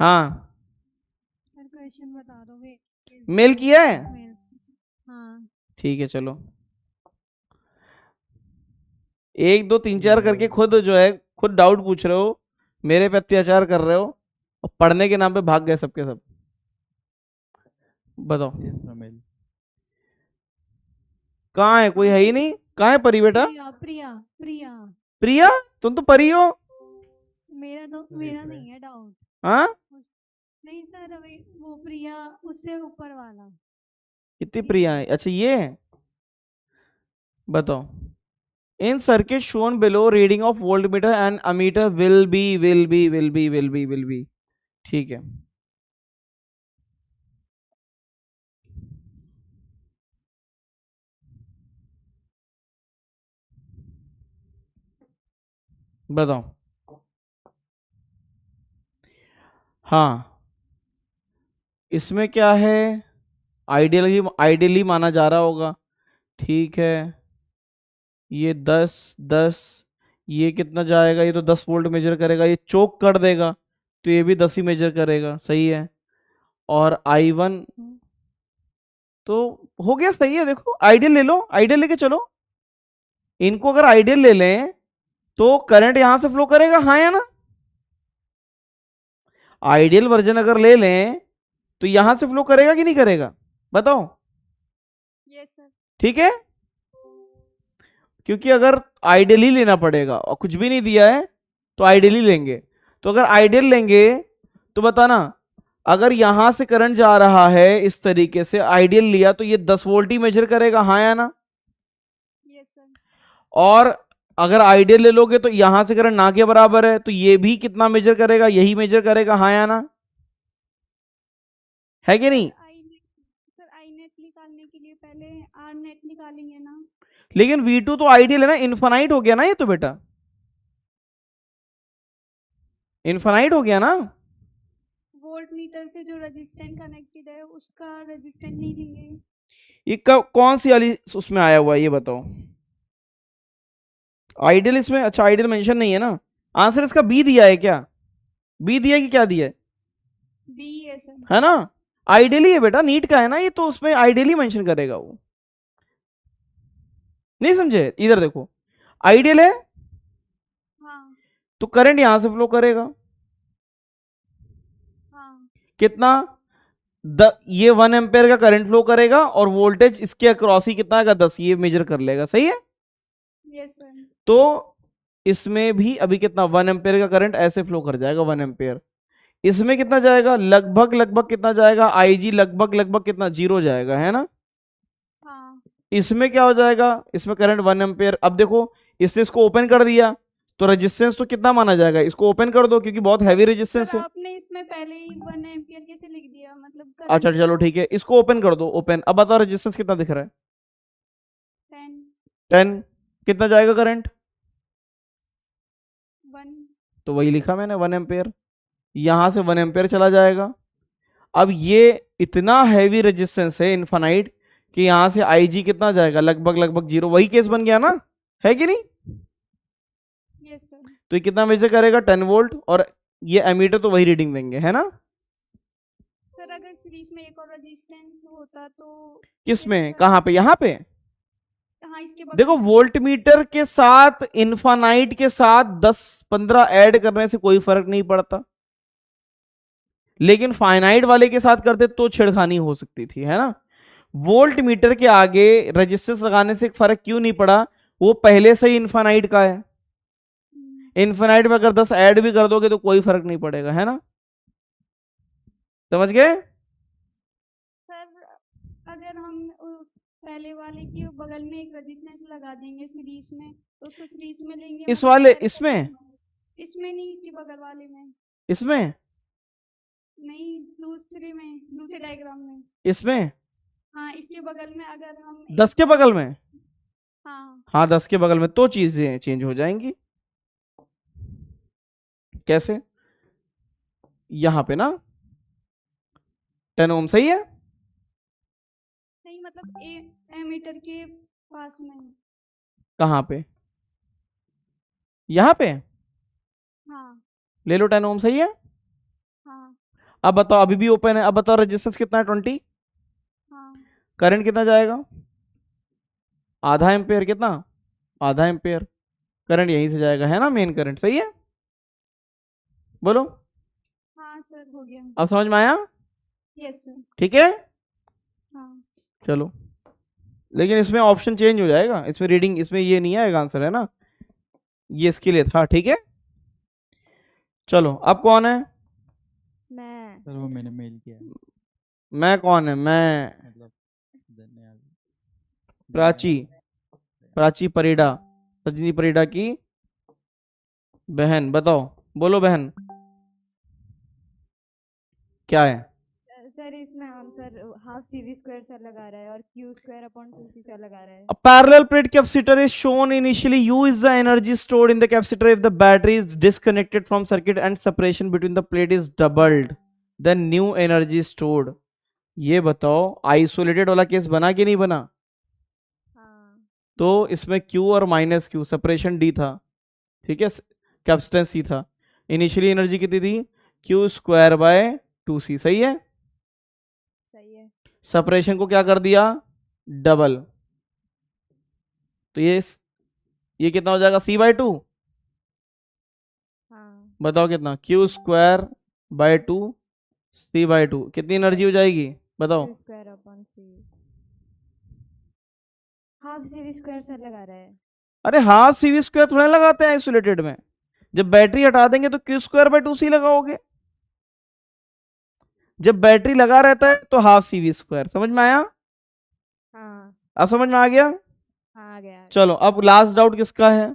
हाँ सर क्वेश्चन बता दोगे? मेल किया है? हाँ ठीक है चलो 1 2 3 4 करके खुद जो है खुद डाउट पूछ रहे हो, मेरे पे अत्याचार कर रहे हो और पढ़ने के नाम पे भाग गए सबके सब। बताओ कहाँ है? कोई है ही नहीं। कहाँ है परी बेटा? प्रिया प्रिया प्रिया तुम तो परी हो। मेरा नहीं है डाउट। हाँ नहीं सर अभी वो प्रिया उससे ऊपर वाला। कितनी प्रिया है? अच्छा ये है। बताओ in circuit shown below reading of voltmeter and ammeter will be. ठीक है बताओ। हाँ इसमें क्या है? आइडियली माना जा रहा होगा। ठीक है ये 10 ये कितना जाएगा? ये तो 10 वोल्ट मेजर करेगा, ये चोक कर देगा तो ये भी 10 ही मेजर करेगा। सही है। और I1 तो हो गया। सही है। देखो आइडियल ले लो, आइडियल लेके चलो। इनको अगर आइडियल ले लें तो करंट यहां से फ्लो करेगा, हाँ या ना? आइडियल वर्जन अगर ले लें तो यहां से फ्लो करेगा कि नहीं करेगा? बताओ। Yes sir. ठीक है क्योंकि अगर आइडियल ही लेना पड़ेगा और कुछ भी नहीं दिया है तो आइडियल ही लेंगे। तो अगर आइडियल लेंगे तो बताना, अगर यहां से करंट जा रहा है इस तरीके से, आइडियल लिया तो ये 10 वोल्ट ही मेजर करेगा, हाँ या ना? Yes sir. और अगर आइडियल ले लोगे तो यहां से करंट ना के बराबर है तो ये भी कितना मेजर करेगा? यही मेजर करेगा, हाँ या ना? है कि नहीं? सर आई नेट निकालने के लिए पहले आर नेट निकालेंगे ना। लेकिन V2 तो आइडियल है ना, इनफाइनाइट हो गया ना ये तो बेटा, इनफाइनाइट हो गया ना। वोल्ट मीटर से जो रेजिस्टेंस कनेक्टेड है उसका रेजिस्टेंस नहीं लेंगे। ये कौन सी वाली उसमें आया हुआ है ये बताओ? आइडियल इसमें? अच्छा आइडियल मेंशन नहीं है ना। आंसर इसका बी दिया है क्या? बी दिया कि क्या दिया है? बी है सर। है ना? आइडियली है बेटा, नीट का है ना ये, तो उसमें आइडियली मेंशन करेगा वो। नहीं समझे? इधर देखो आइडियल है हाँ तो करंट यहां से फ्लो करेगा। हाँ कितना? ये 1 एम्पेयर का करंट फ्लो करेगा और वोल्टेज इसके अक्रॉस ही कितना का 10, ये मेजर कर लेगा। सही है। Yes sir. तो इसमें भी अभी कितना 1 एम्पेयर का करंट ऐसे फ्लो कर जाएगा, 1 एम्पेयर। इसमें कितना जाएगा, लगभग लगभग कितना जाएगा, IG लगभग लगभग कितना, 0 जाएगा, है ना। हाँ इसमें क्या हो जाएगा, इसमें करंट 1 एम्पेयर। अब देखो इससे इसको ओपन कर दिया तो रेजिस्टेंस तो कितना माना जाएगा, इसको ओपन कर दो क्योंकि बहुत हैवी रेजिस्टेंस सर है। आपने इसमें पहले ही 1 एम्पियर कैसे लिख दिया, मतलब अच्छा चलो ठीक है, इसको ओपन कर दो, ओपन। अब बताओ रेजिस्टेंस कितना दिख रहा है, 10 कितना जाएगा करंट, 1। तो वही लिखा मैंने 1 एम्पेयर, यहां से 1 एम्पेयर चला जाएगा। अब ये इतना हैवी रेजिस्टेंस है इनफाइनाइट कि यहां से IG कितना जाएगा, लगभग लगभग 0। वही केस बन गया ना, है कि नहीं। Yes sir. तो ये कितना मेजर करेगा, 10 वोल्ट, और ये एमीटर तो वही रीडिंग देंगे, है ना। सर अगर सीरीज में एक और रेजिस्टेंस होता तो किस में, कहाँ पे, यहाँ पे। हाँ इसके बगल देखो में। वोल्ट मीटर के साथ इनफाइनाइट के साथ 10-15 ऐड करने से कोई फर्क नहीं पड़ता, लेकिन फाइनाइट वाले के साथ करते तो छेड़खानी हो सकती थी, है ना। वोल्ट मीटर के आगे रेजिस्टेंस लगाने से फर्क क्यों नहीं पड़ा, वो पहले से ही इनफाइनाइट का है। इनफाइनाइट में अगर 10 ऐड भी कर दोगे तो कोई फर्क नहीं पड़ेगा, है ना। समझ गए। सर अगर हम पहले वाले के बगल में एक रेजिस्टेंस लगा देंगे सीरीज में, तो उसको सीरीज में लेंगे, इस मतलब वाले, direct इसमें इसमें नहीं, इसके बगल वाले में इसमें नहीं, दूसरे में, दूसरे डायग्राम में। इसमें हाँ इसके बगल में अगर हम 10 के बगल में, हाँ हाँ 10 के बगल में तो चीजें चेंज हो जाएंगी। कैसे, यहां पे ना 10 ओम सही है, नहीं मतलब एमीटर के पास में। कहां पे, यहां पे हाँ ले लो, 10 ओम सही है। हाँ अब बताओ, अभी भी ओपन है, अब बताओ रेजिस्टेंस कितना है, 20। हाँ करंट कितना जाएगा, आधा एम्पेयर, कितना, आधा एम्पेयर। करंट यहीं से जाएगा, है ना, मेन करंट, सही है। बोलो, हाँ सर हो गया। अब समझ में आया, यस सर। ठीक है। हाँ चलो, लेकिन इसमें ऑप्शन चेंज हो जाएगा, इसमें रीडिंग, इसमें ये नहीं आएगा आंसर, है ना, ये इसके लिए था, ठीक है। चलो अब कौन है, मैं। सर वो मैंने मेल किया है, मैं कौन है, मैं मतलब धन्यवाद। प्राची परिडा, सजनी परिडा की बहन। बताओ, बोलो बहन, क्या है। सर इसमें answer half CV square sir लगा रहा है और Q square upon 2C sir लगा रहा है। A parallel plate capacitor is shown initially. U is the energy stored in the capacitor if the battery is disconnected from circuit and separation between the plate is doubled. Then new energy stored. ये बताओ isolated वाला case बना कि नहीं बना। हाँ। तो इसमें Q और माइनस Q, सेपरेशन D था, ठीक है, कैपेसिटेंस C था। इनिशियली एनर्जी कितनी थी, Q स्क्वायर बाय 2C, सही है। सही है। सेपरेशन को क्या कर दिया, डबल, तो ये कितना हो जाएगा, C/2। हाँ। बताओ कितना, Q स्क्वायर बाय 2 C/2, कितनी एनर्जी हो जाएगी बताओ। Q square upon C, half CV square sir लगा रहा है। अरे हाफ CV स्क्वायर थोड़ा लगाते हैं आइसोलेटेड में, जब बैटरी हटा देंगे तो Q स्क्वायर बाय 2C लगाओगे, जब बैटरी लगा रहता है तो हाफ CV स्क्वायर। समझ में आया। हाँ। अब समझ में आ गया। हाँ आ गया। चलो अब लास्ट डाउट किसका है,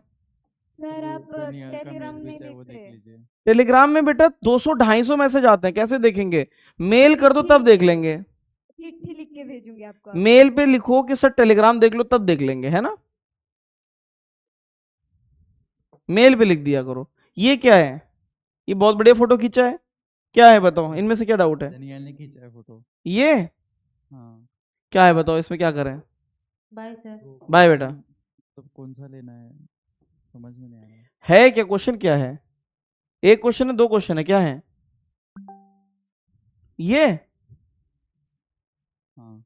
सर आप टेलीग्राम नहीं देख रहे। टेलीग्राम में बेटा 200-250 मैसेज आते हैं, कैसे देखेंगे, मेल कर दो तब देख लेंगे। चिट्ठी लिख के भेजूंगी आपको। मेल पे लिखो कि सर टेलीग्राम देख लो तब देख लेंगे, है ना, मेल पे लिख दिया करो। ये क्या है, ये बहुत बढ़िया फोटो खींचा है, क्या है बताओ, इनमें से क्या डाउट है। दनियाल ने खींचा है फोटो। ये हाँ। क्या है बताओ, इसमें क्या करें। Bye sir. बाय बेटा। तो कौन सा लेना है, समझ में नहीं आ रहा है क्या, क्वेश्चन क्या है, एक क्वेश्चन है, 2 क्वेश्चन है, क्या है ये। हाँ।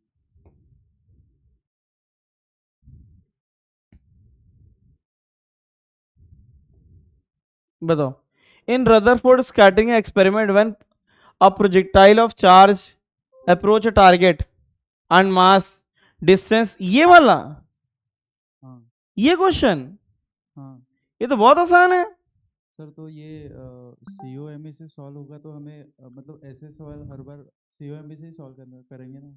बताओ, in Rutherford scattering experiment when a projectile of charge approach a target and mass distance, ये वाला, हाँ। ये क्वेश्चन, हाँ। ये तो बहुत आसान है। सर तो ये COME से सॉल्व होगा तो हमें मतलब ऐसे सवाल हर बार COME से ही सॉल्व करना करेंगे ना?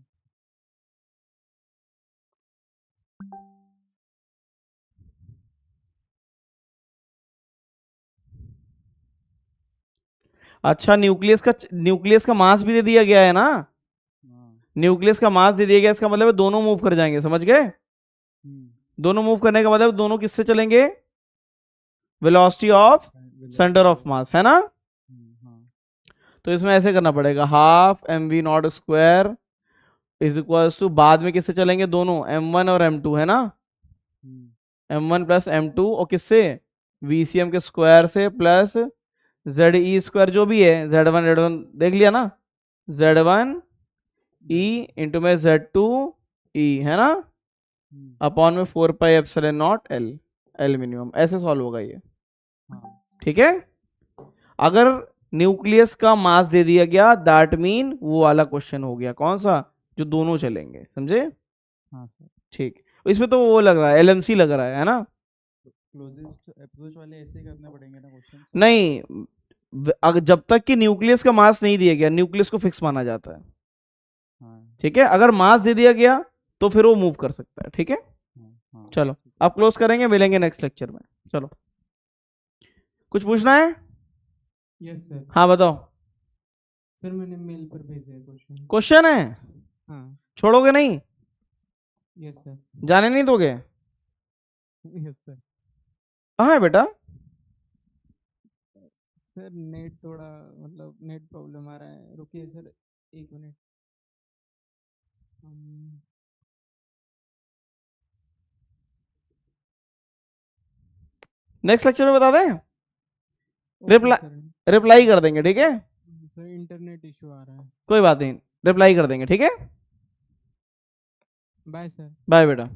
अच्छा, न्यूक्लियस का मास भी दे दिया गया है ना। न्यूक्लियस का मास दे दिया गया, इसका मतलब है दोनों मूव कर जाएंगे, समझ गए। दोनों मूव करने का मतलब दोनों किससे चलेंगे, velocity of centre of mass, है ना। तो इसमें ऐसे करना पड़ेगा, half mv0 square is equal to, बाद में किससे चलेंगे, दोनों m1 और m2, है ना। m1 प्लस m2 और किससे, VCM के स्क्वायर से प्लस ZE स्क्वायर जो भी है, Z1 देख लिया ना, Z1 E इंटू में Z2 E, है ना, अपॉन में 4 pi epsilon not L minimum. ऐसे सॉल्व होगा ये, ठीक है। अगर न्यूक्लियस का मास दे दिया गया, दैट मीन वो वाला क्वेश्चन हो गया, कौन सा, जो दोनों चलेंगे, समझे। हाँ सर। ठीक, इसमें तो वो लग रहा है, LMC लग रहा है ना। क्लोजेस्ट अप्रोच वाले ऐसे करने पड़ेंगे ना क्वेश्चन? नहीं, अगर जब तक कि न्यूक्लियस का मास नहीं दिया गया, न्यूक्लियस को फिक्स माना जाता है, ठीक है। अगर मास दे दिया गया तो फिर वो मूव कर सकता है, ठीक है। चलो अब क्लोज करेंगे, मिलेंगे नेक्स्ट लेक्चर में। चलो, कुछ पूछना है? Yes sir. हाँ बताओ। सर मैंने मेल पर भेजा है क्वेश्चन। क्वेश्चन है? हाँ। छोड़ोगे नहीं? Yes sir. जाने नहीं दोगे? Yes sir. कहाँ है बेटा? सर नेट थोड़ा, मतलब नेट प्रॉब्लम आ रहा है, रुकिए सर 1 मिनट। नेक्स्ट लेक्चर में बता दें, रिप्लाई कर देंगे, ठीक है। सर इंटरनेट इशू आ रहा है। कोई बात नहीं, रिप्लाई कर देंगे, ठीक है। Bye sir. बाय बेटा।